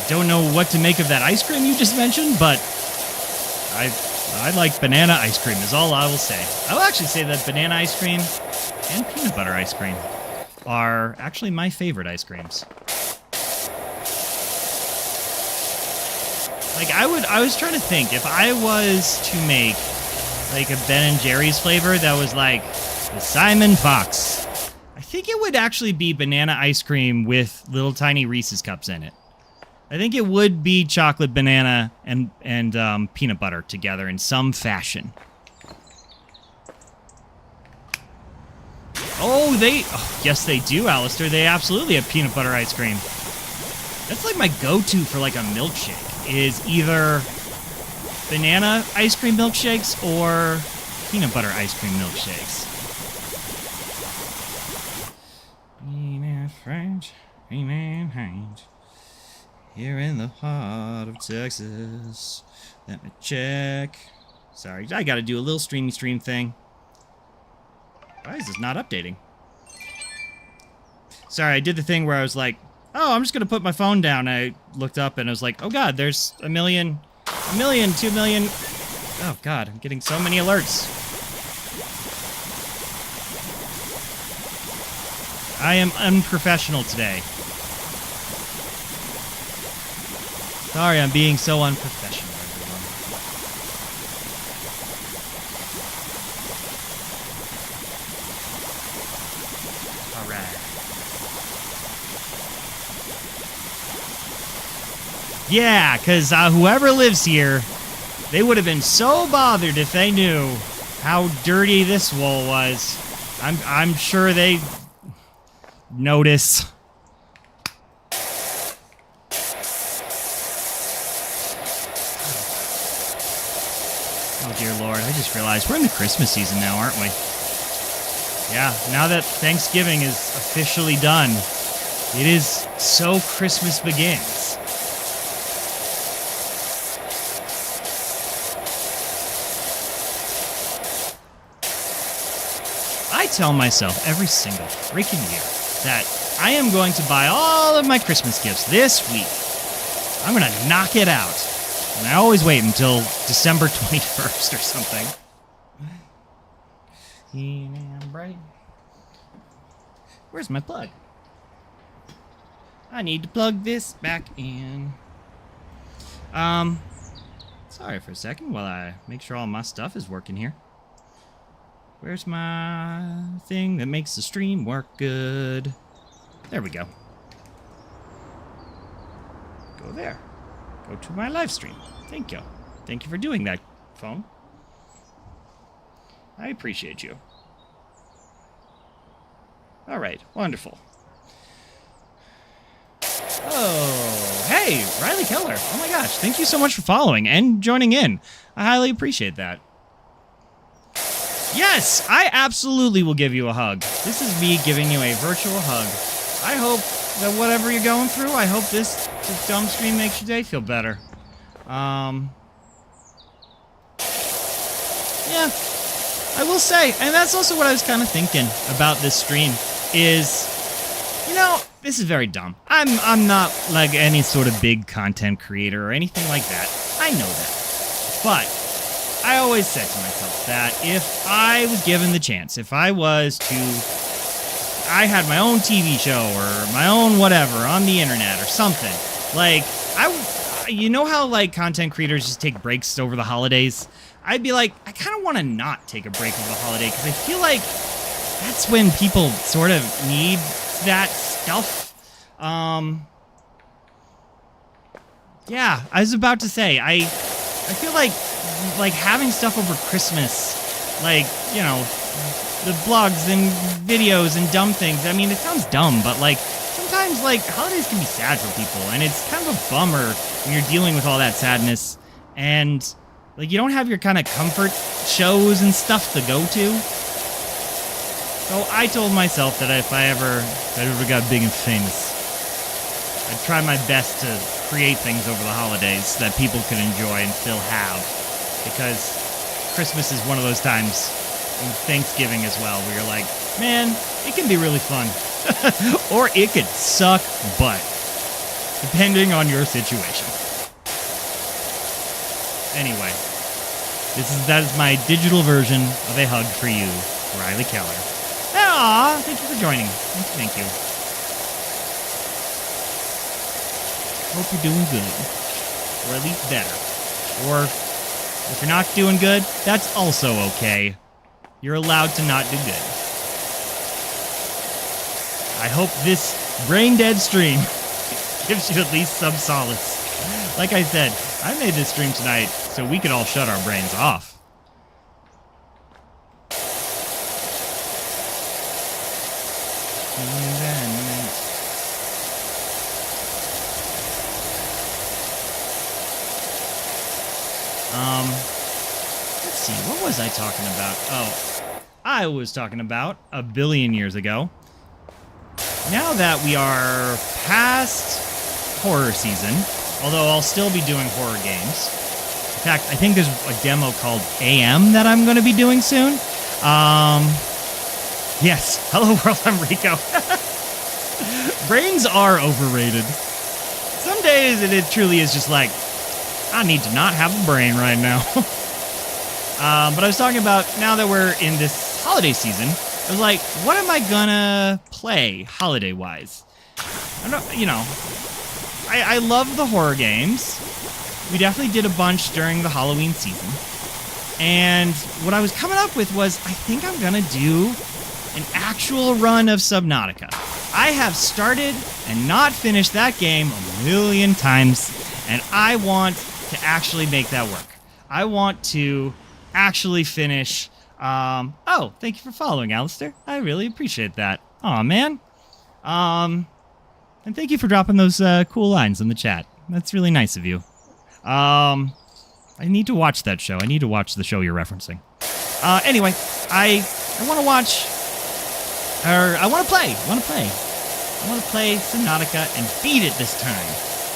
don't know what to make of that ice cream you just mentioned, but I like banana ice cream is all I will say. I will actually say that banana ice cream and peanut butter ice cream are actually my favorite ice creams. Like, I was trying to think, if I was to make, like, a Ben & Jerry's flavor that was like the Simon Fox, I think it would actually be banana ice cream with little tiny Reese's cups in it. I think it would be chocolate, banana, and peanut butter together in some fashion. Oh, yes, they do, Alistair. They absolutely have peanut butter ice cream. That's like my go-to for like a milkshake, is either banana ice cream milkshakes or peanut butter ice cream milkshakes. French, here in the heart of Texas. Let me check. Sorry, I gotta do a little streamy stream thing. Why is this not updating? Sorry, I did the thing where I was like, oh, I'm just gonna put my phone down. I looked up and I was like, oh god, there's a million, 2 million. Oh god, I'm getting so many alerts. I am unprofessional today. Sorry, I'm being so unprofessional, everyone. Alright. Yeah, because whoever lives here, they would have been so bothered if they knew how dirty this wall was. I'm sure they notice. Oh dear Lord, I just realized we're in the Christmas season now, aren't we? Yeah, now that Thanksgiving is officially done, it is so Christmas begins. I tell myself every single freaking year that I am going to buy all of my Christmas gifts this week. I'm going to knock it out. And I always wait until December 21st or something. Where's my plug? I need to plug this back in. Sorry for a second while I make sure all my stuff is working here. Where's my thing that makes the stream work good? There we go. Go there. Go to my live stream. Thank you. Thank you for doing that, phone. I appreciate you. All right, wonderful. Oh, hey, Riley Keller. Oh my gosh, thank you so much for following and joining in. I highly appreciate that. Yes, I absolutely will give you a hug. This is me giving you a virtual hug. I hope that whatever you're going through, I hope this dumb stream makes your day feel better. Yeah, I will say, and that's also what I was kind of thinking about this stream, is, you know, this is very dumb. I'm not like any sort of big content creator or anything like that. I know that. But I always said to myself that if I was given the chance, if I had my own TV show or my own whatever on the internet or something, like, you know how, like, content creators just take breaks over the holidays? I'd be like, I kind of want to not take a break over the holiday, because I feel like that's when people sort of need that stuff. Yeah, I was about to say, I feel like having stuff over Christmas, like, you know, the blogs and videos and dumb things. I mean, it sounds dumb, but like sometimes like holidays can be sad for people, and it's kind of a bummer when you're dealing with all that sadness and like you don't have your kind of comfort shows and stuff to go to. So I told myself that if I ever got big and famous, I'd try my best to create things over the holidays that people could enjoy and still have, because Christmas is one of those times, and Thanksgiving as well, where you're like, man, it can be really fun. Or it could suck butt, depending on your situation. Anyway, that is my digital version of a hug for you, Riley Keller. Aw, thank you for joining. Thank you. Hope you're doing good. Or at least better. Or if you're not doing good, that's also okay. You're allowed to not do good. I hope this brain-dead stream gives you at least some solace. Like I said, I made this stream tonight so we could all shut our brains off. Let's see, what was I talking about? Oh, I was talking about a billion years ago. Now that we are past horror season, although I'll still be doing horror games. In fact, I think there's a demo called AM that I'm going to be doing soon. Yes, hello world, I'm Rico. Brains are overrated. Some days it truly is just like, I need to not have a brain right now. But I was talking about, now that we're in this holiday season, I was like, what am I gonna play holiday-wise? I don't, you know, I love the horror games. We definitely did a bunch during the Halloween season. And what I was coming up with was, I think I'm gonna do an actual run of Subnautica. I have started and not finished that game a million times, and I want to actually make that work. I want to actually finish. Oh, thank you for following, Alistair. I really appreciate that. Aw, man. And thank you for dropping those cool lines in the chat. That's really nice of you. I need to watch that show. I need to watch the show you're referencing. Anyway, I want to watch, or I want to play. I want to play Subnautica and beat it this time.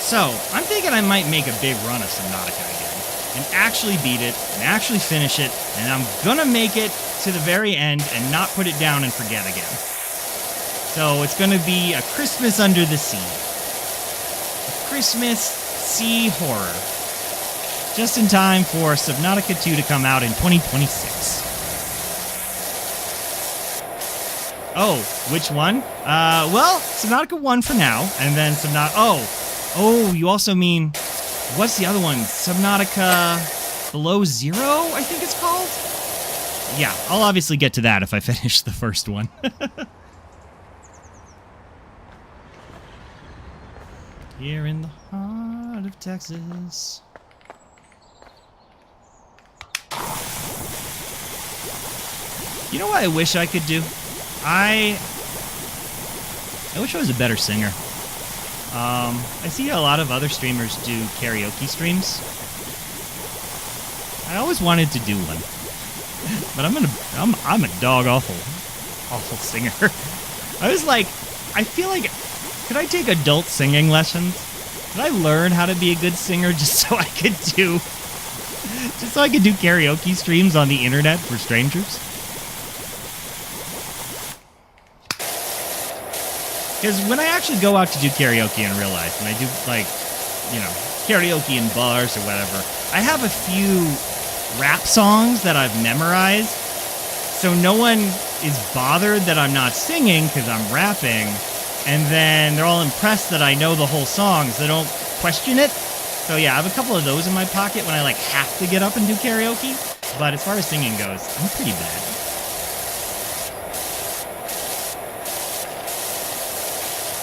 So, I'm thinking I might make a big run of Subnautica again, and actually beat it, and actually finish it, and I'm gonna make it to the very end and not put it down and forget again. So, it's gonna be a Christmas under the sea. A Christmas sea horror. Just in time for Subnautica 2 to come out in 2026. Oh, which one? Well, Subnautica 1 for now, and then Subnautica... Oh, you also mean... What's the other one? Subnautica Below Zero, I think it's called? Yeah, I'll obviously get to that if I finish the first one. Here in the heart of Texas. You know what I wish I could do? I wish I was a better singer. I see a lot of other streamers do karaoke streams. I always wanted to do one, but I'm a dog awful singer. I was like, I feel like, could I take adult singing lessons? Could I learn how to be a good singer just so I could do karaoke streams on the internet for strangers? Because when I actually go out to do karaoke in real life, and I do, like, you know, karaoke in bars or whatever, I have a few rap songs that I've memorized, so no one is bothered that I'm not singing because I'm rapping, and then they're all impressed that I know the whole song, so they don't question it. So yeah, I have a couple of those in my pocket when I, like, have to get up and do karaoke, but as far as singing goes, I'm pretty bad.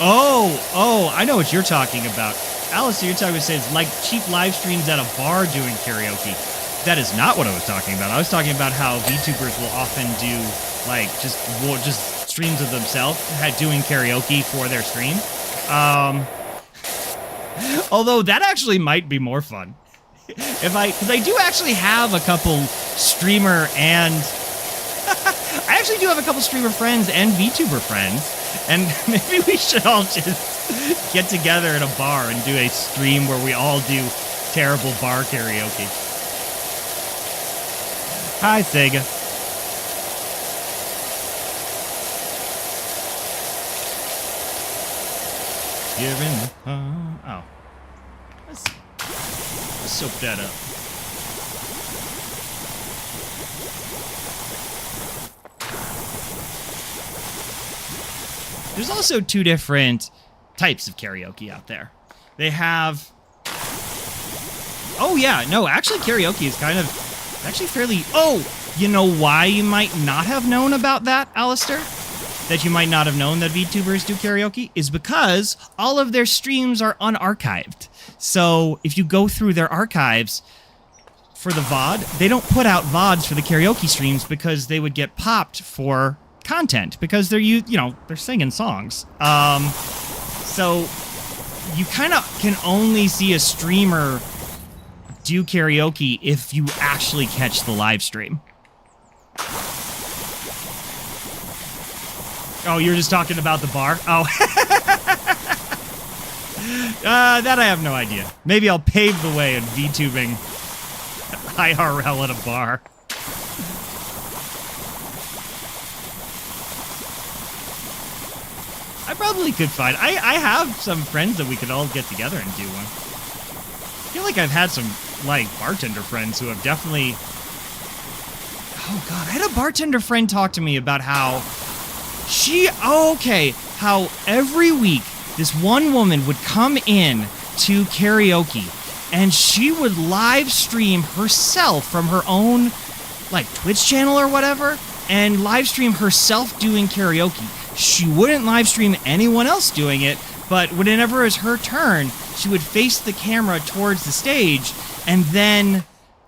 Oh, I know what you're talking about. Alistair, you're talking about says like cheap live streams at a bar doing karaoke. That is not what I was talking about. I was talking about how VTubers will often do like just streams of themselves doing karaoke for their stream. Although that actually might be more fun. Because I do actually have a couple streamer and I actually do have a couple streamer friends and VTuber friends, and maybe we should all just get together in a bar and do a stream where we all do terrible bar karaoke. Hi, Sega. You're in the oh. Let's soak that up. There's also two different types of karaoke out there. They have... Oh, yeah. No, actually, karaoke is kind of... Actually fairly... Oh! You know why you might not have known about that, Alistair? That you might not have known that VTubers do karaoke? Is because all of their streams are unarchived. So if you go through their archives for the VOD, they don't put out VODs for the karaoke streams because they would get popped for content because they're singing songs. So you kind of can only see a streamer do karaoke if you actually catch the live stream. Oh, you're just talking about the bar? Oh. That I have no idea. Maybe I'll pave the way in VTubing IRL at a bar. I probably could find... I have some friends that we could all get together and do one. I feel like I've had some, like, bartender friends who have definitely... Oh, God. I had a bartender friend talk to me about how how every week this one woman would come in to karaoke and she would live stream herself from her own, like, Twitch channel or whatever, and live stream herself doing karaoke. She wouldn't live stream anyone else doing it, but whenever it was her turn, she would face the camera towards the stage and then,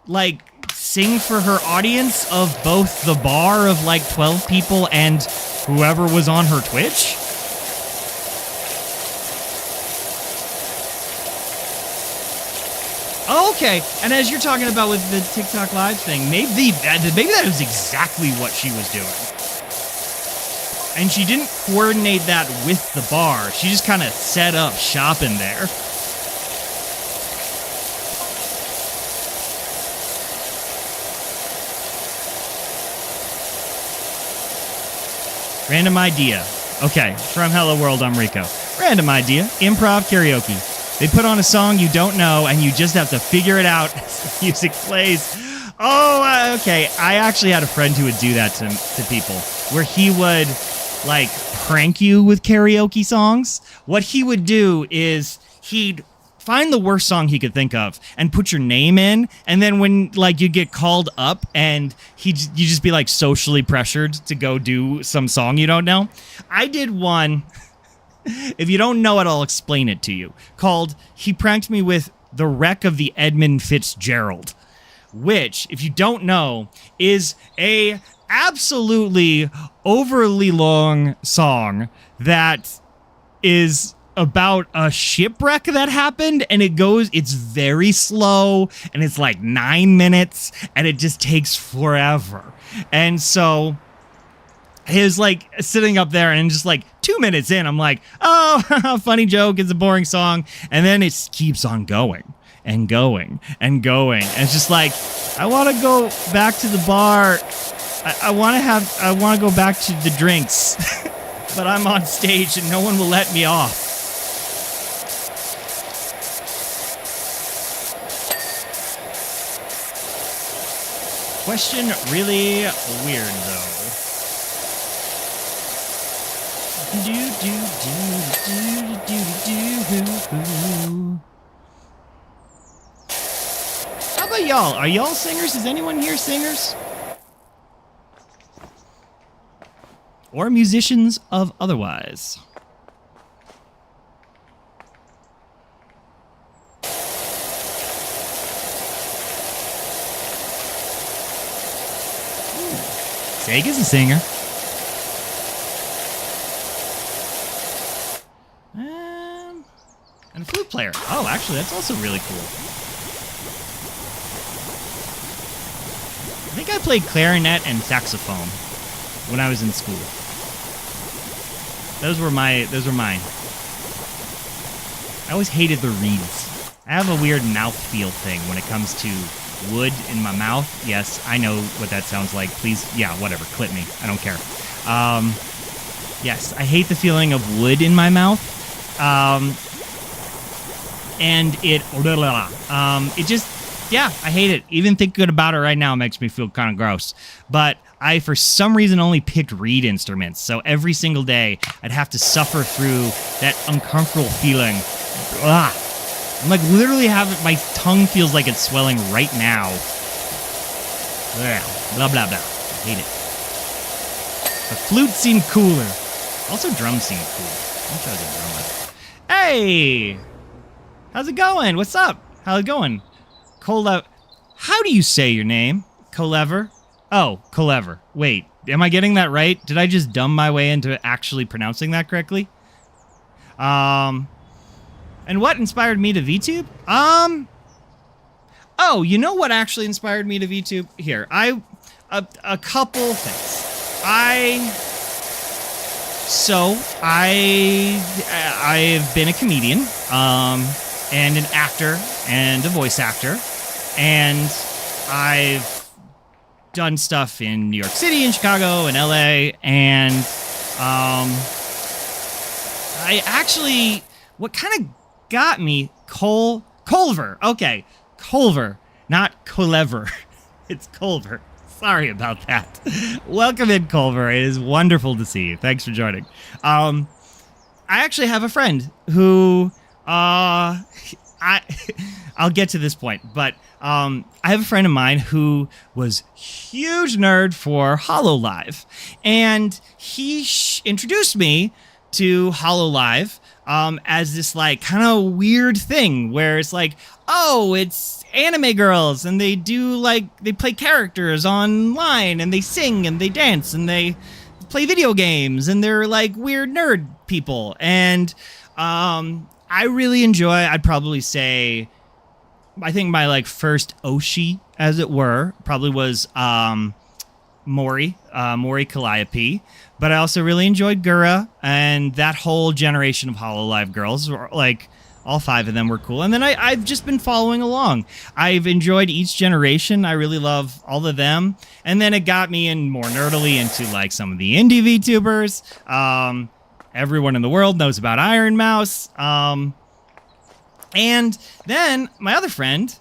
like, sing for her audience of both the bar of, like, 12 people and whoever was on her Twitch. Okay, and as you're talking about with the TikTok Live thing, maybe that was exactly what she was doing. And she didn't coordinate that with the bar. She just kind of set up shop in there. Random idea. Okay, from Hello World, I'm Rico. Random idea. Improv karaoke. They put on a song you don't know, and you just have to figure it out as the music plays. Oh, okay. I actually had a friend who would do that to people, where he would, like, prank you with karaoke songs. What he would do is he'd find the worst song he could think of and put your name in, and then when, like, you get called up and you just be, like, socially pressured to go do some song you don't know. I did one, if you don't know it, I'll explain it to you, called He Pranked Me with The Wreck of the Edmund Fitzgerald, which, if you don't know, is a absolutely overly long song that is about a shipwreck that happened, and it's very slow, and it's like 9 minutes, and it just takes forever. And so he was like sitting up there, and just like 2 minutes in, I'm like, oh, funny joke, it's a boring song. And then it keeps on going and going and going. And it's just like, I want to go back to the bar. I want to go back to the drinks, but I'm on stage and no one will let me off. Question really weird, though. How about y'all? Are y'all singers? Is anyone here singers? Or musicians of otherwise? Sega's a singer. And a flute player. Oh, actually, that's also really cool. I think I played clarinet and saxophone when I was in school. Those were mine. I always hated the reeds. I have a weird mouthfeel thing when it comes to wood in my mouth. Yes, I know what that sounds like. Please, yeah, whatever, clip me. I don't care. Yes, I hate the feeling of wood in my mouth. And it just, yeah, I hate it. Even thinking about it right now makes me feel kind of gross. But I, for some reason, only picked reed instruments. So every single day, I'd have to suffer through that uncomfortable feeling. Ugh. I'm like literally my tongue feels like it's swelling right now. Ugh. Blah, blah, blah. I hate it. The flute seemed cooler. Also, drums seem cool. I wish I was a drummer. Hey! How's it going? What's up? How's it going? How do you say your name? Colever? Oh, Colever. Wait, am I getting that right? Did I just dumb my way into actually pronouncing that correctly? And what inspired me to VTube? Oh, you know what actually inspired me to VTube? Here, a couple things. I've been a comedian, and an actor, and a voice actor, and I've done stuff in New York City, and Chicago, and LA, and what kind of got me, Culver. Okay, Culver, not Colever. It's Culver. Sorry about that. Welcome in, Culver. It is wonderful to see you. Thanks for joining. I actually have a friend who, I'll get to this point, but I have a friend of mine who was huge nerd for HoloLive, and he introduced me to HoloLive as this like kind of weird thing where it's like, oh, it's anime girls, and they play characters online, and they sing, and they dance, and they play video games, and they're like weird nerd people, and I really enjoy, I'd probably say, I think my like first Oshi, as it were, probably was Mori Calliope, but I also really enjoyed Gura, and that whole generation of HoloLive girls, like all 5 of them were cool. And then I've just been following along. I've enjoyed each generation. I really love all of them. And then it got me in more nerdily into like some of the indie VTubers. Everyone in the world knows about Iron Mouse. And then my other friend,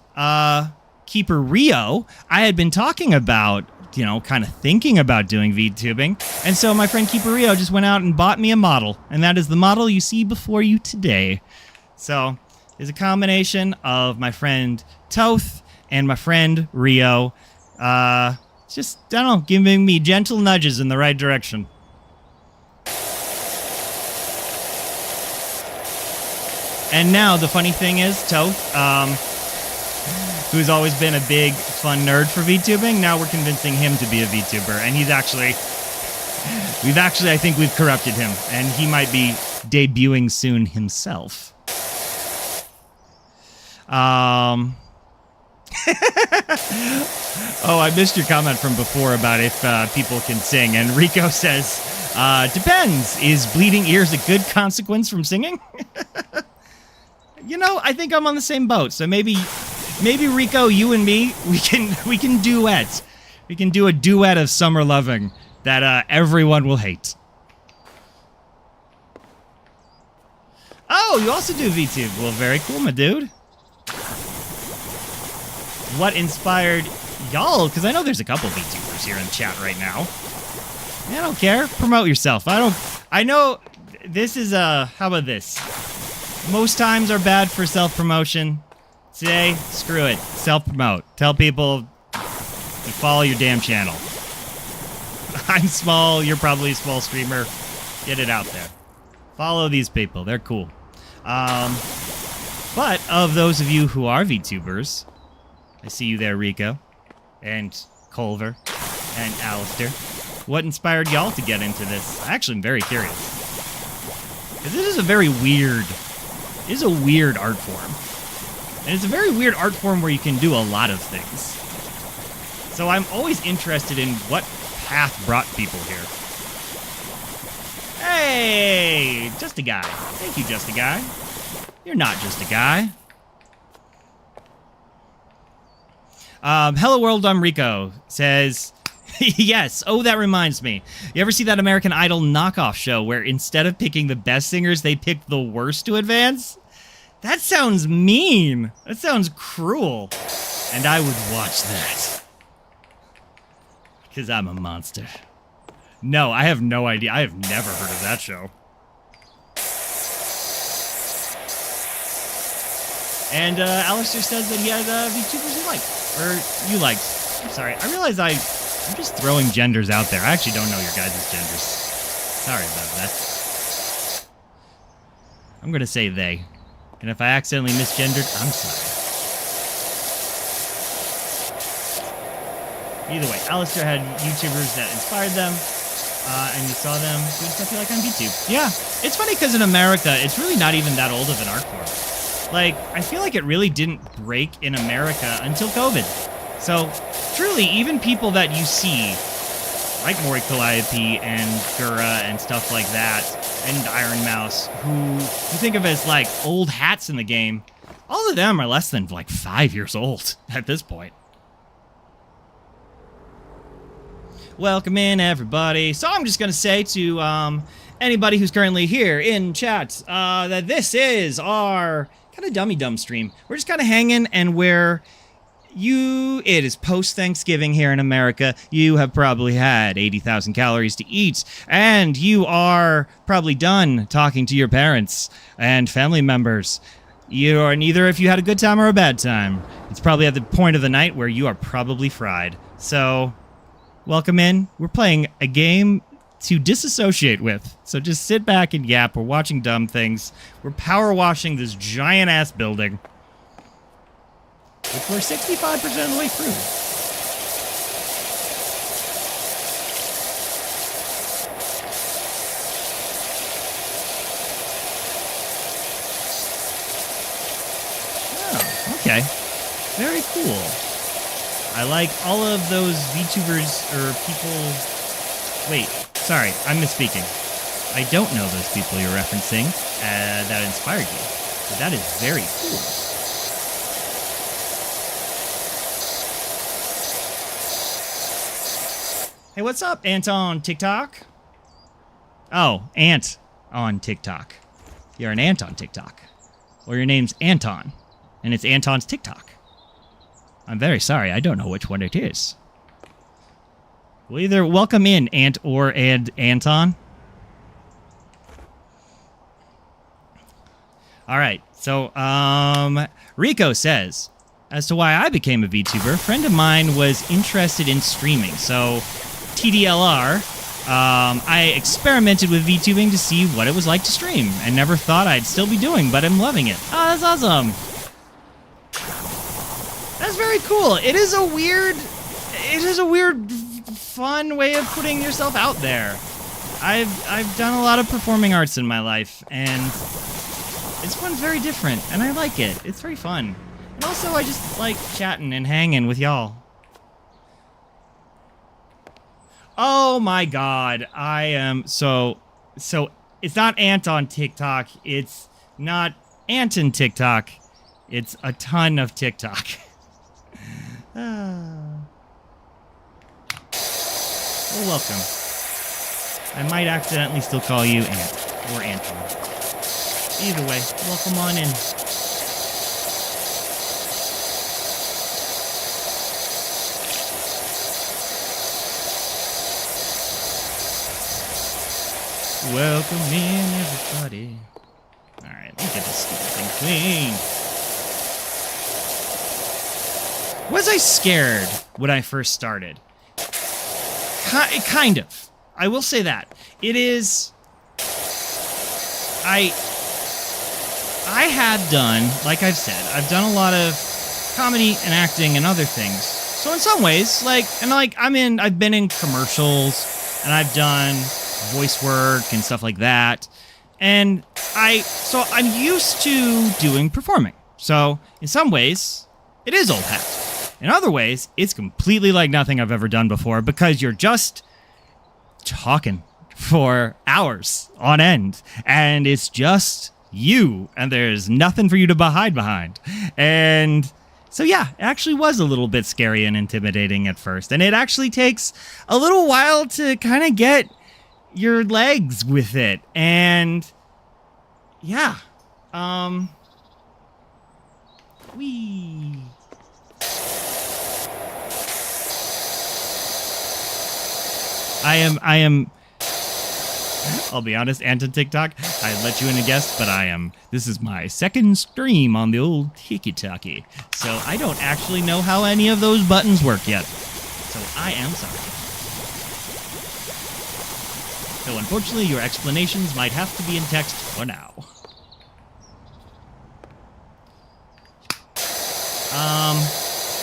Keeper Rio, I had been talking about, kind of thinking about doing VTubing. And so my friend Keeper Rio just went out and bought me a model. And that is the model you see before you today. So it's a combination of my friend Toth and my friend Rio. Just, I don't know, giving me gentle nudges in the right direction. And now the funny thing is, Toth, who's always been a big fun nerd for VTubing, now we're convincing him to be a VTuber. And he's actually, I think we've corrupted him. And he might be debuting soon himself. Oh, I missed your comment from before about if people can sing. And Rico says, depends. Is bleeding ears a good consequence from singing? I think I'm on the same boat. So maybe Rico, you and me, we can duet. We can do a duet of summer loving that everyone will hate. Oh, you also do VTube. Well, very cool, my dude. What inspired y'all? Because I know there's a couple VTubers here in the chat right now. I don't care. Promote yourself. I know this is how about this? Most times are bad for self-promotion. Today, screw it. Self-promote. Tell people to follow your damn channel. I'm small. You're probably a small streamer. Get it out there. Follow these people. They're cool. But of those of you who are VTubers, I see you there, Rico, and Culver, and Alistair. What inspired y'all to get into this? Actually, I'm very curious. Because this is a very weird, art form. And it's a very weird art form where you can do a lot of things. So I'm always interested in what path brought people here. Hey, just a guy. Thank you, just a guy. You're not just a guy. Hello World, I'm Rico, says, yes, oh, that reminds me. You ever see that American Idol knockoff show where instead of picking the best singers, they pick the worst to advance? That sounds mean. That sounds cruel. And I would watch that. Because I'm a monster. No, I have no idea. I have never heard of that show. And Alistair says that he had VTubers he liked. Or you liked. I'm sorry. I realize I'm just throwing genders out there. I actually don't know your guys' genders. Sorry about that. I'm going to say they. And if I accidentally misgendered, I'm sorry. Either way, Alistair had YouTubers that inspired them. And you saw them doing stuff you like on VTube. Yeah, it's funny because in America, it's really not even that old of an art form. Like, I feel like it really didn't break in America until COVID. So, truly, even people that you see, like Mori Calliope and Gura and stuff like that, and Iron Mouse, who you think of as, like, old hats in the game, all of them are less than, like, 5 years old at this point. Welcome in, everybody. So I'm just going to say to anybody who's currently here in chat that this is our kind of dummy-dumb stream. We're just kind of hanging, and it is post-Thanksgiving here in America. You have probably had 80,000 calories to eat, and you are probably done talking to your parents and family members. You are neither if you had a good time or a bad time. It's probably at the point of the night where you are probably fried. So, welcome in. We're playing a game to disassociate with. So just sit back and yap. We're watching dumb things. We're power washing this giant-ass building. Which we're 65% of the way through. Oh, okay. Very cool. I like all of those VTubers or people... Wait, sorry, I'm misspeaking. I don't know those people you're referencing that inspired you. But that is very cool. Hey, what's up, Ant on TikTok? Oh, Ant on TikTok. You're an ant on TikTok. Or your name's Anton, and it's Anton's TikTok. I'm very sorry, I don't know which one it is. Well, either welcome in, Ant or Anton. Alright, so, Rico says, as to why I became a VTuber, a friend of mine was interested in streaming, so TDLR, I experimented with VTubing to see what it was like to stream, and never thought I'd still be doing, but I'm loving it. Oh, that's awesome! That's very cool. It is a weird, fun way of putting yourself out there. I've done a lot of performing arts in my life, and this one's very different, and I like it. It's very fun. And also, I just like chatting and hanging with y'all. Oh my god, I am so it's not Ant on TikTok, it's not Anton TikTok, it's a ton of TikTok. Well, welcome. I might accidentally still call you Ant or Anton. Either way, welcome on in. Welcome in, everybody. Alright, let me get this stupid thing clean. Was I scared when I first started? Kind of. I will say that. It is... I have done, like I've said, I've done a lot of comedy and acting and other things. So in some ways, I've been in commercials, and I've done voice work and stuff like that. And I'm used to doing performing. So in some ways, it is old hat. In other ways, it's completely like nothing I've ever done before because you're just talking for hours on end, and it's just you, and there's nothing for you to hide behind. And so yeah, it actually was a little bit scary and intimidating at first, and it actually takes a little while to kind of get your legs with it. And yeah, wee. I am I'll be honest, Anton TikTok, I let you in a guest, but this is my second stream on the old tiki-taki. So I don't actually know how any of those buttons work yet. So I am sorry. So unfortunately, your explanations might have to be in text for now.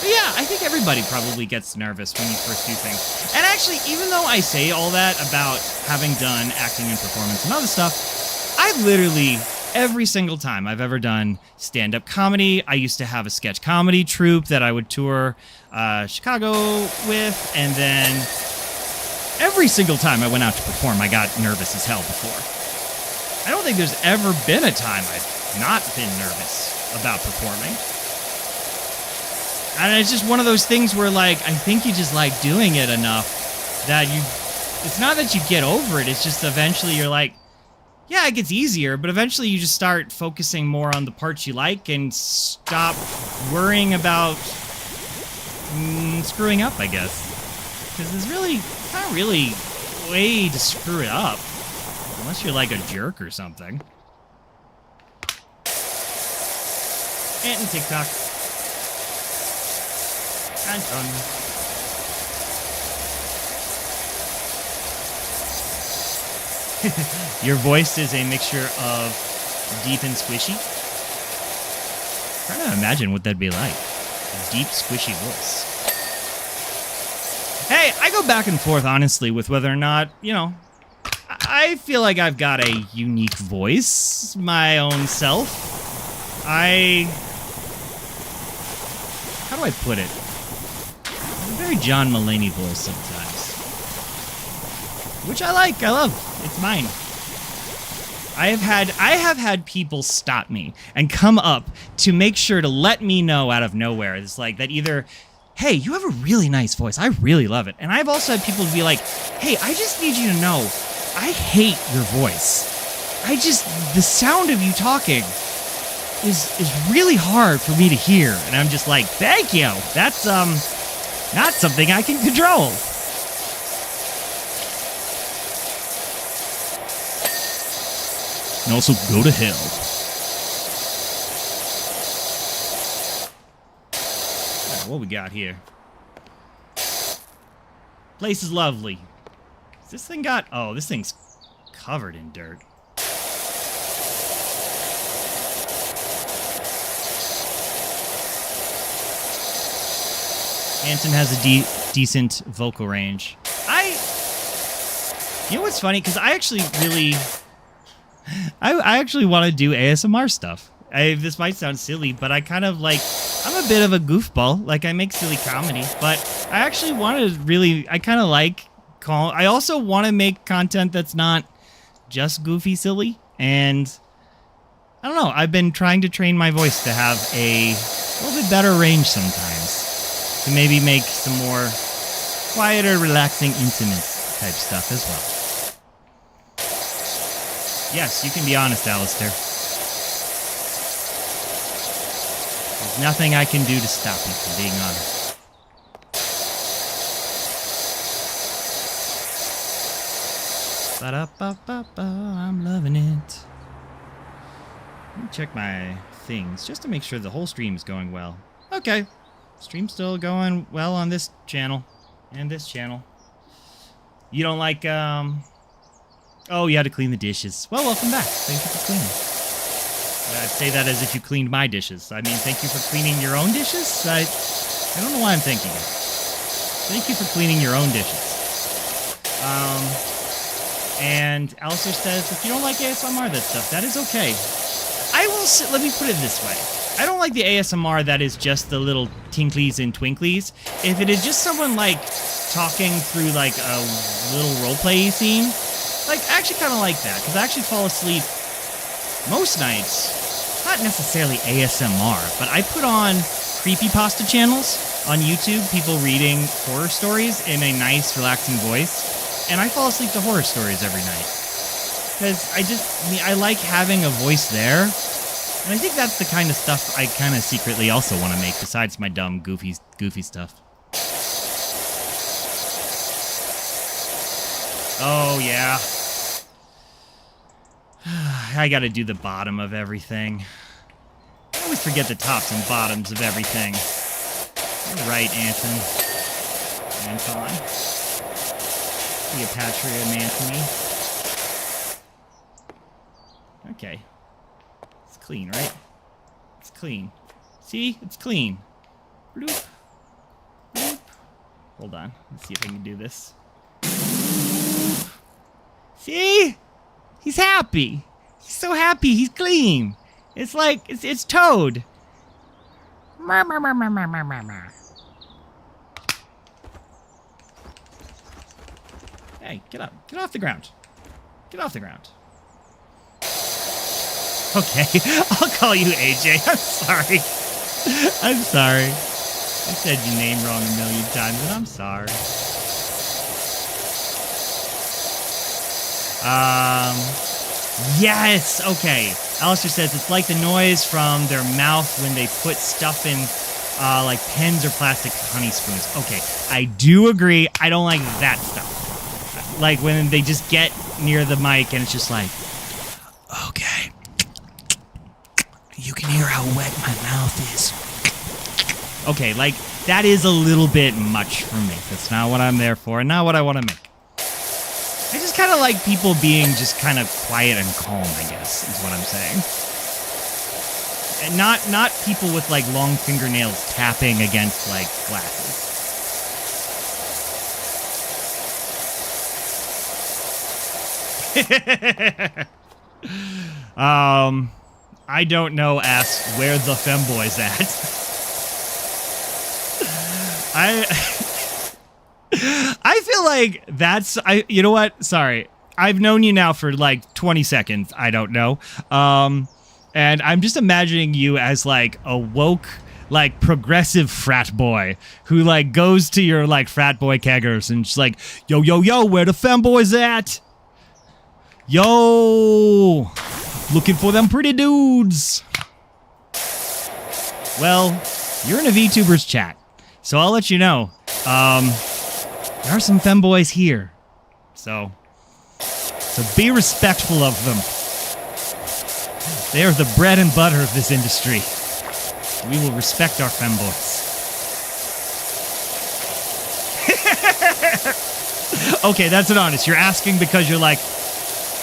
But yeah, I think everybody probably gets nervous when you first do things. And actually, even though I say all that about having done acting and performance and other stuff, I literally, every single time I've ever done stand-up comedy, I used to have a sketch comedy troupe that I would tour Chicago with, and then every single time I went out to perform, I got nervous as hell before. I don't think there's ever been a time I've not been nervous about performing. And it's just one of those things where, like, I think you just like doing it enough that it's not that you get over it, it's just eventually you're like, yeah, it gets easier, but eventually you just start focusing more on the parts you like and stop worrying about screwing up, I guess. Because there's not really a way to screw it up. Unless you're like a jerk or something. Anton TikTok. Anton. Your voice is a mixture of deep and squishy. I'm trying to imagine what that'd be like. A deep, squishy voice. Hey, I go back and forth, honestly, with whether or not, I feel like I've got a unique voice, my own self. How do I put it? A very John Mulaney voice sometimes. Which I like, I love. It's mine. I have had people stop me and come up to make sure to let me know out of nowhere. It's like that either, hey, you have a really nice voice. I really love it. And I've also had people be like, hey, I just need you to know, I hate your voice. The sound of you talking is really hard for me to hear. And I'm just like, thank you. That's not something I can control. And also go to hell. Right, what we got here? Place is lovely. Is this thing got... Oh, this thing's covered in dirt. Anton has a decent vocal range. You know what's funny? Because I actually really... I actually want to do ASMR stuff. This might sound silly, but I kind of like... I'm a bit of a goofball. Like, I make silly comedy. But I actually want to really... I kind of like... I also want to make content that's not just goofy silly. And... I don't know. I've been trying to train my voice to have a little bit better range sometimes. To maybe make some more quieter, relaxing, intimate type stuff as well. Yes, you can be honest, Alistair. There's nothing I can do to stop you from being honest. Ba-da-ba-ba-ba, I'm loving it. Let me check my things just to make sure the whole stream is going well. Okay. Stream's still going well on this channel and this channel. You don't like, Oh, you had to clean the dishes. Well, welcome back. Thank you for cleaning. I'd say that as if you cleaned my dishes. I mean, thank you for cleaning your own dishes? I don't know why I'm thanking you. Thank you for cleaning your own dishes. And Alistair says, if you don't like ASMR, that stuff, that is okay. Let me put it this way. I don't like the ASMR that is just the little tinklies and twinklies. If it is just someone like talking through like a little roleplay scene, like I actually kind of like that because I actually fall asleep most nights. Not necessarily ASMR, but I put on creepypasta channels on YouTube, people reading horror stories in a nice, relaxing voice, and I fall asleep to horror stories every night. Because I like having a voice there, and I think that's the kind of stuff I kind of secretly also want to make, besides my dumb, goofy stuff. Oh, yeah. I gotta do the bottom of everything. I always forget the tops and bottoms of everything. You're right, Anton. Cleopatra and Anthony. Okay. It's clean, right? It's clean. See? It's clean. Bloop. Bloop. Hold on. Let's see if I can do this. See? He's happy. He's so happy. He's clean. It's like, it's Toad. Hey, get up. Get off the ground. Get off the ground. Okay, I'll call you AJ. I'm sorry. I'm sorry. I said your name wrong a million times, and I'm sorry. Yes! Okay. Alistair says it's like the noise from their mouth when they put stuff in, like pens or plastic honey spoons. Okay, I do agree. I don't like that stuff. Like when they just get near the mic and it's just like, okay, you can hear how wet my mouth is. Okay, like that is a little bit much for me. That's not what I'm there for and not what I want to make. I just kind of like people being just kind of quiet and calm, I guess, is what I'm saying. And not people with like long fingernails tapping against like glasses. I don't know. Ask where the femboy's at. I feel like that's you know what? Sorry. I've known you now for like 20 seconds. I don't know. And I'm just imagining you as like a woke, like progressive frat boy who like goes to your like frat boy keggers and just like, yo, where the femboys at? Yo, looking for them pretty dudes. Well, you're in a VTubers chat, so I'll let you know. There are some femboys here, so be respectful of them. They are the bread and butter of this industry. We will respect our femboys. Okay, that's an honest. You're asking because you're like,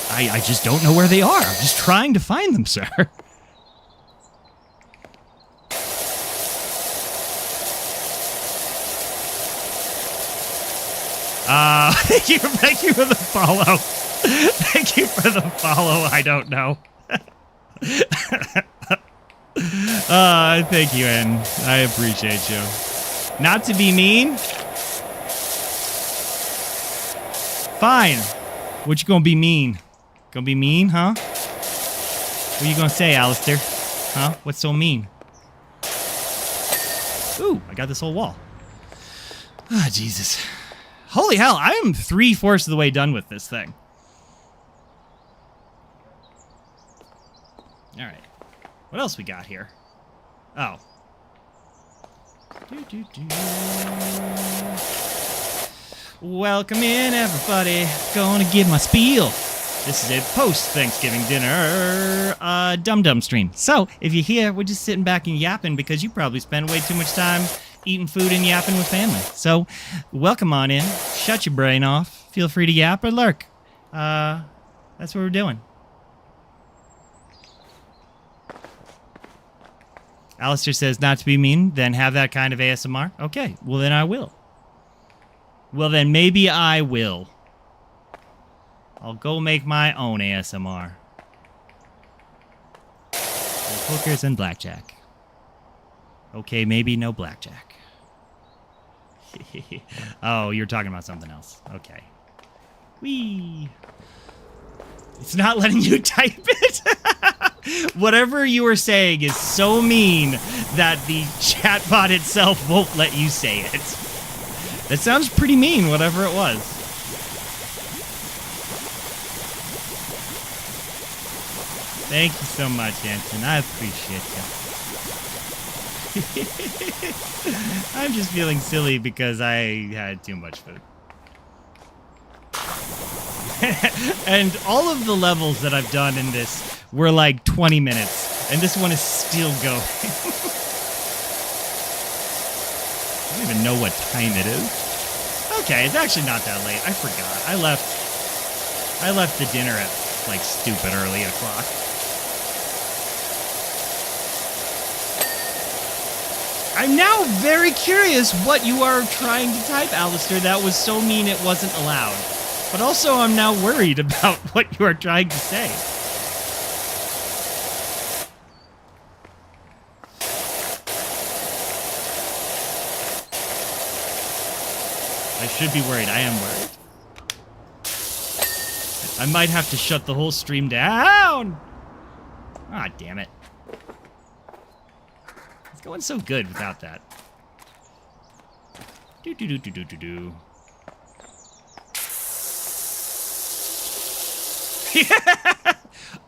I just don't know where they are. I'm just trying to find them, sir. Thank you for the follow. Thank you for the follow. I don't know. Thank you, Ann. I appreciate you. Not to be mean. Fine. What you gonna be mean? Gonna be mean, huh? What you gonna say, Alistair? Huh? What's so mean? Ooh, I got this whole wall. Ah, Jesus. Holy hell, I am 3/4 of the way done with this thing. Alright. What else we got here? Oh. Welcome in, everybody. Gonna give my spiel. This is a post-Thanksgiving dinner dum-dum stream. So, if you're here, we're just sitting back and yapping because you probably spend way too much time eating food and yapping with family. So, welcome on in. Shut your brain off. Feel free to yap or lurk. That's what we're doing. Alistair says not to be mean, then have that kind of ASMR. Okay, well then I will. Well then maybe I will. I'll go make my own ASMR. With hookers and blackjack. Okay, maybe no blackjack. Oh, you're talking about something else. Okay. Whee! It's not letting you type it. Whatever you were saying is so mean that the chatbot itself won't let you say it. That sounds pretty mean, whatever it was. Thank you so much, Anson. I appreciate you. I'm just feeling silly because I had too much food. And all of the levels that I've done in this were like 20 minutes, and this one is still going. I don't even know what time it is. Okay, it's actually not that late. I forgot. I left the dinner at like stupid early o'clock. I'm now very curious what you are trying to type, Alistair. That was so mean it wasn't allowed. But also, I'm now worried about what you are trying to say. I should be worried. I am worried. I might have to shut the whole stream down. Ah, damn it. It's going so good without that. Do.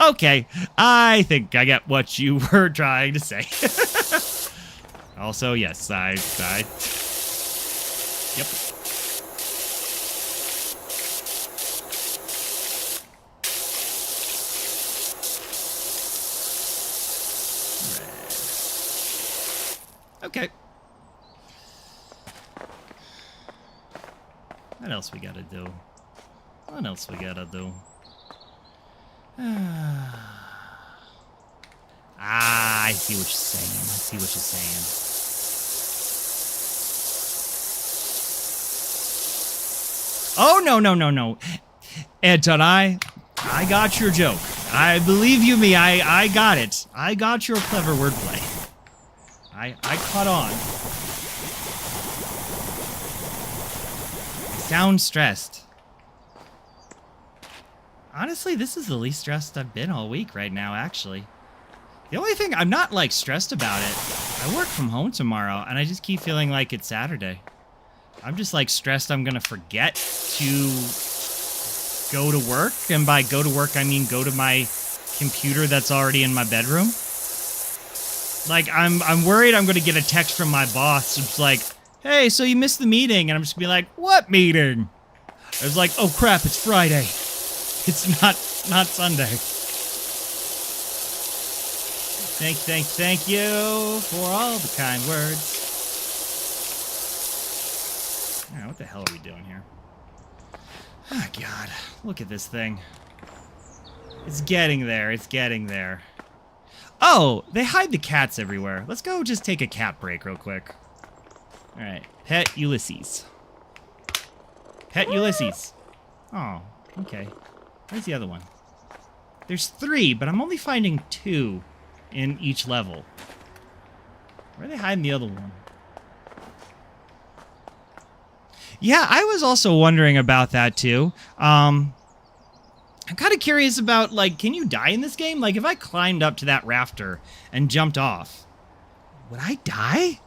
Okay, I think I get what you were trying to say. Also, yes, I. Yep. Okay. What else we gotta do? What else we gotta do? I see what you're saying. I see what you're saying. Oh, no. Anton, I got your joke. I believe you me, I got it. I got your clever wordplay. I caught on. I sound stressed. Honestly, this is the least stressed I've been all week right now, actually. The only thing, I'm not, like, stressed about it. I work from home tomorrow, and I just keep feeling like it's Saturday. I'm just, like, stressed I'm gonna forget to go to work. And by go to work, I mean go to my computer that's already in my bedroom. Like, I'm worried I'm gonna get a text from my boss. It's like, hey, so you missed the meeting. And I'm just gonna be like, what meeting? I was like, oh, crap, it's Friday. It's not Sunday. Thank you for all the kind words. Alright, what the hell are we doing here? Oh, God. Look at this thing. It's getting there. It's getting there. Oh, they hide the cats everywhere. Let's go just take a cat break real quick. Alright. Pet Ulysses. Pet Ulysses. Oh, okay. Where's the other one? There's 3, but I'm only finding 2 in each level. Where are they hiding the other one? Yeah, I was also wondering about that too. I'm kind of curious about, like, can you die in this game? Like, if I climbed up to that rafter and jumped off, would I die?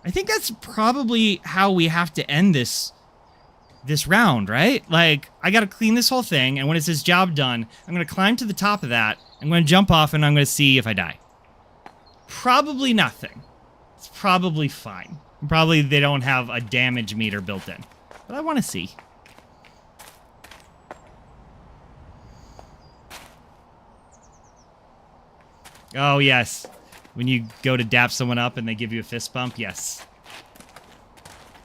I think that's probably how we have to end this round, right? Like, I gotta clean this whole thing, and when it says job done, I'm gonna climb to the top of that, I'm gonna jump off, and I'm gonna see if I die. Probably nothing. It's probably fine. Probably they don't have a damage meter built in. But I want to see. Oh, yes. When you go to dap someone up and they give you a fist bump, yes.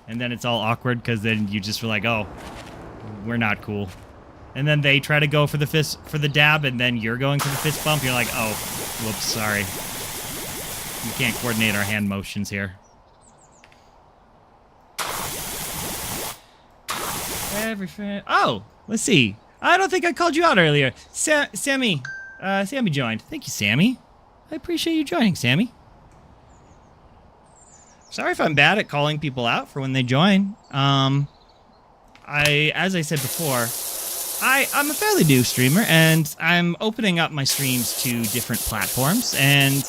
And then it's all awkward because then you just feel like, oh, we're not cool. And then they try to go for the dab, and then you're going for the fist bump. You're like, oh, whoops, sorry. We can't coordinate our hand motions here. Everything. Oh, let's see. I don't think I called you out earlier. Sammy joined. Thank you, Sammy. I appreciate you joining, Sammy. Sorry if I'm bad at calling people out for when they join. As I said before, I'm a fairly new streamer, and I'm opening up my streams to different platforms, and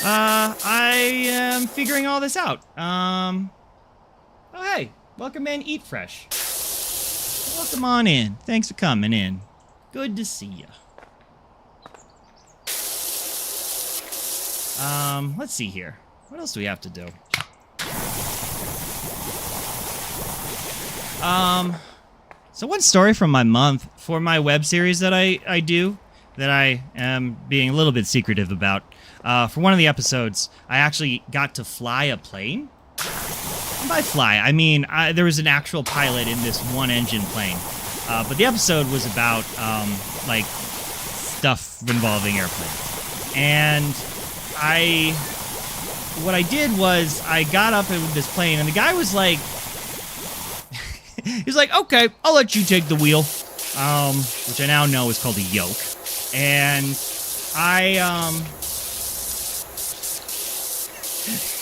I am figuring all this out. Oh, hey, welcome in, Eat Fresh. Welcome on in. Thanks for coming in. Good to see you. Let's see here. What else do we have to do? So one story from my month for my web series that I do, that I am being a little bit secretive about. For one of the episodes, I actually got to fly a plane. And by fly, I mean there was an actual pilot in this one-engine plane. But the episode was about, like, stuff involving airplanes. And what I did was I got up in this plane, and the guy was like, he's like, okay, I'll let you take the wheel, which I now know is called a yoke. And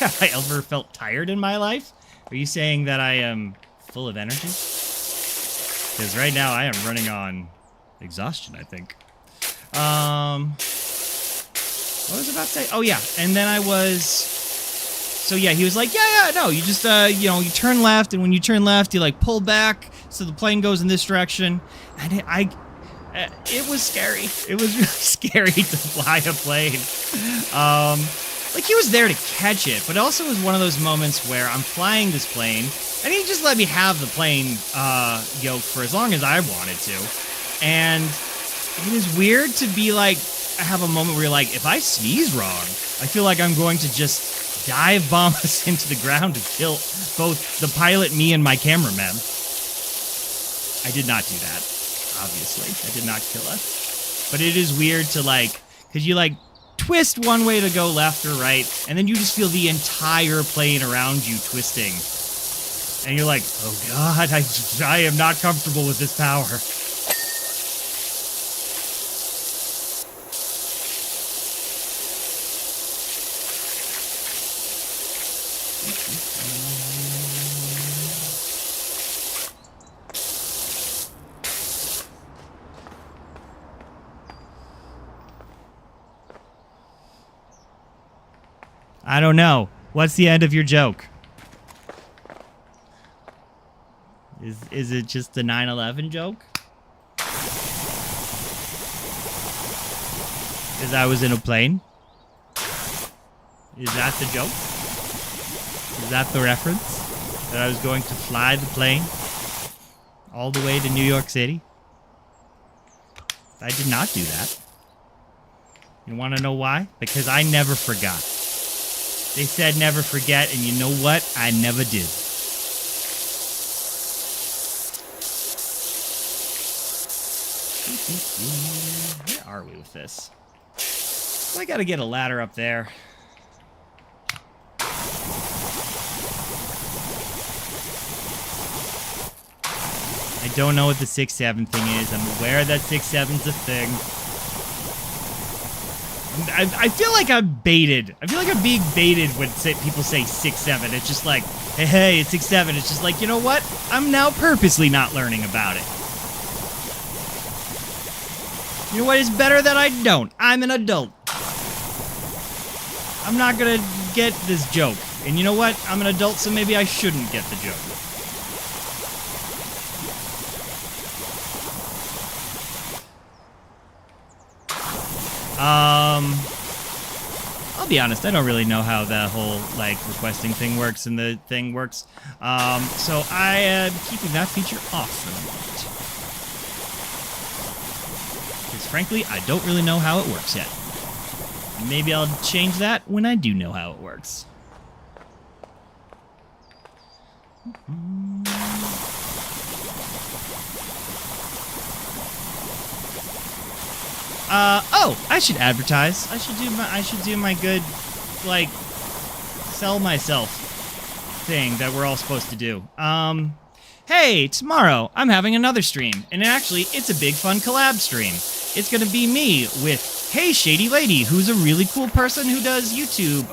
have I ever felt tired in my life? Are you saying that I am full of energy? Because right now I am running on exhaustion, I think. What was I about to say? Oh, yeah. And then I was... So, yeah, he was like, yeah, no, you just, you know, you turn left, and when you turn left, you, like, pull back so the plane goes in this direction. And it was scary. It was really scary to fly a plane. Like, he was there to catch it, but it also was one of those moments where I'm flying this plane, and he just let me have the plane yoke for as long as I wanted to. And it is weird to be like, have a moment where you're like, if I sneeze wrong, I feel like I'm going to just dive bomb us into the ground and kill both the pilot, me, and my cameraman. I did not do that, obviously. I did not kill us. But it is weird to, like, because you, like, twist one way to go left or right, and then you just feel the entire plane around you twisting. And you're like, oh god, I am not comfortable with this power. I don't know. What's the end of your joke? Is it just the 9/11 joke? Because I was in a plane? Is that the joke? Is that the reference? That I was going to fly the plane all the way to New York City? I did not do that. You want to know why? Because I never forgot. They said never forget, and you know what? I never did. Where are we with this? I gotta get a ladder up there. I don't know what the 6-7 thing is. I'm aware that 6-7's a thing. I feel like I'm baited. I feel like I'm being baited when people say 6-7. It's just like, hey, it's 6-7. It's just like, you know what? I'm now purposely not learning about it. You know what? It's better that I don't. I'm an adult. I'm not gonna get this joke. And you know what? I'm an adult, so maybe I shouldn't get the joke. I'll be honest, I don't really know how that whole, like, requesting thing works and the thing works. So I am keeping that feature off for the moment. Because frankly, I don't really know how it works yet. Maybe I'll change that when I do know how it works. Oh, I should advertise. I should do my good, like, sell myself thing that we're all supposed to do. Hey, tomorrow I'm having another stream, and actually, it's a big fun collab stream. It's gonna be me with Hey Shady Lady, who's a really cool person who does YouTube,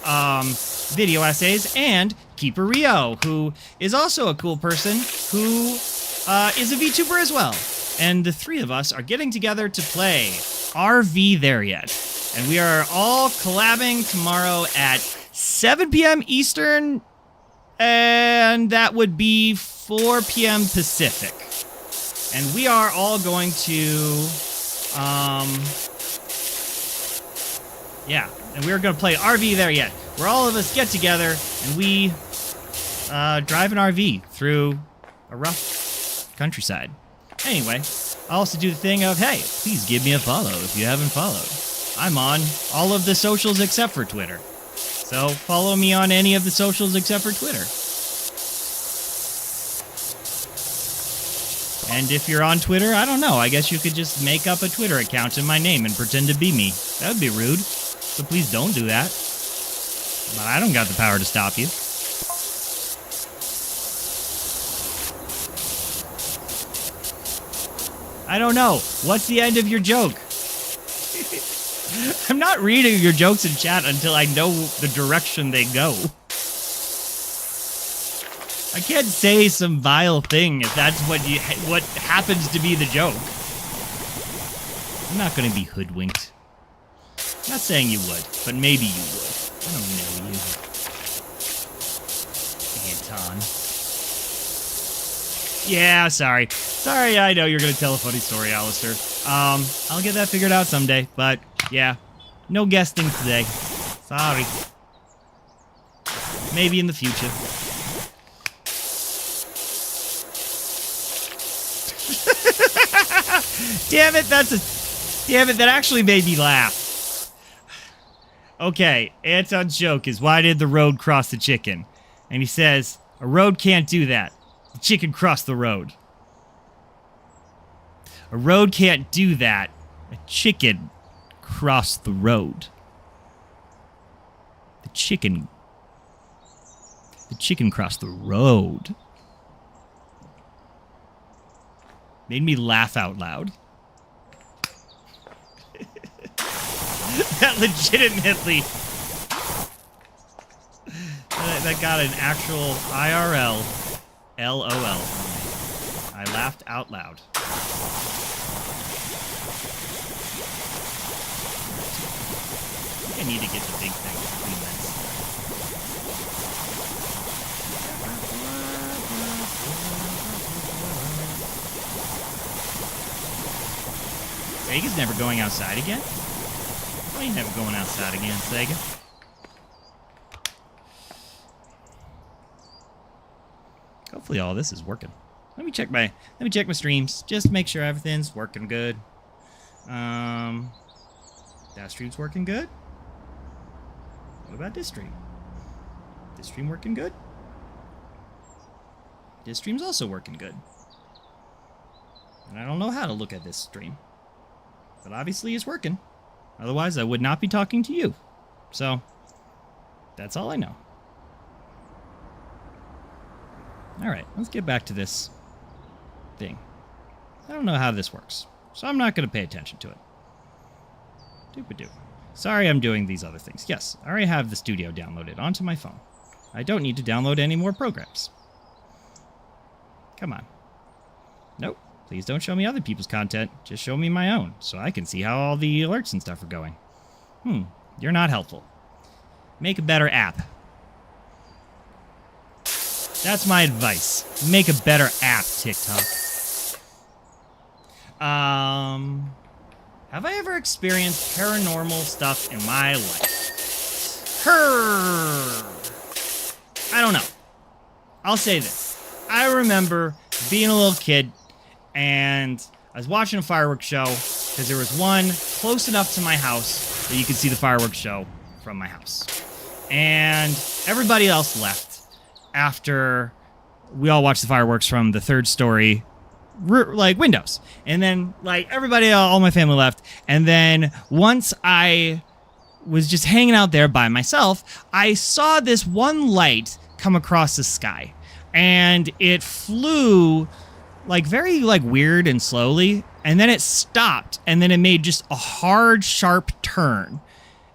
video essays, and Keeper Rio, who is also a cool person who is a VTuber as well. And the three of us are getting together to play RV There Yet. And we are all collabing tomorrow at 7 p.m. Eastern, and that would be 4 p.m. Pacific. And we are all going to, and we're going to play RV There Yet, where all of us get together and we drive an RV through a rough countryside. Anyway, I'll also do the thing of, hey, please give me a follow if you haven't followed. I'm on all of the socials except for Twitter. So follow me on any of the socials except for Twitter. And if you're on Twitter, I don't know, I guess you could just make up a Twitter account in my name and pretend to be me. That would be rude. So please don't do that. But I don't got the power to stop you. I don't know. What's the end of your joke? I'm not reading your jokes in chat until I know the direction they go. I can't say some vile thing if that's what happens to be the joke. I'm not going to be hoodwinked. I'm not saying you would, but maybe you would. I don't know you. Anton. Yeah, sorry. Sorry, I know you're going to tell a funny story, Alistair. I'll get that figured out someday, but yeah. No guesting today. Sorry. Maybe in the future. Damn it, that actually made me laugh. Okay, Anton's joke is, why did the road cross the chicken? And he says, a road can't do that. The chicken crossed the road. A road can't do that. A chicken crossed the road. The chicken crossed the road. Made me laugh out loud. That legitimately... that got an actual IRL LOL. I laughed out loud. I think I need to get the big thing between this. Sega's never going outside again? Why are you never going outside again, Sega? Hopefully all this is working. Let me check my streams. Just to make sure everything's working good. That stream's working good? What about this stream? This stream working good? This stream's also working good. And I don't know how to look at this stream. But obviously it's working. Otherwise, I would not be talking to you. So, that's all I know. Alright, let's get back to this thing. I don't know how this works, so I'm not going to pay attention to it. Doop-a-doo. Sorry I'm doing these other things. Yes, I already have the studio downloaded onto my phone. I don't need to download any more programs. Come on. Nope. Please don't show me other people's content. Just show me my own, so I can see how all the alerts and stuff are going. You're not helpful. Make a better app. That's my advice. Make a better app, TikTok. Have I ever experienced paranormal stuff in my life? I don't know. I'll say this. I remember being a little kid, and I was watching a fireworks show, because there was one close enough to my house that you could see the fireworks show from my house. And everybody else left after we all watched the fireworks from the third story, windows. And then, everybody, all my family left. And then once I was just hanging out there by myself, I saw this one light come across the sky. And it flew very weird and slowly, and then it stopped, and then it made just a hard, sharp turn.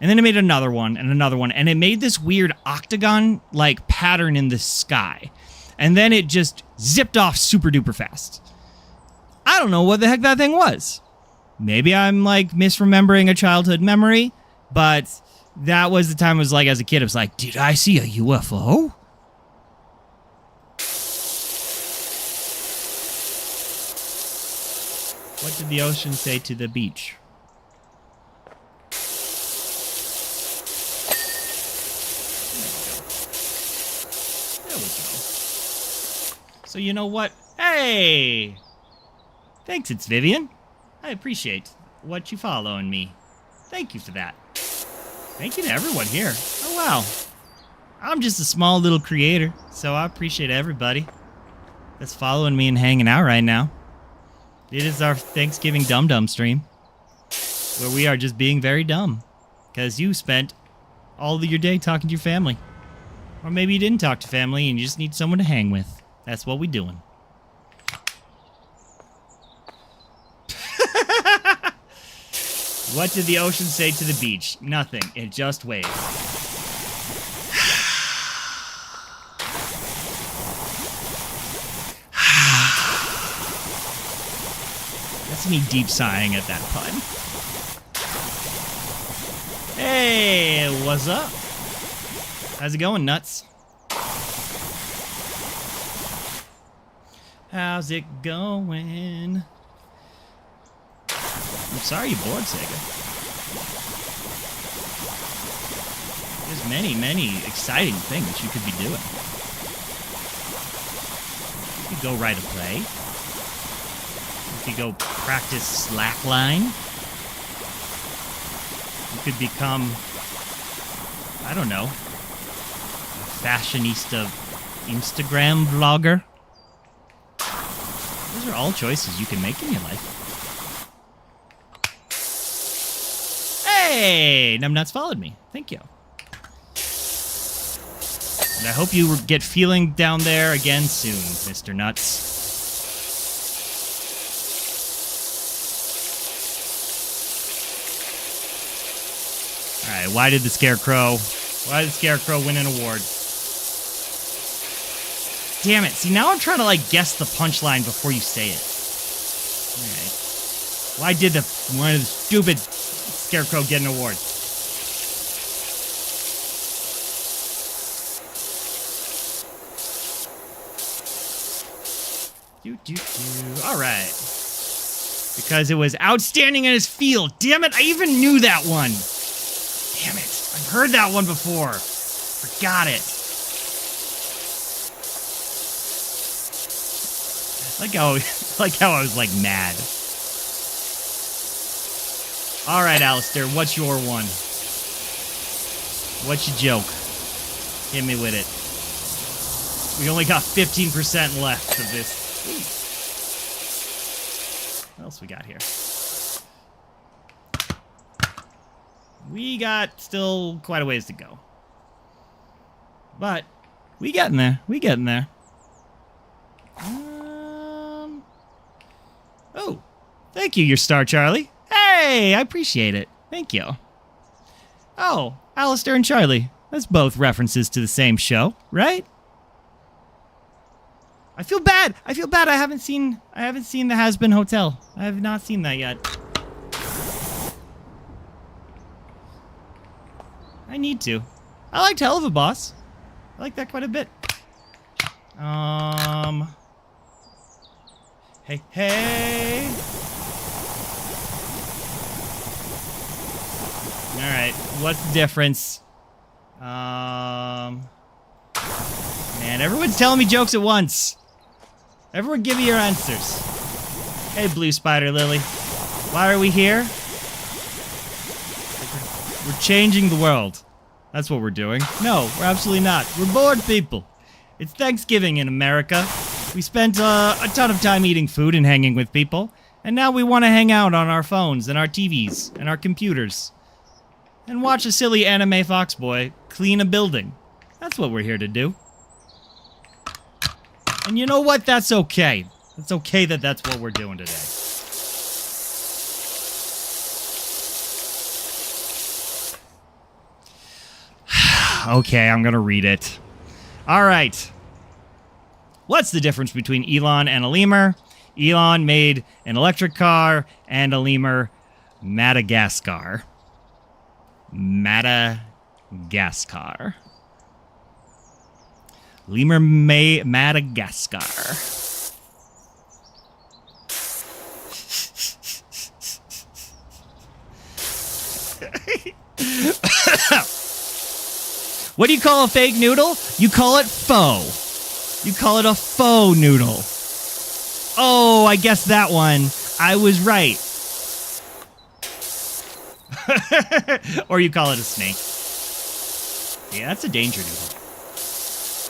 And then it made another one and another one. And it made this weird octagon-like pattern in the sky. And then it just zipped off super duper fast. I don't know what the heck that thing was. Maybe I'm like misremembering a childhood memory, but that was the time I was like, as a kid, I was like, did I see a UFO? What did the ocean say to the beach? There we go. So you know what? Hey! Thanks, it's Vivian. I appreciate what you following me. Thank you for that. Thank you to everyone here. Oh, wow. I'm just a small little creator, so I appreciate everybody that's following me and hanging out right now. It is our Thanksgiving Dum Dum stream, where we are just being very dumb, because you spent all of your day talking to your family. Or maybe you didn't talk to family and you just need someone to hang with. That's what we're doing. What did the ocean say to the beach? Nothing. It just waved. That's me deep sighing at that pun. Hey, what's up? How's it going, nuts? How's it going? I'm sorry you're bored, Sega. There's many, many exciting things you could be doing. You could go write a play. You could go practice slackline. You could become, I don't know, a fashionista Instagram vlogger. Those are all choices you can make in your life. Hey, Numbnuts followed me. Thank you. And I hope you get feeling down there again soon, Mr. Nuts. Alright, why did the Scarecrow win an award? Damn it. See, now I'm trying to, like, guess the punchline before you say it. Alright. Why did the stupid Scarecrow get an award? Alright. Because it was outstanding in his field. Damn it, I even knew that one. Damn it. I've heard that one before. Forgot it. Like how I was like mad. Alright, Alistair, what's your one? What's your joke? Hit me with it. We only got 15% left of this. Ooh. What else we got here? We got still quite a ways to go. But we getting there. We getting there. Oh, thank you, your star, Charlie. Hey, I appreciate it. Thank you. Oh, Alistair and Charlie. That's both references to the same show, right? I feel bad. I haven't seen the Has Been Hotel. I have not seen that yet. I need to. I liked Hell of a Boss. I like that quite a bit. Hey. Alright, what's the difference? Man, everyone's telling me jokes at once. Everyone give me your answers. Hey, Blue Spider Lily. Why are we here? We're changing the world. That's what we're doing. No, we're absolutely not. We're bored people. It's Thanksgiving in America. We spent a ton of time eating food and hanging with people. And now we want to hang out on our phones and our TVs and our computers. And watch a silly anime foxboy clean a building. That's what we're here to do. And you know what? That's okay. It's okay that that's what we're doing today. Okay, I'm gonna read it. All right. What's the difference between Elon and a lemur? Elon made an electric car, and a lemur Madagascar. Madagascar. Lemur Madagascar. What do you call a fake noodle? You call it faux. You call it a faux noodle. Oh, I guessed that one. I was right. Or you call it a snake. Yeah, that's a danger noodle.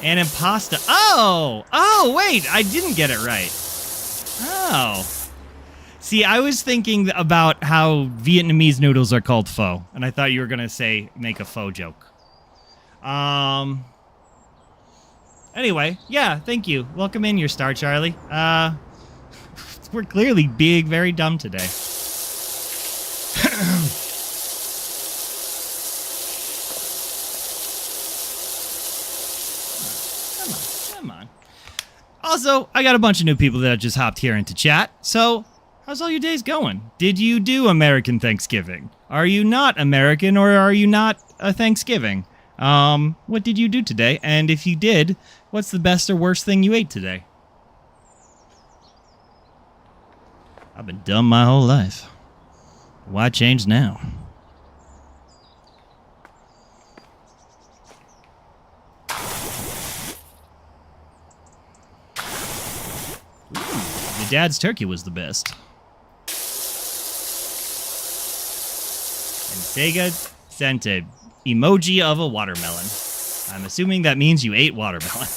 An impasta. Oh, wait, I didn't get it right. Oh. See, I was thinking about how Vietnamese noodles are called pho, and I thought you were going to make a faux joke. Anyway, yeah, thank you. Welcome in, your star, Charlie. We're clearly being very dumb today. Come on. Also, I got a bunch of new people that just hopped here into chat, so how's all your days going? Did you do American Thanksgiving? Are you not American, or are you not a Thanksgiving? What did you do today? And if you did, what's the best or worst thing you ate today? I've been dumb my whole life. Why change now? Ooh, your dad's turkey was the best. And Sega sent a emoji of a watermelon. I'm assuming that means you ate watermelon.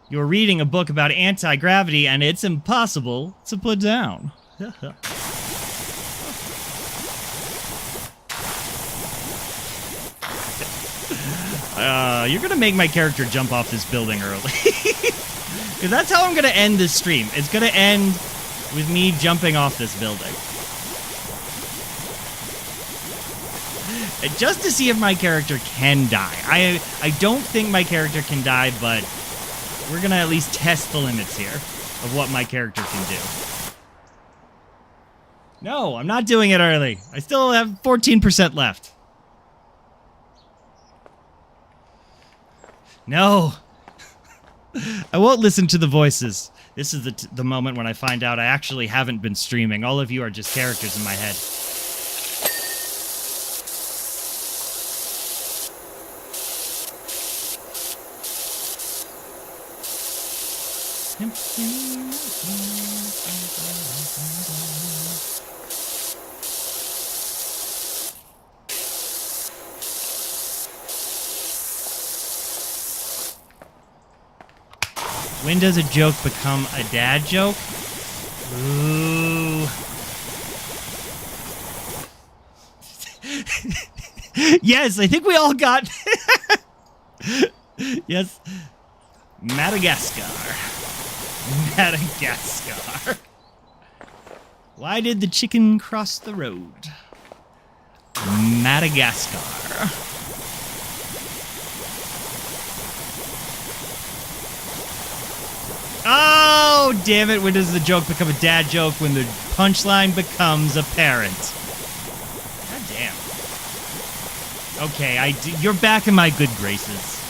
You're reading a book about anti-gravity and it's impossible to put down. You're gonna make my character jump off this building early. Because that's how I'm gonna end this stream. It's gonna end with me jumping off this building. And just to see if my character can die. I don't think my character can die, but we're gonna at least test the limits here of what my character can do. No, I'm not doing it early. I still have 14% left. No. I won't listen to the voices. This is the moment when I find out I actually haven't been streaming. All of you are just characters in my head. When does a joke become a dad joke? Ooh. Yes, I think we all got... Yes. Madagascar. Madagascar. Why did the chicken cross the road? Madagascar. Oh, damn it. When does the joke become a dad joke? When the punchline becomes apparent. God damn. Okay, you're back in my good graces.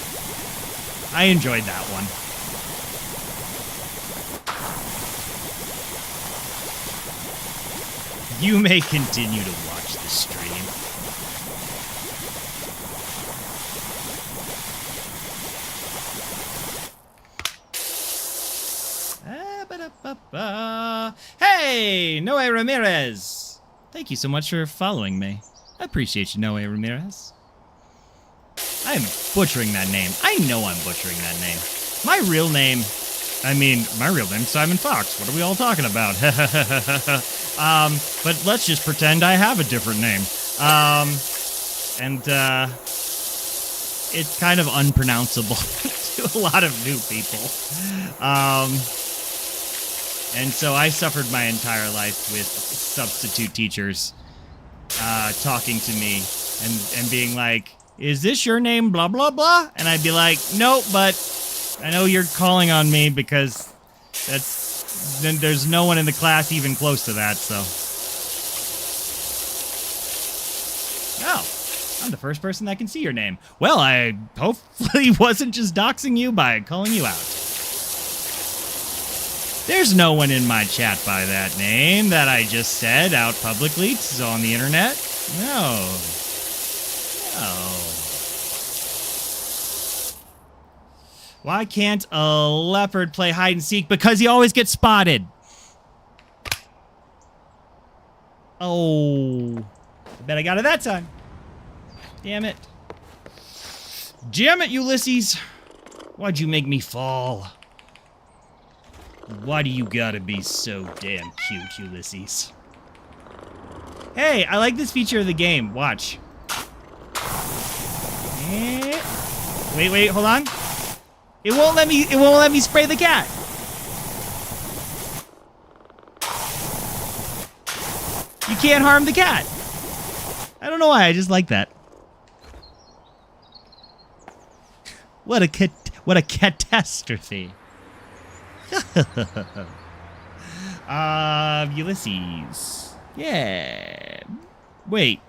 I enjoyed that one. You may continue to watch the stream. Hey, Noe Ramirez. Thank you so much for following me. I appreciate you, Noe Ramirez. I am butchering that name. I know I'm butchering that name. My real name's Simon Fox. What are we all talking about? But let's just pretend I have a different name. It's kind of unpronounceable to a lot of new people. And so I suffered my entire life with substitute teachers talking to me and being like, is this your name, blah, blah, blah? And I'd be like, no, but I know you're calling on me because then there's no one in the class even close to that, so. Oh, I'm the first person that can see your name. Well, I hopefully wasn't just doxing you by calling you out. There's no one in my chat by that name that I just said out publicly on the internet. No. Why can't a leopard play hide and seek? Because he always gets spotted. Oh. I bet I got it that time. Damn it. Damn it, Ulysses. Why'd you make me fall? Why do you gotta be so damn cute, Ulysses? Hey, I like this feature of the game. Watch. Wait, hold on. It won't let me spray the cat. You can't harm the cat. I don't know why, I just like that. What a catastrophe. Ulysses. Yeah. Wait.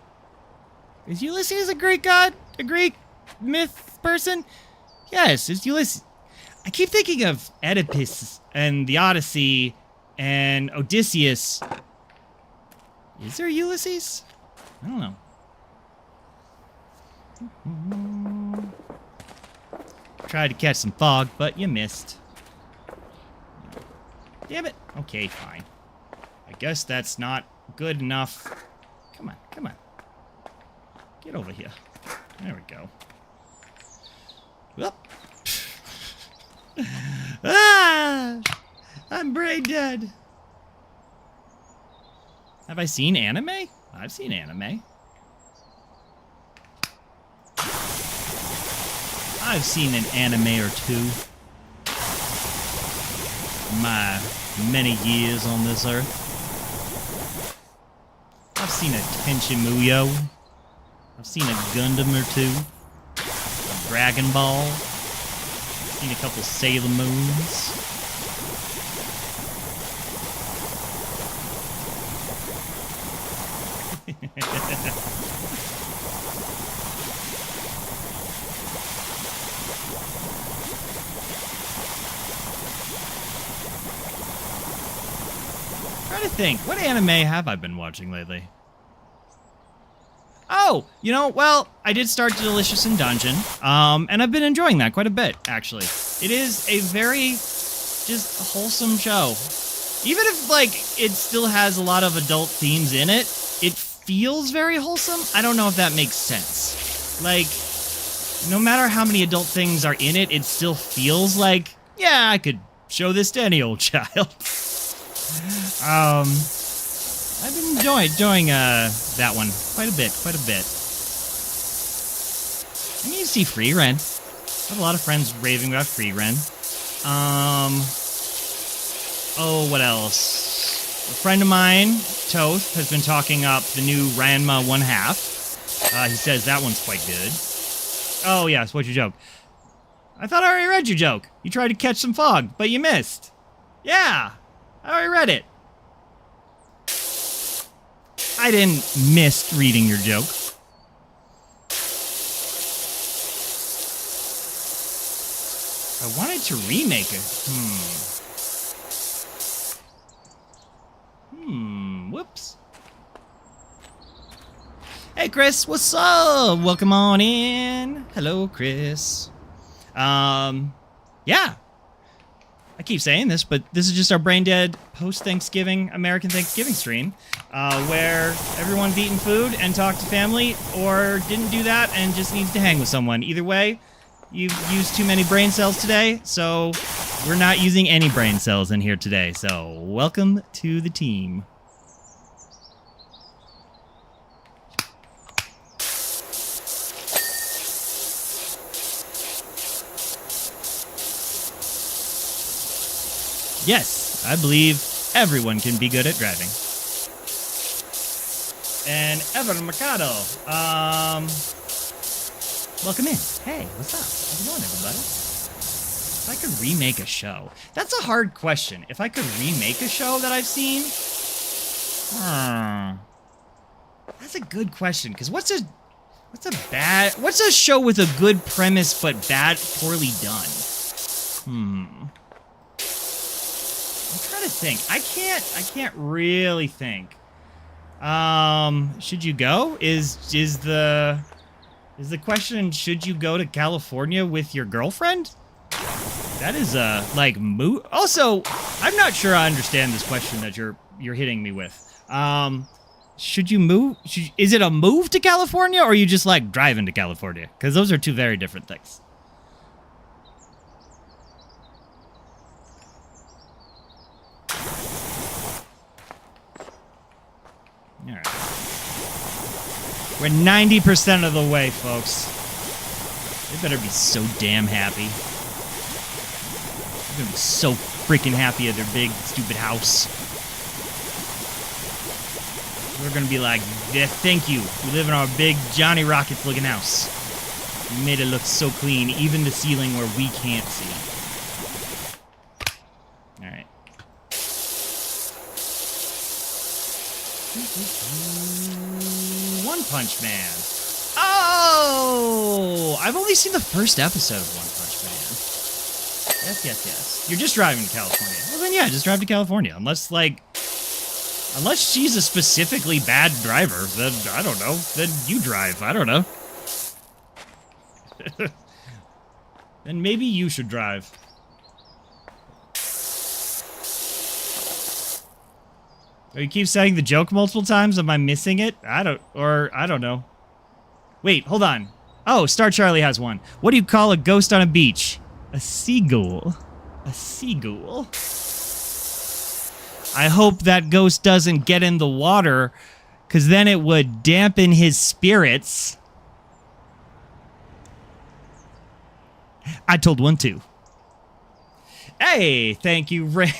Is Ulysses a Greek god? A Greek myth person? Yes, it's Ulysses. I keep thinking of Oedipus and the Odyssey and Odysseus. Is there Ulysses? I don't know. Tried to catch some fog, but you missed. Damn it. Okay, fine. I guess that's not good enough. Come on. Get over here. There we go. Well. I'm brain dead. Have I seen anime? I've seen anime. I've seen an anime or two. My many years on this earth. I've seen a Tenchi Muyo. I've seen a Gundam or two. A Dragon Ball. I've seen a couple Sailor Moons. Trying to think, what anime have I been watching lately? Oh, well, I did start Delicious in Dungeon, and I've been enjoying that quite a bit, actually. It is a very just wholesome show. Even if, it still has a lot of adult themes in it, it feels very wholesome. I don't know if that makes sense. No matter how many adult things are in it, it still feels like, yeah, I could show this to any old child. I've been enjoying that one quite a bit. I need to see Free Ren. I have a lot of friends raving about Free Ren. Oh, what else? A friend of mine, Toth, has been talking up the new Ranma 1/2. He says that one's quite good. Oh, yes, what's your joke? I thought I already read your joke. You tried to catch some fog, but you missed. Yeah, I already read it. I didn't miss reading your joke. I wanted to remake it. Whoops. Hey, Chris, what's up? Welcome on in. Hello, Chris. Yeah. I keep saying this, but this is just our brain dead post-Thanksgiving, American Thanksgiving stream, where everyone's eating food and talked to family, or didn't do that and just needs to hang with someone. Either way, you've used too many brain cells today, so we're not using any brain cells in here today. So welcome to the team. Yes, I believe Everyone can be good at driving. And Evan Mercado, welcome in. Hey, what's up? How's it going, everybody? If I could remake a show, that's a hard question. If I could remake a show that I've seen, that's a good question. Because what's a show with a good premise but poorly done? I'm trying to think. I can't really think. Should you go? Is the question, should you go to California with your girlfriend? That is also, I'm not sure I understand this question that you're hitting me with. Should you move? Is it a move to California, or are you just like driving to California? Because those are two very different things. All right. We're 90% of the way, folks. They better be so damn happy. They're gonna be so freaking happy at their big, stupid house. We're gonna be like, yeah, thank you. We live in our big Johnny Rockets looking house. You made it look so clean, even the ceiling where we can't see. Alright. One Punch Man. Oh! I've only seen the first episode of One Punch Man. Yes. You're just driving to California. Well then yeah, just drive to California. Unless she's a specifically bad driver, then I don't know. Then you drive. I don't know. Then maybe you should drive. Oh, you keep saying the joke multiple times. Am I missing it? I don't know. Wait, hold on. Oh, Star Charlie has one. What do you call a ghost on a beach? A seagull. A seagull? I hope that ghost doesn't get in the water, because then it would dampen his spirits. I told one too. Hey, thank you, Ray.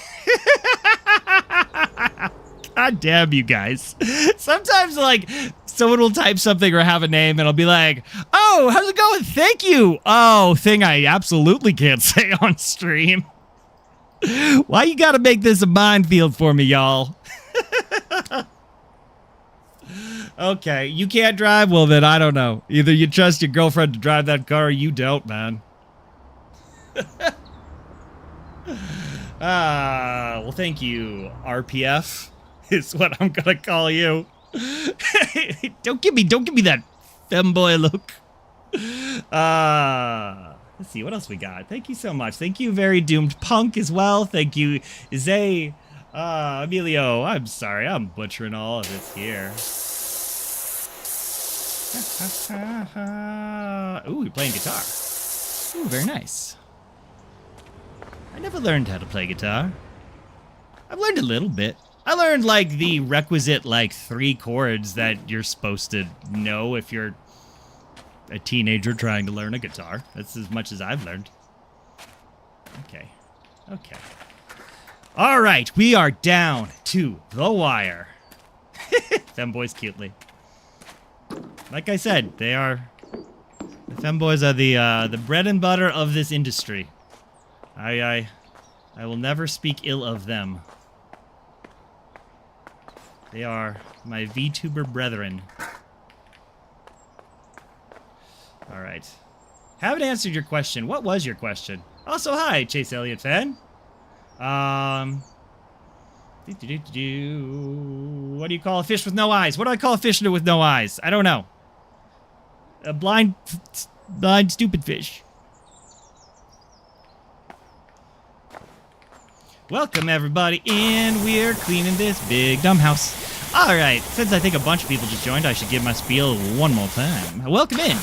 God damn you guys. Sometimes, like, someone will type something or have a name, and I'll be like, oh, how's it going? Thank you. Oh, thing I absolutely can't say on stream. Why you gotta make this a minefield for me, y'all? Okay, you can't drive? Well, then I don't know. Either you trust your girlfriend to drive that car or you don't, man. Well, thank you, RPF, is what I'm gonna call you. Don't give me that femboy look. Let's see, what else we got? Thank you so much. Thank you, Very Doomed Punk, as well. Thank you, Zay, Emilio. I'm sorry, I'm butchering all of this here. Ooh, you're playing guitar. Ooh, very nice. I never learned how to play guitar. I've learned a little bit. I learned, like, the requisite, like, 3 chords that you're supposed to know if you're a teenager trying to learn a guitar. That's as much as I've learned. Okay. All right, we are down to the wire. Femboys cutely. Like I said, the femboys are the bread and butter of this industry. I will never speak ill of them. They are my VTuber brethren. All right. Haven't answered your question. What was your question? Also, hi, Chase Elliott fan. What do you call a fish with no eyes? What do I call a fish with no eyes? I don't know. A blind, stupid fish. Welcome, everybody, in. We're cleaning this big dumb house. All right, since I think a bunch of people just joined, I should give my spiel one more time. Welcome in.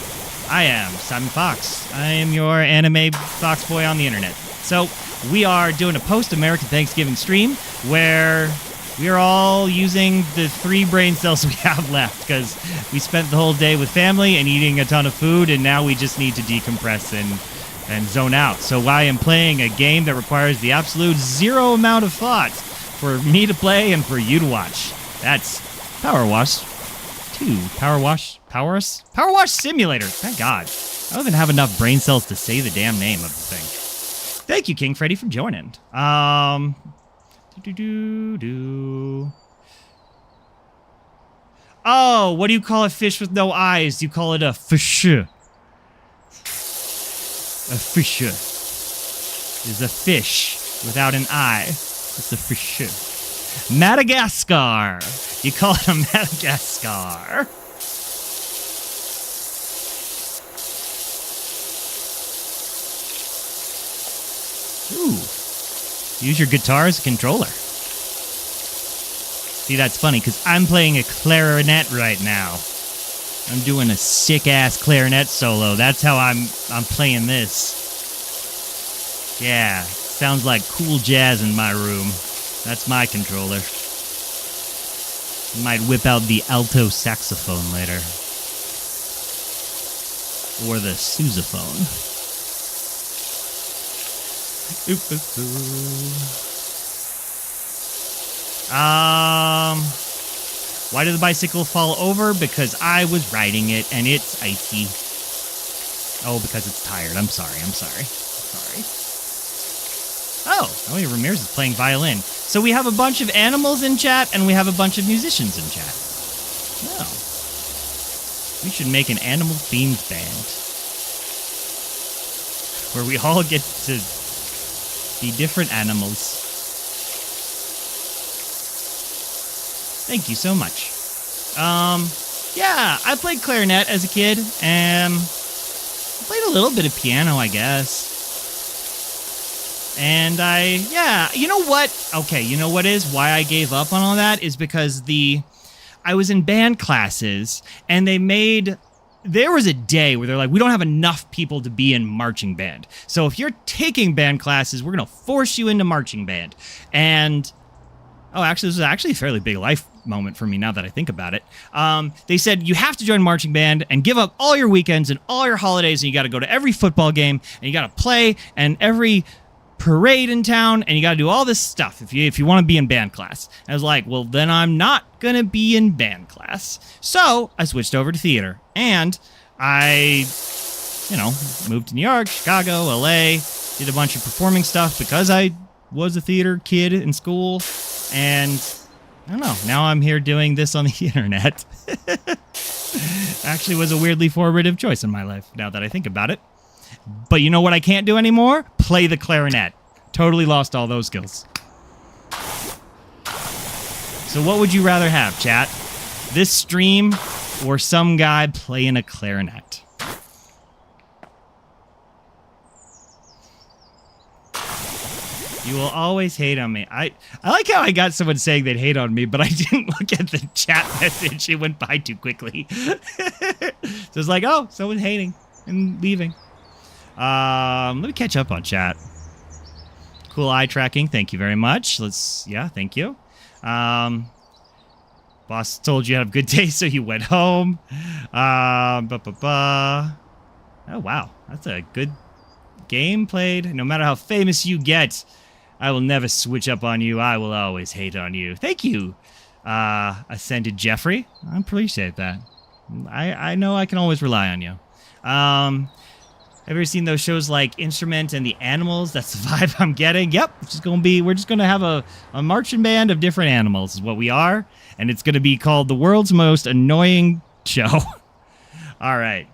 I am Simon Fox. I am your anime fox boy on the internet. So, we are doing a post-American Thanksgiving stream where we are all using the 3 brain cells we have left because we spent the whole day with family and eating a ton of food, and now we just need to decompress and zone out. So I am playing a game that requires the absolute 0 amount of thought for me to play and for you to watch. That's PowerWash 2. PowerWash Simulator. Thank God. I don't even have enough brain cells to say the damn name of the thing. Thank you, King Freddy, for joining. Oh, what do you call a fish with no eyes? You call it a fish. A fish is a fish without an eye. It's a fish. Madagascar. You call it a Madagascar. Ooh. Use your guitar as a controller. See, that's funny, because I'm playing a clarinet right now. I'm doing a sick-ass clarinet solo. That's how I'm playing this. Yeah, sounds like cool jazz in my room. That's my controller. Might whip out the alto saxophone later. Or the sousaphone. Why did the bicycle fall over? Because I was riding it and it's icy. Oh, because it's tired. I'm sorry. Oh, Elliot Ramirez is playing violin. So we have a bunch of animals in chat and we have a bunch of musicians in chat. Oh. We should make an animal-themed band. Where we all get to be different animals. Thank you so much. Yeah, I played clarinet as a kid, and I played a little bit of piano, I guess. And you know what? Okay, you know what is why I gave up on all that is because I was in band classes, and there was a day where they're like, we don't have enough people to be in marching band. So if you're taking band classes, we're going to force you into marching band. And, this was actually a fairly big life moment for me now that I think about it. They said, you have to join marching band and give up all your weekends and all your holidays, and you got to go to every football game, and you got to play, and every parade in town, and you got to do all this stuff if you want to be in band class. And I was like, well, then I'm not going to be in band class. So I switched over to theater, and I, moved to New York, Chicago, LA, did a bunch of performing stuff because I was a theater kid in school, and I don't know, now I'm here doing this on the internet. Actually was a weirdly formative choice in my life, now that I think about it. But you know what I can't do anymore? Play the clarinet. Totally lost all those skills. So what would you rather have, chat? This stream or some guy playing a clarinet? You will always hate on me. I like how I got someone saying they'd hate on me, but I didn't look at the chat message. It went by too quickly. So it's like, oh, someone's hating and leaving. Let me catch up on chat. Cool eye tracking. Thank you very much. Thank you. Boss told you had a good day, so you went home. Oh, wow. That's a good game played. No matter how famous you get, I will never switch up on you. I will always hate on you. Thank you, Ascended Jeffrey. I appreciate that. I know I can always rely on you. Have you ever seen those shows like Instrument and the Animals? That's the vibe I'm getting. Yep, we're just gonna have a marching band of different animals is what we are, and it's gonna be called the world's most annoying show. All right.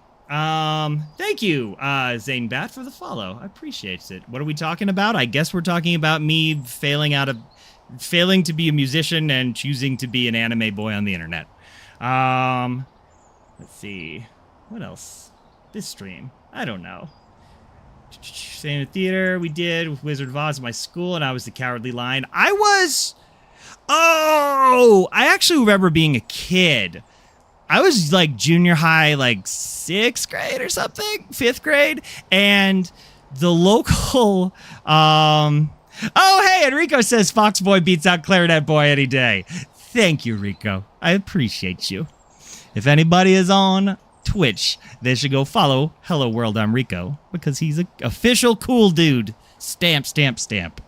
Thank you, Zane Bat, for the follow. I appreciate it. What are we talking about? I guess we're talking about me failing to be a musician and choosing to be an anime boy on the internet. Let's see. What else? This stream. I don't know. Same theater we did with Wizard of Oz at my school, and I was the Cowardly Lion. I actually remember being a kid. I was like junior high, like 6th grade or something, 5th grade, and the local, oh, hey, Enrico says Fox Boy beats out Clarinet Boy any day. Thank you, Rico. I appreciate you. If anybody is on Twitch, they should go follow Hello World, I'm Rico, because he's an official cool dude. Stamp, stamp, stamp.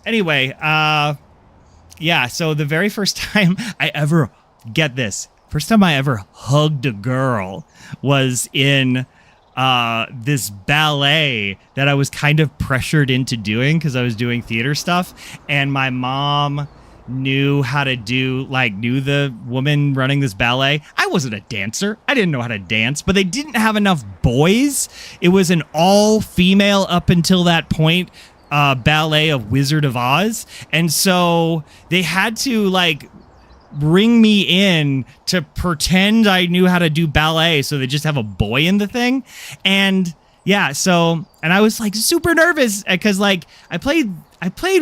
Anyway, yeah, so the very first time I ever, get this, first time I ever hugged a girl was in this ballet that I was kind of pressured into doing because I was doing theater stuff, and my mom knew the woman running this ballet. I wasn't a dancer. I didn't know how to dance, but they didn't have enough boys. It was an all-female up until that point ballet of Wizard of Oz, and so they had to bring me in to pretend I knew how to do ballet, so they just have a boy in the thing. And yeah, and I was super nervous because I played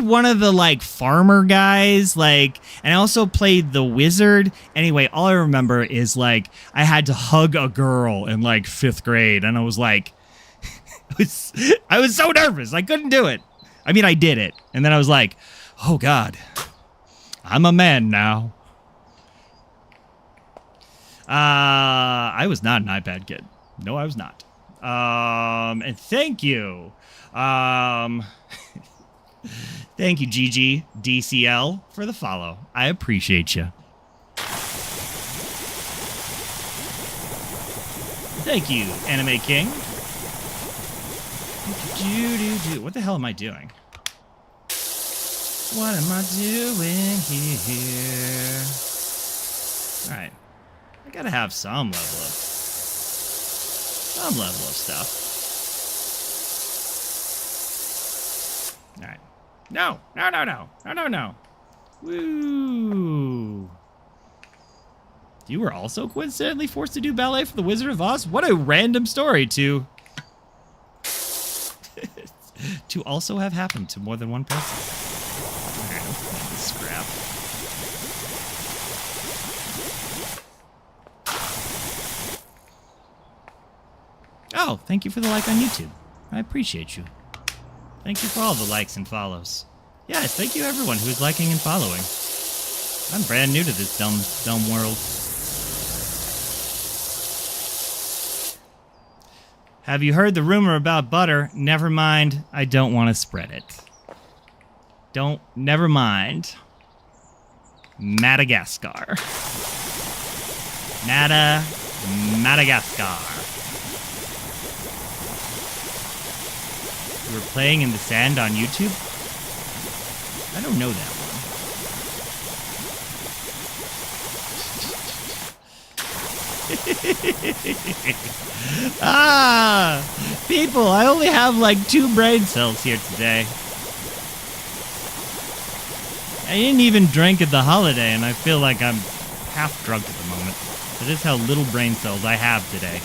one of the farmer guys, and I also played the wizard. Anyway, all I remember is I had to hug a girl in 5th grade, and I was I was so nervous I couldn't do it. I mean, I did it, and then I was oh God, I'm a man now. I was not an iPad kid. No, I was not. And thank you. Thank you, GG DCL, for the follow. I appreciate you. Thank you, Anime King. What the hell am I doing? What am I doing here? All right. I gotta have some level of stuff. All right. No. Woo. You were also coincidentally forced to do ballet for the Wizard of Oz? What a random story to also have happened to more than one person. All right, let's make this scrap. Oh, thank you for the like on YouTube. I appreciate you. Thank you for all the likes and follows. Yes, thank you everyone who is liking and following. I'm brand new to this dumb world. Have you heard the rumor about butter? Never mind. I don't want to spread it. Never mind. Madagascar. Madagascar. You were playing in the sand on YouTube? I don't know that one. People, I only have 2 brain cells here today. I didn't even drink at the holiday, and I feel like I'm half drunk at the moment. That is how little brain cells I have today.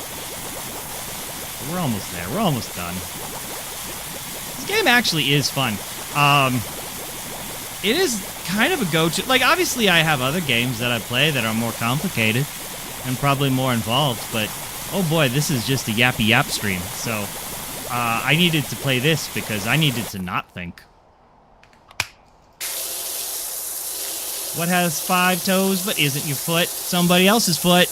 We're almost there. We're almost done. This game actually is fun. It is kind of a go-to. Obviously, I have other games that I play that are more complicated and probably more involved, but oh boy, this is just a yappy yap stream. So I needed to play this because I needed to not think. What has 5 toes but isn't your foot? Somebody else's foot.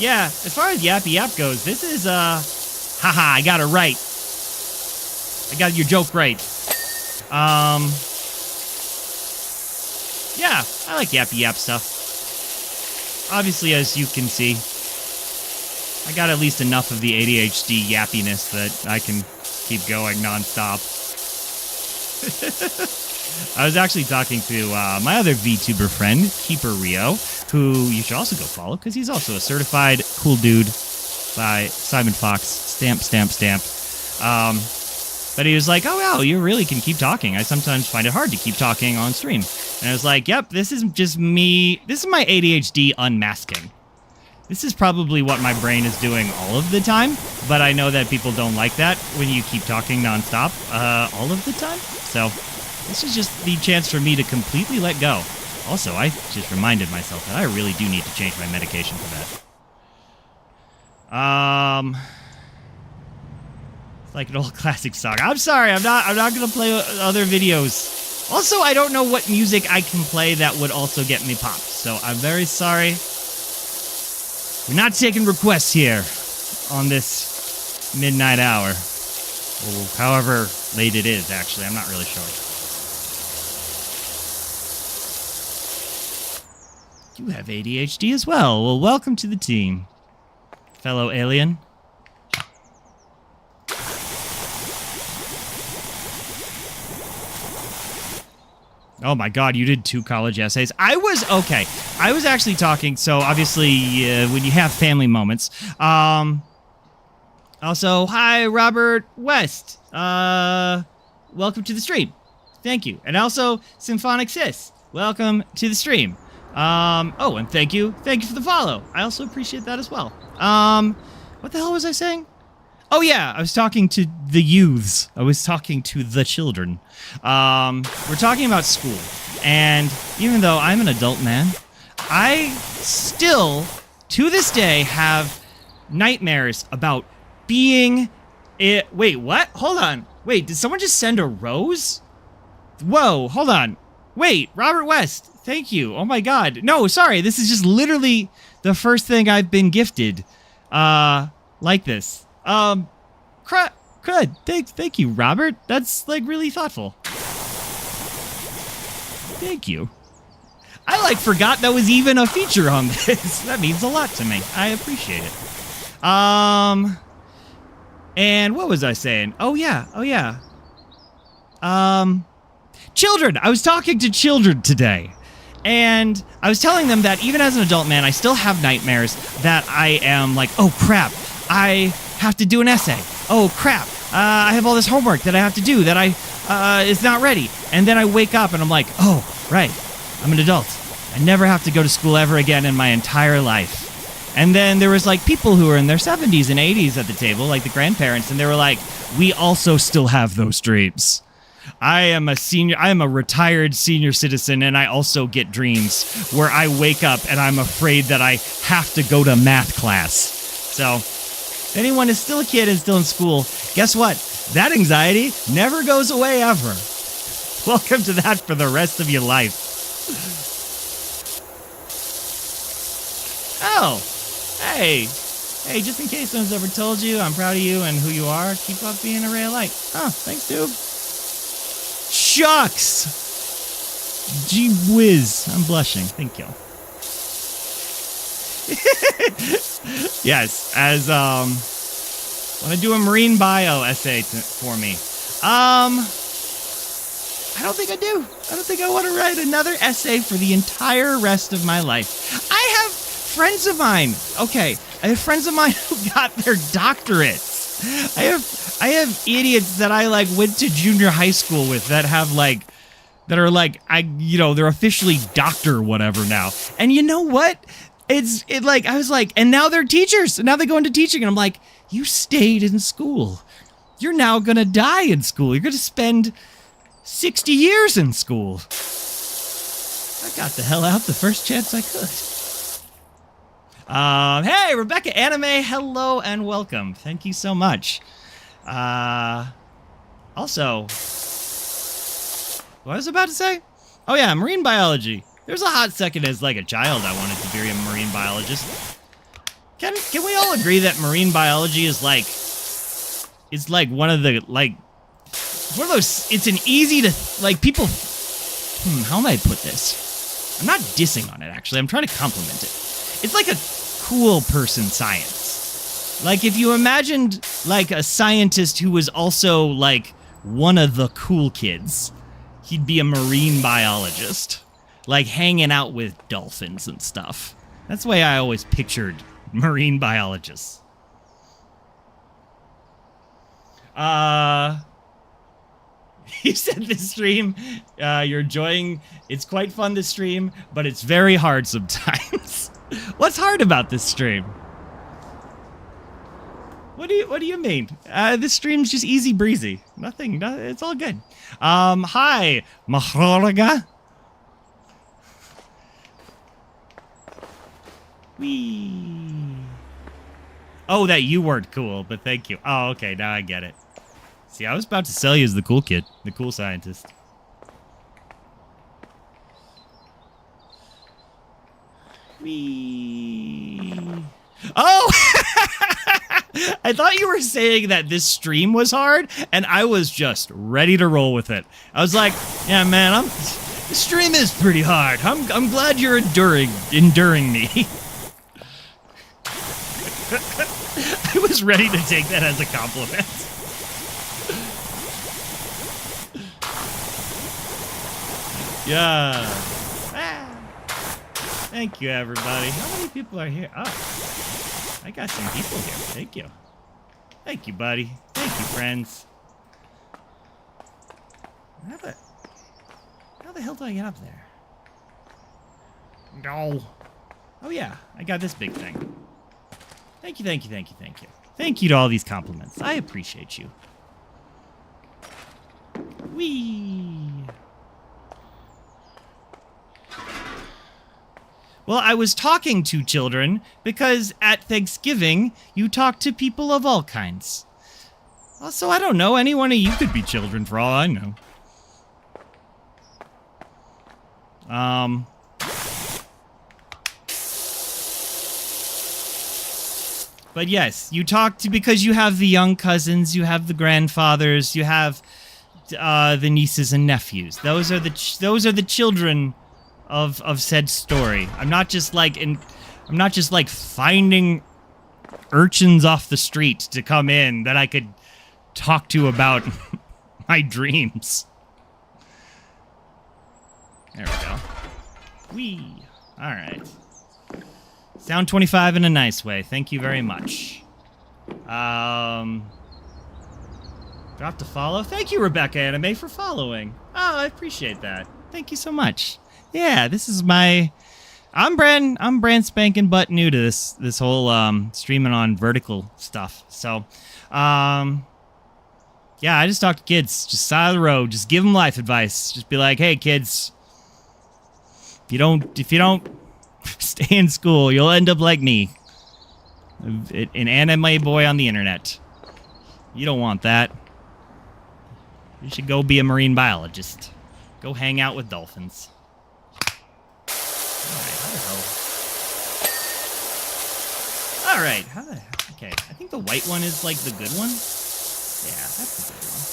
Yeah, as far as yappy yap goes, this is haha, I got it right. I got your joke right. Yeah, I like yappy yap stuff. Obviously, as you can see, I got at least enough of the ADHD yappiness that I can keep going nonstop. I was actually talking to my other VTuber friend, Keeper Rio, who you should also go follow because he's also a certified cool dude by Simon Fox. Stamp. But he was like, oh, wow, you really can keep talking. I sometimes find it hard to keep talking on stream. And I was like, yep, this is just me. This is my ADHD unmasking. This is probably what my brain is doing all of the time. But I know that people don't like that when you keep talking nonstop all of the time. So this is just the chance for me to completely let go. Also, I just reminded myself that I really do need to change my medication for that. Like an old classic song. I'm sorry, I'm not gonna play other videos. Also, I don't know what music I can play that would also get me popped. So I'm very sorry. We're not taking requests here on this midnight hour. Or however late it is, actually. I'm not really sure. You have ADHD as well. Well, welcome to the team, fellow alien. Oh my god, you did 2 college essays. I was actually talking, so obviously when you have family moments. Also, hi, Robert West. Welcome to the stream. Thank you. And also, Symphonic Sis, welcome to the stream. Oh, and thank you. Thank you for the follow. I also appreciate that as well. What the hell was I saying? Oh, yeah, I was talking to the youths. I was talking to the children. We're talking about school. And even though I'm an adult man, I still, to this day, have nightmares about being... Wait, what? Hold on. Wait, did someone just send a rose? Whoa, hold on. Wait, Robert West, thank you. Oh, my God. No, sorry, this is just literally the first thing I've been gifted. Like this. Crud. Thank you, Robert. That's, like, really thoughtful. Thank you. I, forgot that was even a feature on this. That means a lot to me. I appreciate it. And what was I saying? Oh, yeah. Children! I was talking to children today. And I was telling them that even as an adult man, I still have nightmares that I am like, oh, crap. I have to do an essay. Oh, crap. I have all this homework that I have to do that is not ready. And then I wake up and I'm like, oh, right. I'm an adult. I never have to go to school ever again in my entire life. And then there was people who were in their 70s and 80s at the table, like the grandparents, and they were like, we also still have those dreams. I am a retired senior citizen, and I also get dreams where I wake up and I'm afraid that I have to go to math class. So, if anyone is still a kid and still in school, guess what? That anxiety never goes away ever. Welcome to that for the rest of your life. Oh, hey, just in case no one's ever told you, I'm proud of you and who you are. Keep up being a ray of light. Oh, thanks, dude. Shucks! Gee whiz. I'm blushing. Thank you. Yes, as, want to do a marine bio essay for me. I don't think I do. I don't think I want to write another essay for the entire rest of my life. I have friends of mine. Okay, I have friends of mine who got their doctorates. I have idiots that I went to junior high school with that have they're officially doctor whatever now. And you know what? I was like, and now they're teachers. And now they go into teaching. And I'm like, you stayed in school. You're now going to die in school. You're going to spend 60 years in school. I got the hell out the first chance I could. Hey, Rebecca Anime, hello and welcome. Thank you so much. Also, what was I about to say? Oh yeah, marine biology. There was a hot second as a child I wanted to be a marine biologist. Can we all agree that marine biology is one of the one of those, it's an easy to people, how am I put this? I'm not dissing on it actually, I'm trying to compliment it. It's like a cool person science. If you imagined a scientist who was also one of the cool kids, he'd be a marine biologist. Hanging out with dolphins and stuff. That's the way I always pictured marine biologists. You said this stream, you're enjoying, it's quite fun to stream, but it's very hard sometimes. What's hard about this stream? What do you mean? This stream's just easy breezy. Nothing, it's all good. Hi, Maharaga. Whee. Oh, that you weren't cool, but thank you. Oh, okay, now I get it. See, I was about to sell you as the cool kid, the cool scientist. Whee. Oh! I thought you were saying that this stream was hard, and I was just ready to roll with it. I was like, yeah, man, this stream is pretty hard. I'm glad you're enduring me. I was ready to take that as a compliment. Yeah. Thank you, everybody. How many people are here? Oh, I got some people here. Thank you. Thank you, buddy. Thank you, friends. How the hell do I get up there? No. Oh, yeah. I got this big thing. Thank you, thank you, thank you, thank you. Thank you to all these compliments. I appreciate you. Whee! Well, I was talking to children because at Thanksgiving, you talk to people of all kinds. Also, I don't know. Any one of you could be children for all I know. But yes, you talk to because you have the young cousins, you have the grandfathers, you have the nieces and nephews. Those are the children of said story. I'm not just like finding urchins off the street to come in that I could talk to about my dreams. There we go. Whee! Alright. Sound 25 in a nice way. Thank you very much. Drop to follow. Thank you, Rebecca Anime, for following. Oh, I appreciate that. Thank you so much. Yeah, this is my... I'm brand spanking butt new to this whole streaming on vertical stuff. So, yeah, I just talk to kids, just side of the road, just give them life advice. Just be like, hey, kids, if you don't stay in school, you'll end up like me, an anime boy on the internet. You don't want that. You should go be a marine biologist. Go hang out with dolphins. Alright, how the hell? Okay, I think the white one is like the good one. Yeah, that's the good one.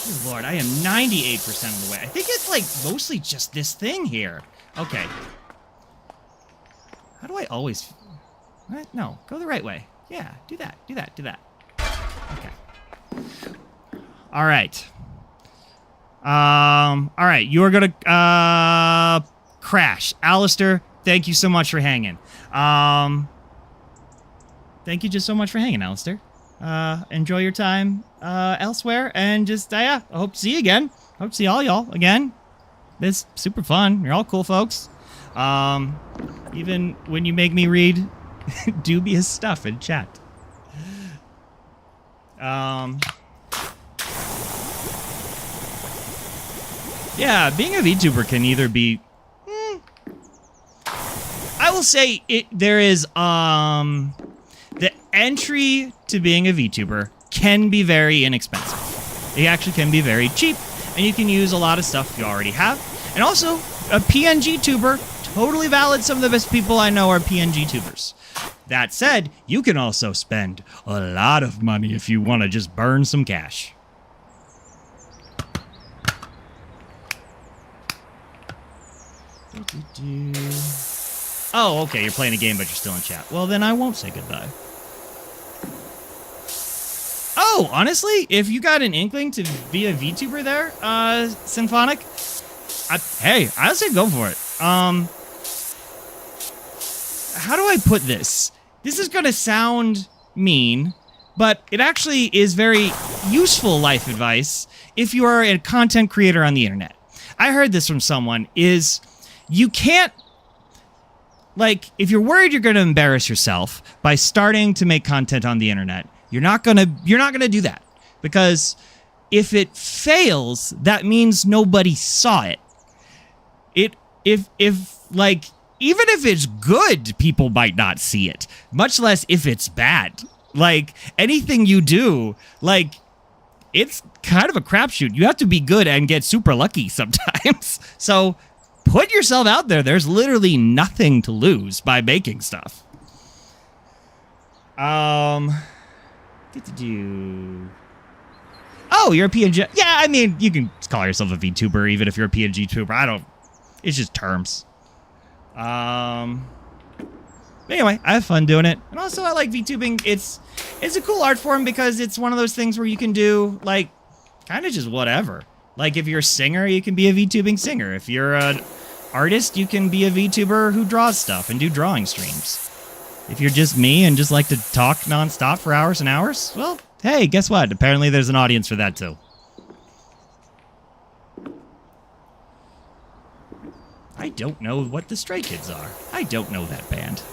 Good lord, I am 98% of the way. I think it's like mostly just this thing here. Okay. How do I always... What? No, go the right way. Yeah, do that, do that, do that. Okay. Alright. Alright, you're gonna, crash. Alistair, thank you so much for hanging. Thank you just so much for hanging, Alistair. Enjoy your time, elsewhere, and just, yeah, I hope to see you again. Hope to see all y'all again. It's super fun. You're all cool folks. Even when you make me read dubious stuff in chat. Yeah, being a VTuber can either be... I will say there is, the entry to being a VTuber can be very inexpensive. It actually can be very cheap, and you can use a lot of stuff you already have. And also, a PNG tuber, totally valid. Some of the best people I know are PNG tubers. That said, you can also spend a lot of money if you want to just burn some cash. Oh, okay, you're playing a game, but you're still in chat. Well, then I won't say goodbye. Oh, honestly, if you got an inkling to be a VTuber there, Symphonic, hey, I say go for it. How do I put this? This is gonna sound mean, but it actually is very useful life advice if you are a content creator on the internet. I heard this from someone, is you can't, like, if you're worried you're gonna embarrass yourself by starting to make content on the internet, you're not gonna do that. Because if it fails, that means nobody saw it. Like, even if it's good, people might not see it. Much less if it's bad. Like, anything you do, like, it's kind of a crapshoot. You have to be good and get super lucky sometimes. So, put yourself out there. There's literally nothing to lose by making stuff. Do. Oh, you're a PNG. Yeah, I mean, you can call yourself a VTuber even if you're a PNG tuber. I don't. It's just terms. Anyway, I have fun doing it, and also I like VTubing. It's a cool art form because it's one of those things where you can do like kind of just whatever. Like if you're a singer, you can be a VTubing singer. If you're an artist, you can be a VTuber who draws stuff and do drawing streams. If you're just me and just like to talk nonstop for hours and hours, well, hey, guess what? Apparently there's an audience for that too. I don't know what the Stray Kids are. I don't know that band.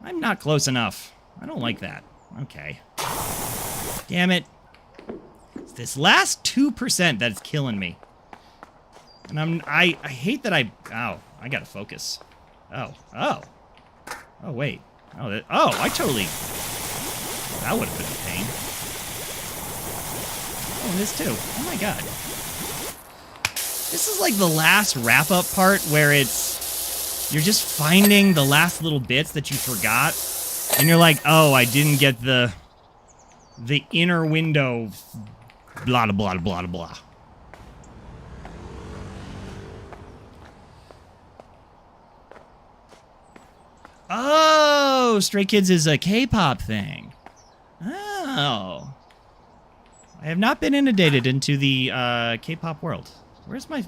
I'm not close enough. I don't like that. Okay. Damn it. It's this last 2% that's killing me. And I hate that I gotta focus. Oh, wait. I totally... That would have been a pain. Oh, and this too. Oh my god. This is like the last wrap-up part where you're just finding the last little bits that you forgot. And you're like, oh, I didn't get the inner window, blah, blah, blah, blah, blah. Oh, Stray Kids is a K-pop thing. Oh. I have not been inundated into the K-pop world. Where's my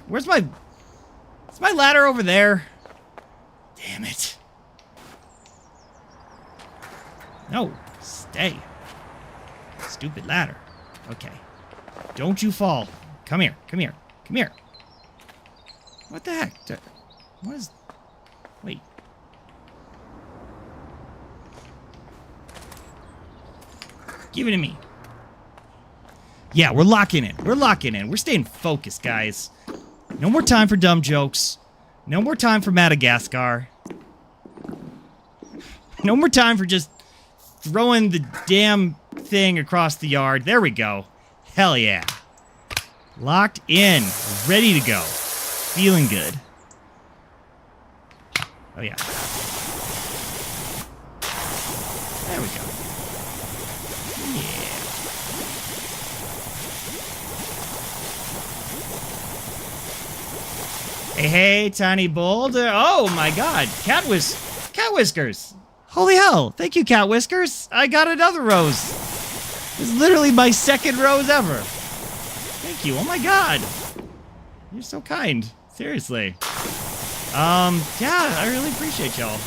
ladder over there? Damn it. No, stay. Stupid ladder. Okay. Don't you fall. Come here, come here, come here. What the heck? What is... Wait. Give it to me. Yeah, we're locking in. We're locking in. We're staying focused, guys. No more time for dumb jokes. No more time for Madagascar. No more time for just throwing the damn thing across the yard. There we go. Hell yeah. Locked in. Ready to go. Feeling good. Oh yeah. There we go. Yeah. Hey, Tiny Boulder. Oh my god. Cat Whiskers. Holy hell. Thank you, Cat Whiskers. I got another rose. It's literally my second rose ever. Thank you. Oh my god. You're so kind. Seriously. Yeah, I really appreciate y'all.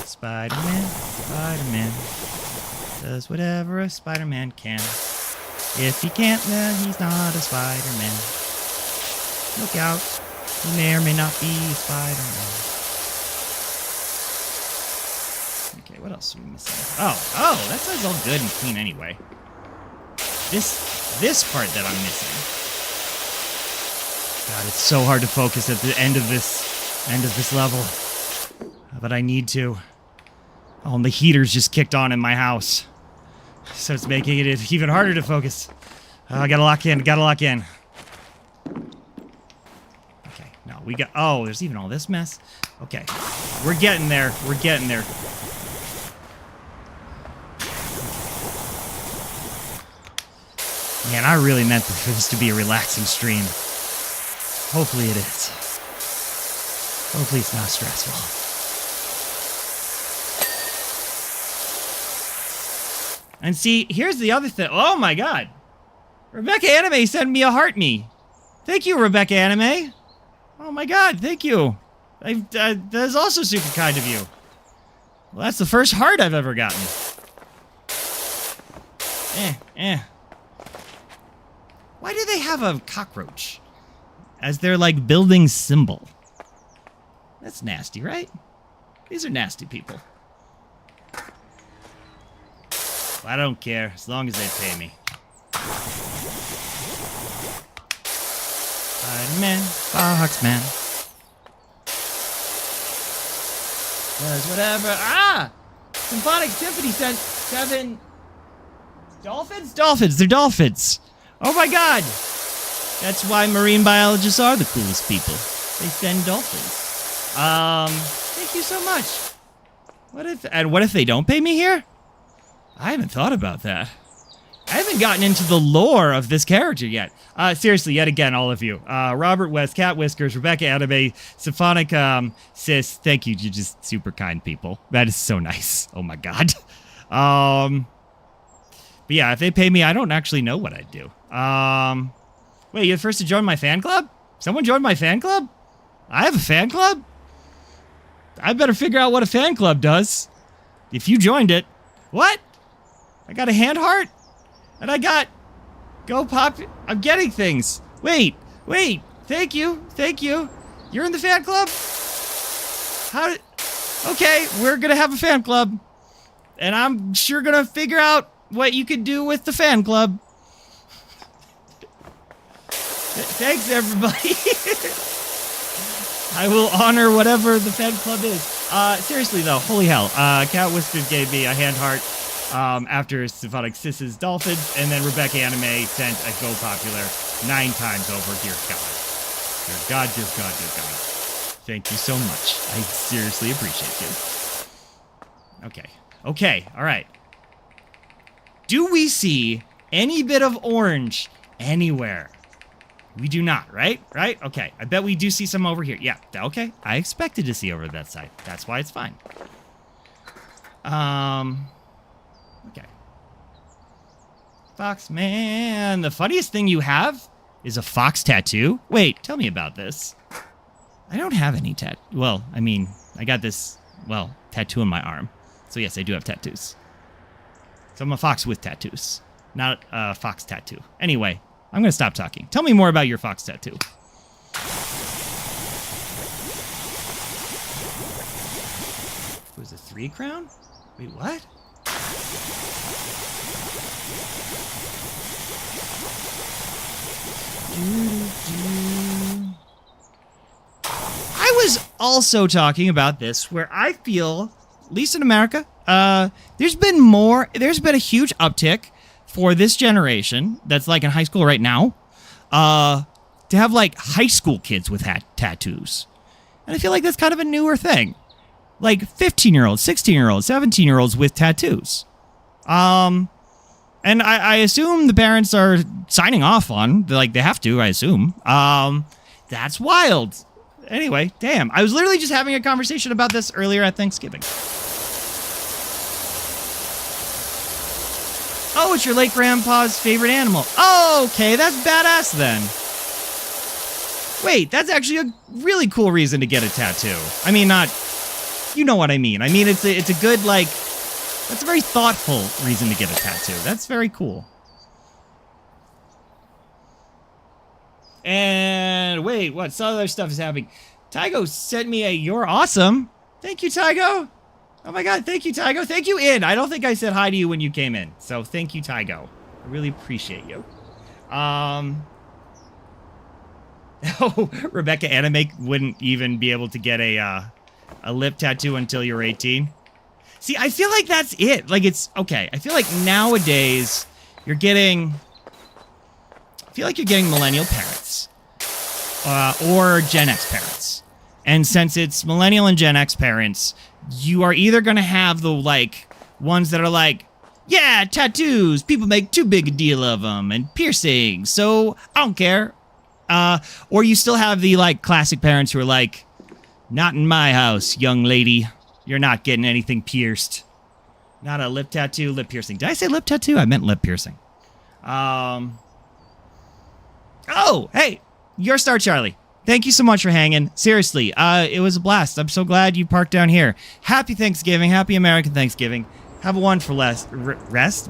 Spider-Man, Spider-Man does whatever a Spider-Man can. If he can't, then he's not a Spider-Man. Look out. He may or may not be Spider-Man. Okay, what else are we missing? Oh, that sounds all good and clean anyway. This part that I'm missing. God, it's so hard to focus at the end of this level. But I need to. Oh, and the heater's just kicked on in my house. So it's making it even harder to focus. I gotta lock in, Okay, no, we got... Oh, there's even all this mess. Okay, we're getting there. We're getting there. Man, I really meant for this to be a relaxing stream. Hopefully it is. Hopefully it's not stressful. And see, here's the other thing. Oh my god. Rebecca Anime sent me a heart me. Thank you, Rebecca Anime. Oh my god, thank you. That is also super kind of you. Well, that's the first heart I've ever gotten. Why do they have a cockroach as their, like, building symbol? That's nasty, right? These are nasty people. I don't care, as long as they pay me. Spider-Man, Foxman. Does whatever. Ah! Symphonic Symphony sent 7 Dolphins? Dolphins. They're dolphins. Oh my god. That's why marine biologists are the coolest people. They send dolphins. Thank you so much. What if they don't pay me here? I haven't thought about that. I haven't gotten into the lore of this character yet. Seriously, yet again, all of you. Robert West, Cat Whiskers, Rebecca Anime, Symphonic, Sis, thank you. You're just super kind people. That is so nice. Oh my god. But yeah, if they pay me, I don't actually know what I'd do. Wait, you're the first to join my fan club? Someone joined my fan club? I have a fan club? I better figure out what a fan club does. If you joined it. What? I got a hand heart? And I got... Go pop... I'm getting things. Wait. Thank you. You're in the fan club? Okay, we're gonna have a fan club. And I'm sure gonna figure out what you could do with the fan club. Thanks, everybody. I will honor whatever the fan club is. Seriously, though, holy hell. Cat Whiskers gave me a hand heart after Symphonic Sis's Dolphins, and then Rebecca Anime sent a Go Popular 9 times over. Dear God. Dear God, dear God, dear God. Thank you so much. I seriously appreciate you. Okay, all right. Do we see any bit of orange anywhere? We do not, right? Right? Okay. I bet we do see some over here. Yeah, okay. I expected to see over that side. That's why it's fine. Okay. Fox, man. The funniest thing you have is a fox tattoo. Wait, tell me about this. I don't have any well, I mean, I got this, well, tattoo on my arm. So yes, I do have tattoos. So I'm a fox with tattoos, not a fox tattoo. Anyway, I'm going to stop talking. Tell me more about your fox tattoo. It was a 3 crown? Wait, what? I was also talking about this where I feel, at least in America, there's been a huge uptick for this generation that's like in high school right now, to have like high school kids with tattoos. And I feel like that's kind of a newer thing. Like 15-year-olds, 16-year-olds, 17-year-olds with tattoos. And I assume the parents are signing off on, like they have to, I assume. That's wild. Anyway, damn. I was literally just having a conversation about this earlier at Thanksgiving. Oh, it's your late grandpa's favorite animal. Oh, okay, that's badass then. Wait, that's actually a really cool reason to get a tattoo. I mean, not... You know what I mean. I mean, it's a good, like... That's a very thoughtful reason to get a tattoo. That's very cool. And wait, what? Some other stuff is happening. Tygo sent me a "You're awesome." Thank you, Tygo. Oh my god, thank you, Tygo. Thank you, In. I don't think I said hi to you when you came in. So thank you, Tygo. I really appreciate you. Oh, Rebecca Anime wouldn't even be able to get a lip tattoo until you're 18. See, I feel like that's it. Like, it's... Okay, I feel like nowadays you're getting... I feel like you're getting millennial parents. Or Gen X parents. And since it's millennial and Gen X parents, you are either going to have the, like, ones that are like, yeah, tattoos, people make too big a deal of them, and piercings, so I don't care. Or you still have the, like, classic parents who are like, not in my house, young lady. You're not getting anything pierced. Not a lip tattoo, lip piercing. Did I say lip tattoo? I meant lip piercing. Oh, hey, your star, Charlie. Thank you so much for hanging. Seriously, it was a blast. I'm so glad you parked down here. Happy Thanksgiving. Happy American Thanksgiving. Have a wonderful rest.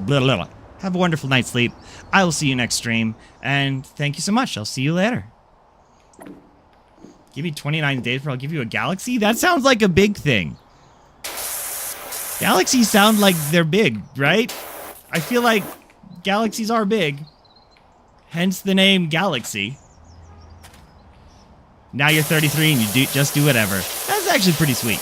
Blah, blah, blah. Have a wonderful night's sleep. I will see you next stream. And thank you so much. I'll see you later. Give me 29 days for I'll give you a galaxy? That sounds like a big thing. Galaxies sound like they're big, right? I feel like galaxies are big. Hence the name Galaxy. Now you're 33 and you just do whatever. That's actually pretty sweet.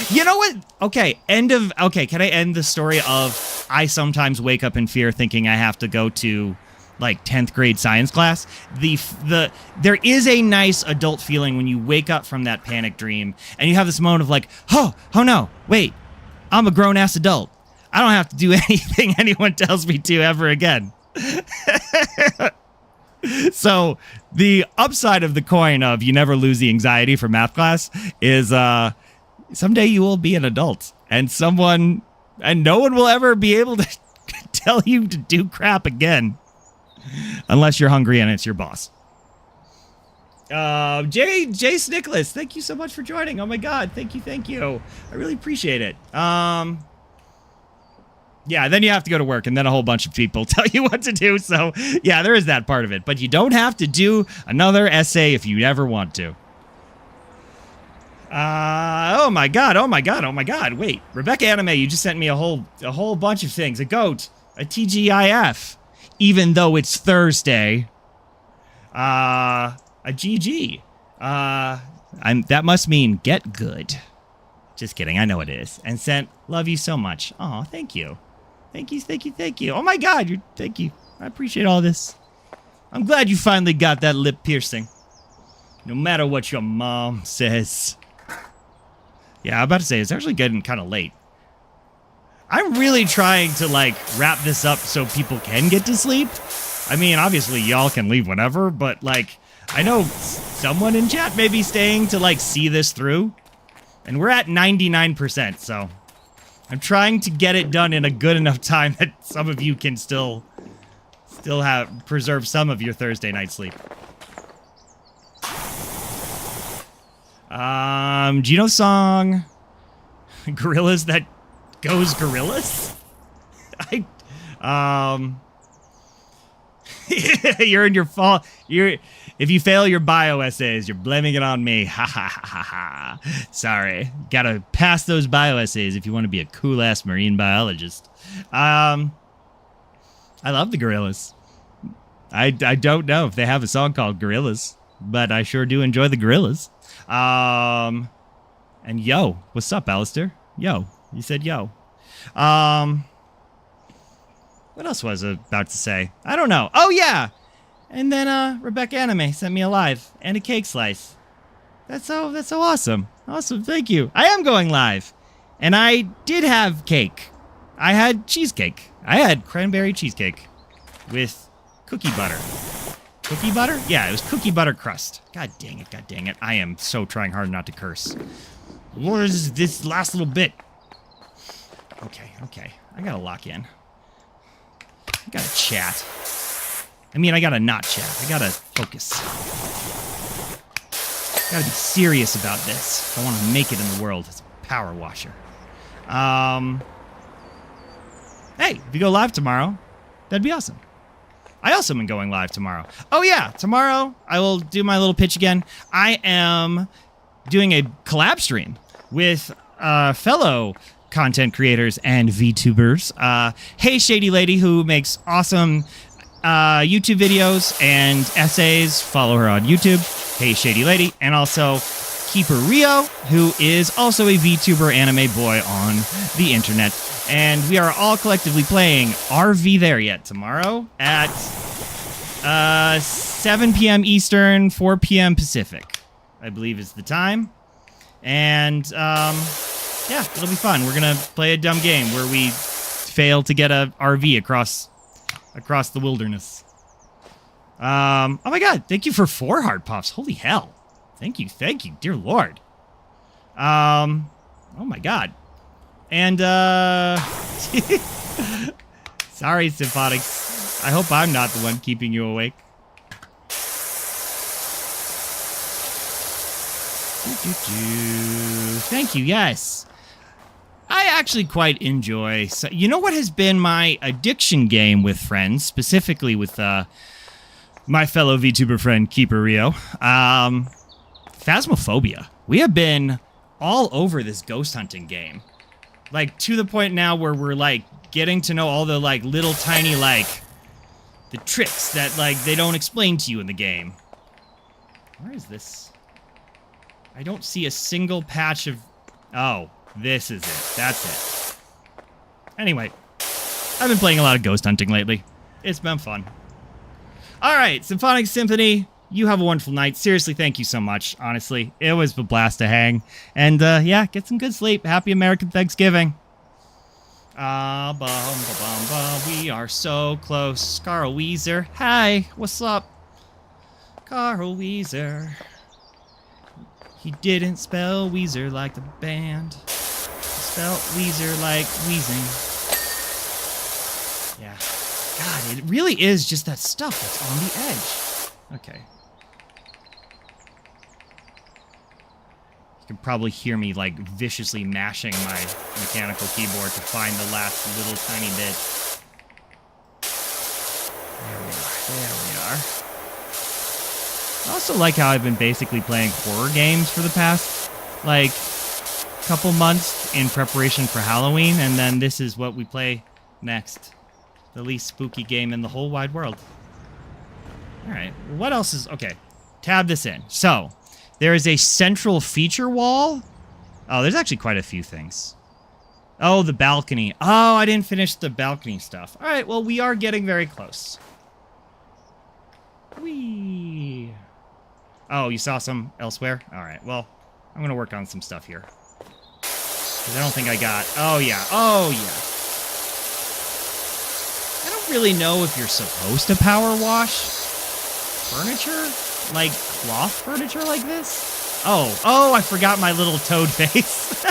You know what? Okay, can I end the story of I sometimes wake up in fear thinking I have to go to like 10th grade science class. There is a nice adult feeling when you wake up from that panic dream and you have this moment of like, oh no, wait, I'm a grown-ass adult. I don't have to do anything anyone tells me to ever again. So the upside of the coin of you never lose the anxiety for math class is someday you will be an adult and no one will ever be able to tell you to do crap again unless you're hungry and it's your boss. Jace Nicholas, thank you so much for joining. Oh my god, thank you. I really appreciate it. Yeah, then you have to go to work, and then a whole bunch of people tell you what to do. So, yeah, there is that part of it. But you don't have to do another essay if you ever want to. Oh my god. Wait, Rebecca Anime, you just sent me a whole bunch of things. A goat, a TGIF, even though it's Thursday. A GG. That must mean get good. Just kidding, I know it is. And sent, love you so much. Aw, thank you. Thank you. Oh my god, thank you. I appreciate all this. I'm glad you finally got that lip piercing. No matter what your mom says. Yeah, I'm about to say, it's actually getting kind of late. I'm really trying to, like, wrap this up so people can get to sleep. I mean, obviously, y'all can leave whenever, but, like, I know someone in chat may be staying to, like, see this through. And we're at 99%, so I'm trying to get it done in a good enough time that some of you can still preserve some of your Thursday night sleep. Do you know song Gorillas that goes gorillas? You're in your fall. If you fail your bio essays, you're blaming it on me. Ha ha ha ha. Sorry. Gotta pass those bio essays if you want to be a cool-ass marine biologist. I love the Gorillas. I don't know if they have a song called Gorillas, but I sure do enjoy the Gorillas. And yo, what's up, Alistair? Yo. You said yo. What else was I about to say? I don't know. Oh, yeah. And then Rebecca Anime sent me a live and a cake slice. That's so awesome. Awesome, thank you. I am going live. And I did have cake. I had cheesecake. I had cranberry cheesecake with cookie butter. Cookie butter? Yeah, it was cookie butter crust. God dang it. I am so trying hard not to curse. What is this last little bit? Okay. I gotta lock in. I gotta chat. I mean, I gotta not chat. I gotta focus. Gotta be serious about this. I want to make it in the world as a power washer. Hey, if you go live tomorrow, that'd be awesome. I also am going live tomorrow. Oh yeah, tomorrow I will do my little pitch again. I am doing a collab stream with fellow content creators and VTubers. Hey Shady Lady, who makes awesome YouTube videos and essays. Follow her on YouTube. Hey Shady Lady. And also Keeper Rio, who is also a VTuber anime boy on the internet. And we are all collectively playing RV There Yet tomorrow at 7 p.m. Eastern, 4 p.m. Pacific, I believe is the time. And yeah, it'll be fun. We're going to play a dumb game where we fail to get a RV across the wilderness. Oh my god, thank you for 4 heart puffs. Holy hell. Thank you, dear lord. Oh my god. And sorry, Symphonics. I hope I'm not the one keeping you awake. Thank you, yes. I actually quite enjoy... You know what has been my addiction game with friends, specifically with my fellow VTuber friend, Keeper Rio? Phasmophobia. We have been all over this ghost hunting game. Like, to the point now where we're, like, getting to know all the, like, little tiny, like, the tricks that, like, they don't explain to you in the game. Where is this? I don't see a single patch of... Oh, this is it. That's it. Anyway. I've been playing a lot of ghost hunting lately. It's been fun. All right, Symphonic Symphony, you have a wonderful night. Seriously, thank you so much. Honestly, it was a blast to hang. And yeah, get some good sleep. Happy American Thanksgiving. Bum, ba, bum, bum. We are so close. Carl Weezer. Hi, what's up? Carl Weezer. He didn't spell Weezer like the band. He spelled Weezer like wheezing. Yeah. God, it really is just that stuff that's on the edge. Okay. You can probably hear me, like, viciously mashing my mechanical keyboard to find the last little tiny bit. There we are. There we are. I also like how I've been basically playing horror games for the past, like, couple months in preparation for Halloween, and then this is what we play next. The least spooky game in the whole wide world. Alright, what else is... Okay, tab this in. So, there is a central feature wall. Oh, there's actually quite a few things. Oh, the balcony. Oh, I didn't finish the balcony stuff. Alright, well, we are getting very close. Whee! Oh, you saw some elsewhere? Alright, well, I'm gonna work on some stuff here. Because I don't think I got... Oh, yeah. Oh, yeah. I don't really know if you're supposed to power wash furniture? Like, cloth furniture like this? Oh, I forgot my little toad face.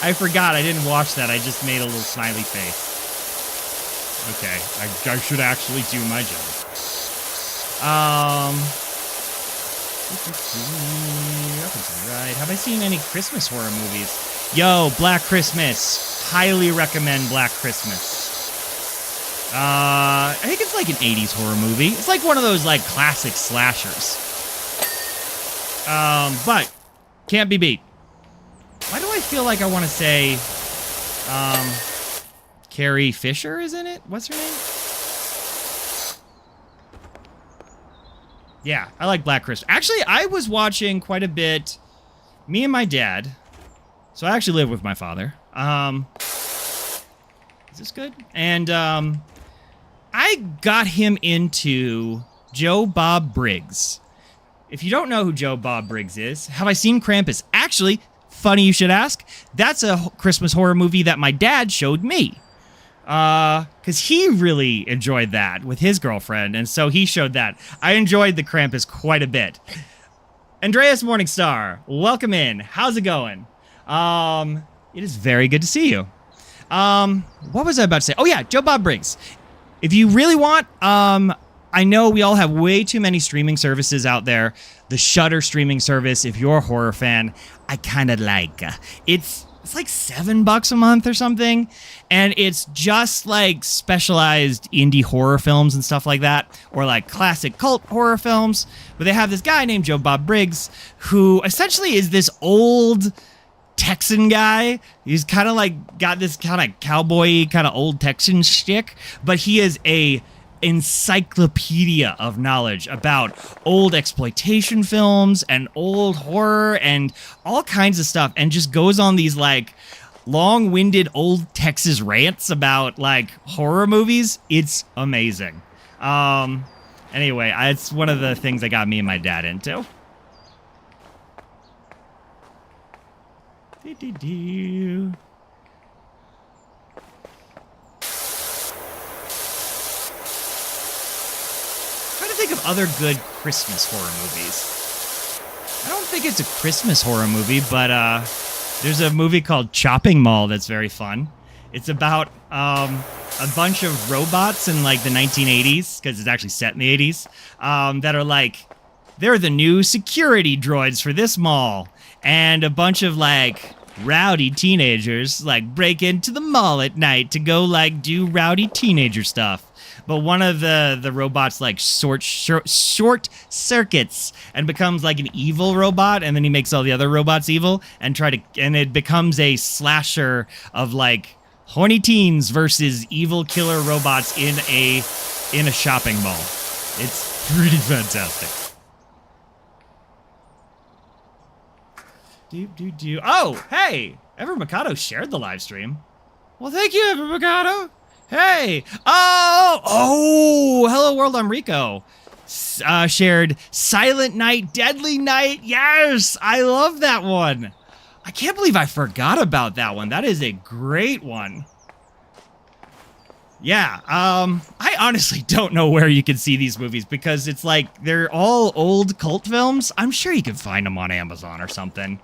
I forgot. I didn't wash that. I just made a little smiley face. Okay, I should actually do my job. Right. Have I seen any Christmas horror movies? Yo, Black Christmas. Highly recommend Black Christmas. I think it's like an 80s horror movie. It's like one of those like classic slashers. But can't be beat. Why do I feel like I want to say Carrie Fisher is in it? What's her name? Yeah, I like Black Christmas. Actually, I was watching quite a bit. Me and my dad. So I actually live with my father. Is this good? And I got him into Joe Bob Briggs. If you don't know who Joe Bob Briggs is, have I seen Krampus? Actually, funny you should ask. That's a Christmas horror movie that my dad showed me. Because he really enjoyed that with his girlfriend, and so he showed that. I enjoyed the Krampus quite a bit. Andreas Morningstar, welcome in. How's it going? It is very good to see you. What was I about to say? Oh yeah, Joe Bob Briggs. If you really want, I know we all have way too many streaming services out there. The Shudder streaming service, if you're a horror fan, I kind of like. It's like $7 a month or something, and it's just like specialized indie horror films and stuff like that, or like classic cult horror films. But they have this guy named Joe Bob Briggs, who essentially is this old Texan guy. He's kind of like got this kind of cowboy, kind of old Texan shtick, but he is a encyclopedia of knowledge about old exploitation films and old horror and all kinds of stuff, and just goes on these like long-winded old Texas rants about like horror movies. It's amazing. Anyway, it's one of the things that got me and my dad into. Trying to think of other good Christmas horror movies. I don't think it's a Christmas horror movie, but there's a movie called Chopping Mall that's very fun. It's about a bunch of robots in like the 1980s, because it's actually set in the 80s, that are like, they're the new security droids for this mall. And a bunch of like rowdy teenagers like break into the mall at night to go like do rowdy teenager stuff. But one of the robots like short circuits and becomes like an evil robot, and then he makes all the other robots evil and it becomes a slasher of like horny teens versus evil killer robots in a shopping mall. It's pretty fantastic. Oh, hey! Ever Mikado shared the live stream. Well, thank you, Ever Mikado. Hey! Oh! Hello, world. I'm Rico. Shared Silent Night, Deadly Night. Yes! I love that one. I can't believe I forgot about that one. That is a great one. Yeah, I honestly don't know where you can see these movies because it's like they're all old cult films. I'm sure you can find them on Amazon or something.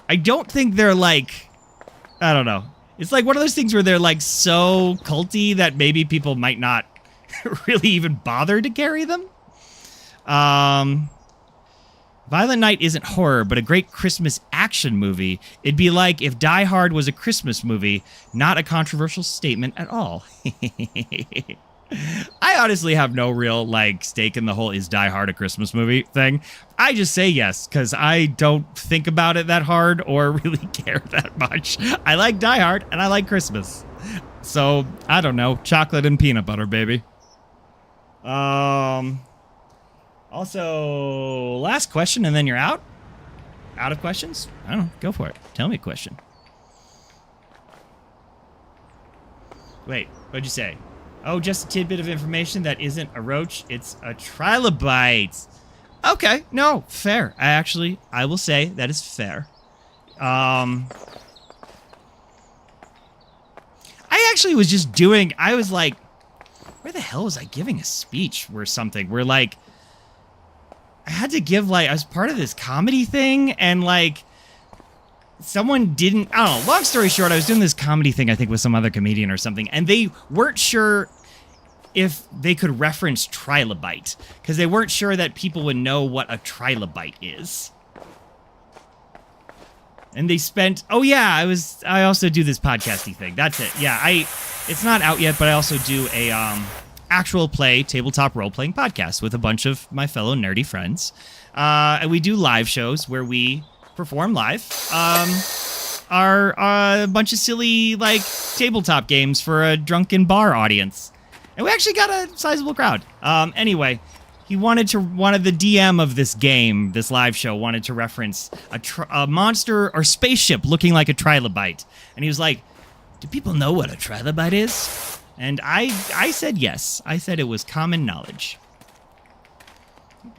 I don't think they're like, I don't know. It's like one of those things where they're like so culty that maybe people might not really even bother to carry them. Violent Night isn't horror, but a great Christmas action movie. It'd be like if Die Hard was a Christmas movie, not a controversial statement at all. I honestly have no real, like, stake in the whole is Die Hard a Christmas movie thing. I just say yes, because I don't think about it that hard or really care that much. I like Die Hard, and I like Christmas. So, I don't know. Chocolate and peanut butter, baby. Also, last question, and then you're out? Out of questions? I don't know. Go for it. Tell me a question. Wait, what'd you say? Oh, just a tidbit of information that isn't a roach. It's a trilobite. Okay, no, fair. I will say that is fair. I actually was just doing, I was like, where the hell was I giving a speech or something? Where, like, I had to give, like, I was part of this comedy thing, and, like, someone didn't, I don't know, long story short, I was doing this comedy thing, I think, with some other comedian or something, and they weren't sure if they could reference trilobite, because they weren't sure that people would know what a trilobite is. And they spent, oh yeah, I also do this podcasty thing, that's it, yeah, it's not out yet, but I also do a, actual play tabletop role-playing podcast with a bunch of my fellow nerdy friends. And we do live shows where we perform live are a bunch of silly, like, tabletop games for a drunken bar audience. And we actually got a sizable crowd. Anyway, one of the DM of this game, this live show, wanted to reference a monster or spaceship looking like a trilobite. And he was like, do people know what a trilobite is? And I said yes. I said it was common knowledge. If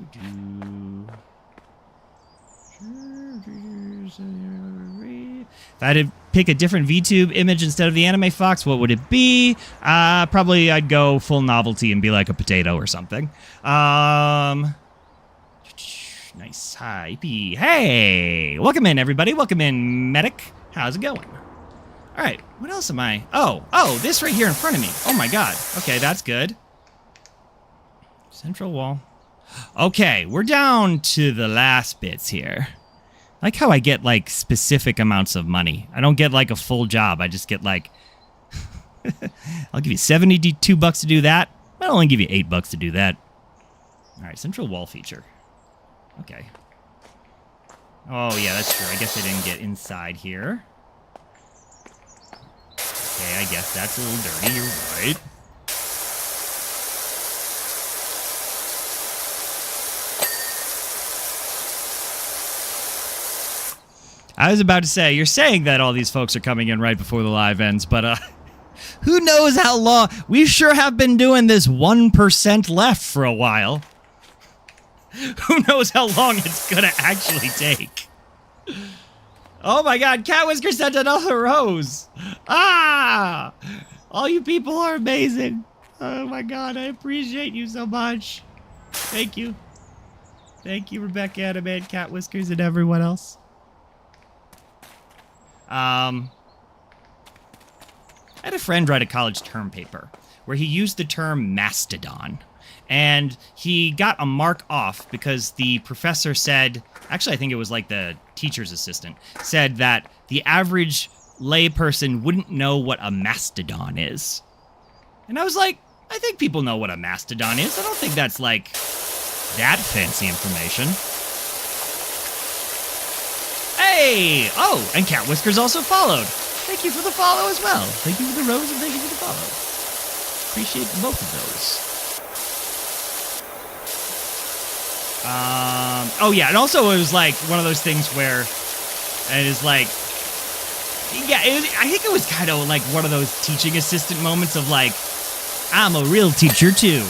I had to pick a different VTube image instead of the anime fox, what would it be? Probably I'd go full novelty and be like a potato or something. Nice. Hypey. Hey! Welcome in, everybody. Welcome in, Medic. How's it going? All right, what else am I? Oh, this right here in front of me. Oh my God. Okay, that's good. Central wall. Okay, we're down to the last bits here. I like how I get, like, specific amounts of money. I don't get, like, a full job. I just get, like, I'll give you $72 to do that. I'll only give you $8 to do that. All right, central wall feature. Okay. Oh, yeah, that's true. I guess I didn't get inside here. Okay, I guess that's a little dirty, you're right. I was about to say, you're saying that all these folks are coming in right before the live ends, but who knows how long? We sure have been doing this 1% left for a while. Who knows how long it's gonna actually take? Oh my God, Cat Whisker sent another rose. Ah! All you people are amazing. Oh my God, I appreciate you so much. Thank you. Thank you, Rebecca Animate, Cat Whiskers, and everyone else. I had a friend write a college term paper where he used the term mastodon. And he got a mark off because the professor said, actually I think it was like the teacher's assistant, said that the average layperson wouldn't know what a mastodon is. And I was like, I think people know what a mastodon is. I don't think that's like that fancy information. Hey! Oh, and Cat Whiskers also followed. Thank you for the follow as well. Thank you for the rose and thank you for the follow. Appreciate both of those. Oh yeah, and also it was like one of those things where it is like Yeah, I think it was kind of like one of those teaching assistant moments of like, I'm a real teacher too,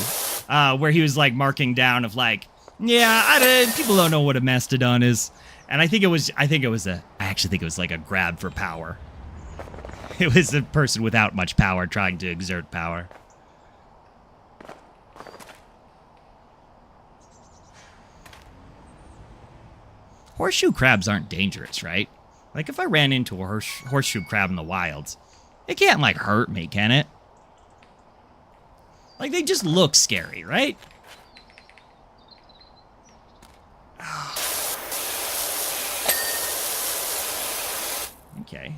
where he was like marking down of like, yeah, people don't know what a mastodon is, and I actually think it was like a grab for power. It was a person without much power trying to exert power. Horseshoe crabs aren't dangerous, right? Like, if I ran into a horseshoe crab in the wilds, it can't, like, hurt me, can it? Like, they just look scary, right? Okay.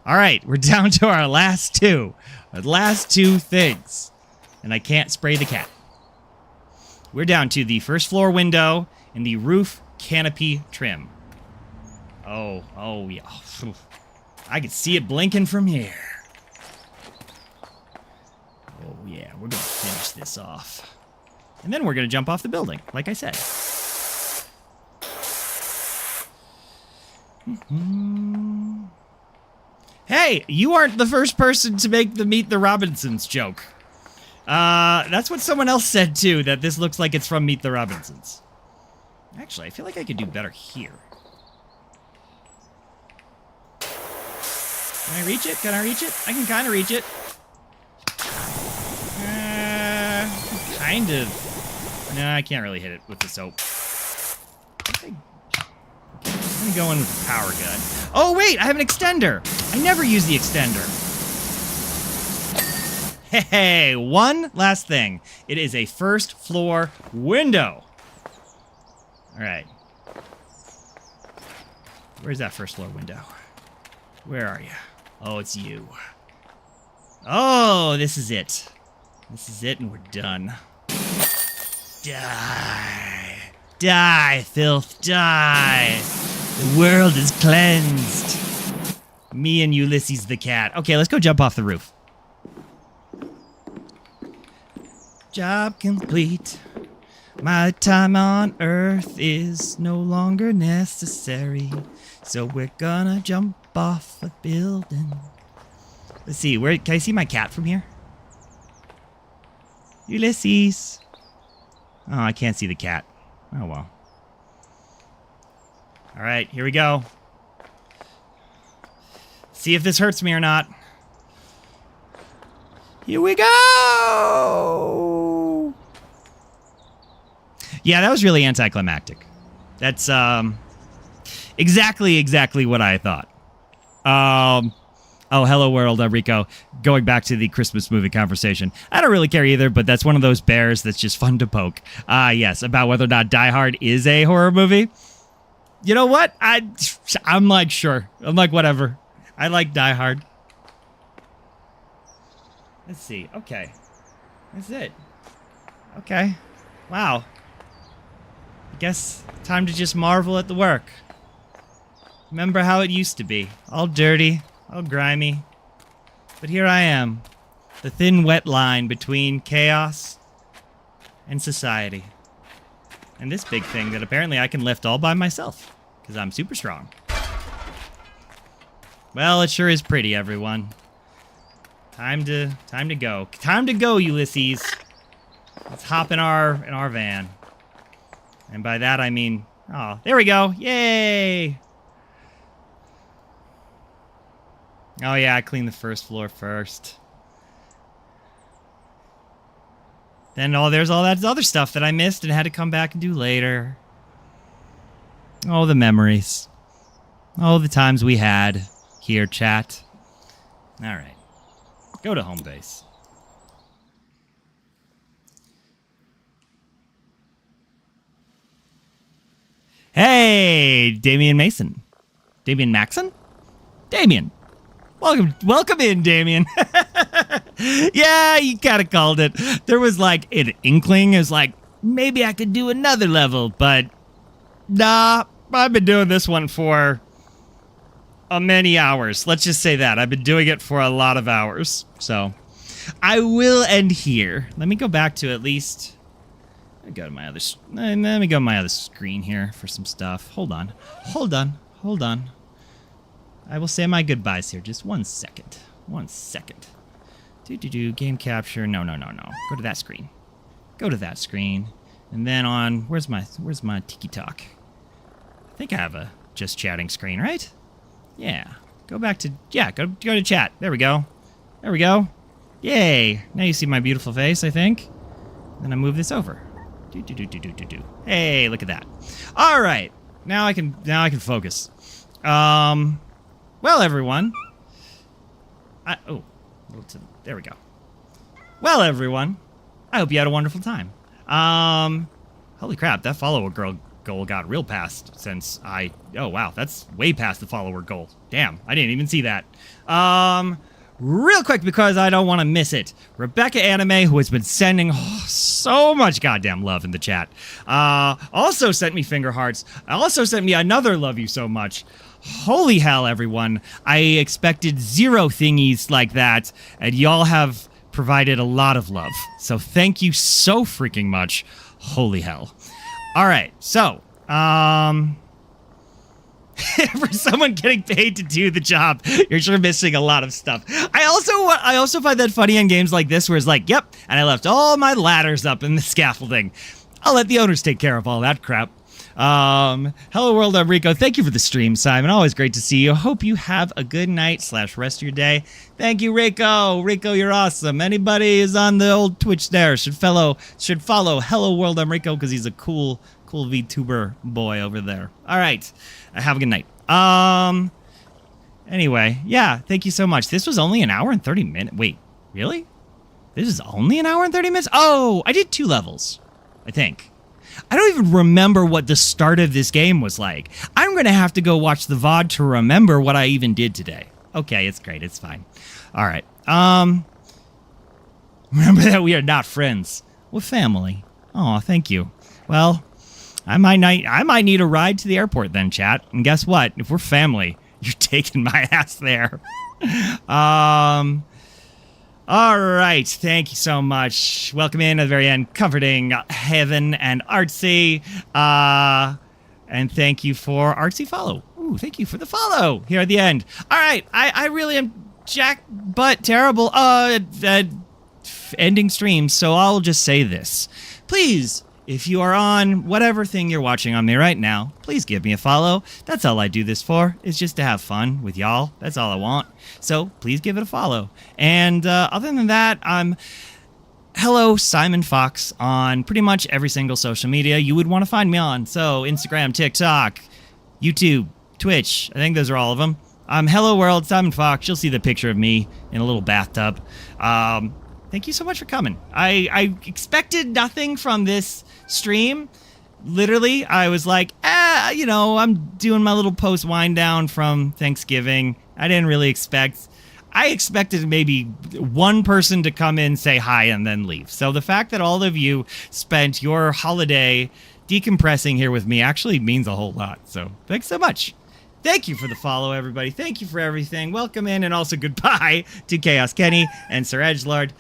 All right, we're down to our last two. Our last two things. And I can't spray the cat. We're down to the first floor window and the roof canopy trim. Oh, yeah. I can see it blinking from here. Oh, yeah, we're going to finish this off. And then we're going to jump off the building, like I said. Hey, you aren't the first person to make the Meet the Robinsons joke. That's what someone else said, too, that this looks like it's from Meet the Robinsons. Actually, I feel like I could do better here. Can I reach it? Can I reach it? I can kind of reach it. Kind of. No, I can't really hit it with the soap. Okay, I'm gonna go in with the power gun. Oh, wait, I have an extender. I never use the extender. Hey, one last thing. It is a first floor window. All right. Where's that first floor window? Where are you? Oh, it's you. Oh, this is it. This is it, and we're done. Die. Die, filth, die. The world is cleansed. Me and Ulysses the cat. Okay, let's go jump off the roof. Job complete. My time on Earth is no longer necessary. So we're gonna jump off a building. Let's see, where can I see my cat from here? Ulysses. Oh, I can't see the cat. Oh, well. All right, here we go. See if this hurts me or not. Here we go! Yeah, that was really anticlimactic. That's, exactly what I thought. Oh, hello world, Rico. Going back to the Christmas movie conversation. I don't really care either, but that's one of those bears that's just fun to poke. Yes, about whether or not Die Hard is a horror movie. You know what? I'm like, sure. I'm like, whatever. I like Die Hard. Let's see. Okay. That's it. Okay. Wow. I guess time to just marvel at the work. Remember how it used to be. All dirty, all grimy. But here I am. The thin, wet line between chaos and society. And this big thing that apparently I can lift all by myself. Because I'm super strong. Well, it sure is pretty, everyone. Time to go. Time to go, Ulysses. Let's hop in our van. And by that I mean, oh, there we go. Yay! Oh yeah, I cleaned the first floor first. Then there's all that other stuff that I missed and had to come back and do later. Oh, the memories. Oh, the times we had here, chat. All right. Go to home base. Hey, Damian Mason. Damian Maxon? Damian. Welcome in, Damian. Yeah, you kind of called it. There was like an inkling. It was like, maybe I could do another level, but nah, I've been doing this one for many hours. Let's just say that. I've been doing it for a lot of hours. So I will end here. Let me go back to at least... Let me go to my other screen here for some stuff. Hold on. I will say my goodbyes here. Just 1 second. 1 second. Game capture. No. Go to that screen. Go to that screen. And then on, where's my Tiki Talk? I think I have a just chatting screen, right? Yeah. Go back to, go to chat. There we go. There we go. Yay. Now you see my beautiful face, I think. Then I move this over. Hey, look at that. All right. Now I can focus. Well, everyone. There we go. Well, everyone. I hope you had a wonderful time. Holy crap, that follower goal got real past since oh wow, that's way past the follower goal. Damn, I didn't even see that. Real quick, because I don't want to miss it. Rebecca Anime, who has been sending so much goddamn love in the chat, also sent me finger hearts. Also sent me another love you so much. Holy hell, everyone. I expected 0 thingies like that, and y'all have provided a lot of love. So thank you so freaking much. Holy hell. All right, so, for someone getting paid to do the job, you're sure missing a lot of stuff. I also find that funny in games like this where it's like, yep, and I left all my ladders up in the scaffolding. I'll let the owners take care of all that crap. Hello world, I'm Rico. Thank you for the stream, Simon. Always great to see you. Hope you have a good night / rest of your day. Thank you, Rico. Rico, you're awesome. Anybody is on the old Twitch there should follow Hello world, I'm Rico, because he's a cool VTuber boy over there. All right. Have a good night. Anyway, yeah, thank you so much. This was only an hour and 30 minutes. Wait, really? This is only an hour and 30 minutes? Oh, I did 2 levels, I think. I don't even remember what the start of this game was like. I'm going to have to go watch the VOD to remember what I even did today. Okay, it's great. It's fine. All right. Remember that we are not friends. We're family. Oh, thank you. Well, I might need a ride to the airport then, chat. And guess what? If we're family, you're taking my ass there. All right. Thank you so much. Welcome in at the very end, comforting Heaven and Artsy. And thank you for Artsy follow. Ooh, thank you for the follow here at the end. All right. I really am jack butt terrible at ending streams, so I'll just say this. Please, if you are on whatever thing you're watching on me right now, please give me a follow. That's all I do this for, is just to have fun with y'all. That's all I want. So please give it a follow. And other than that, I'm Hello Simon Fox on pretty much every single social media you would want to find me on. So Instagram, TikTok, YouTube, Twitch. I think those are all of them. Hello World, Simon Fox. You'll see the picture of me in a little bathtub. Thank you so much for coming. I expected nothing from this stream. Literally, I was like, I'm doing my little post wind down from Thanksgiving. I didn't really expect. I expected maybe one person to come in, say hi, and then leave. So the fact that all of you spent your holiday decompressing here with me actually means a whole lot. So thanks so much. Thank you for the follow, everybody. Thank you for everything. Welcome in, and also goodbye to Chaos Kenny and Sir Edgelord.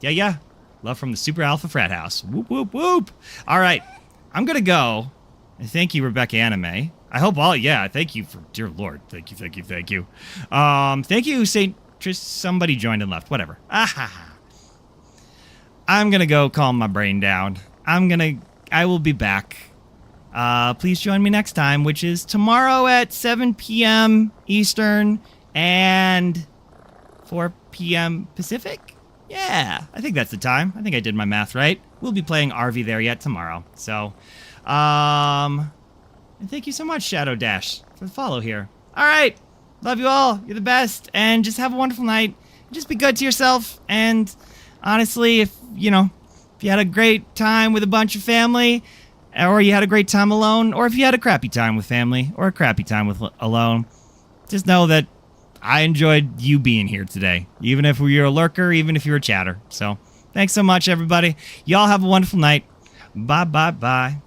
Yeah. Love from the Super Alpha Frat House. Whoop, whoop, whoop. All right. I'm going to go. And thank you, Rebecca Anime. I hope thank you for, dear Lord. Thank you. Thank you, St. Somebody joined and left. Whatever. I'm going to go calm my brain down. I will be back. Please join me next time, which is tomorrow at 7 p.m. Eastern and 4 p.m. Pacific. Yeah, I think that's the time. I think I did my math right. We'll be playing RV there yet tomorrow. So, and thank you so much, Shadow Dash, for the follow here. All right. Love you all. You're the best. And just have a wonderful night. Just be good to yourself. And honestly, if you had a great time with a bunch of family, or you had a great time alone, or if you had a crappy time with family, or a crappy time with alone, just know that I enjoyed you being here today, even if you're a lurker, even if you're a chatter. So thanks so much, everybody. Y'all have a wonderful night. Bye. Bye.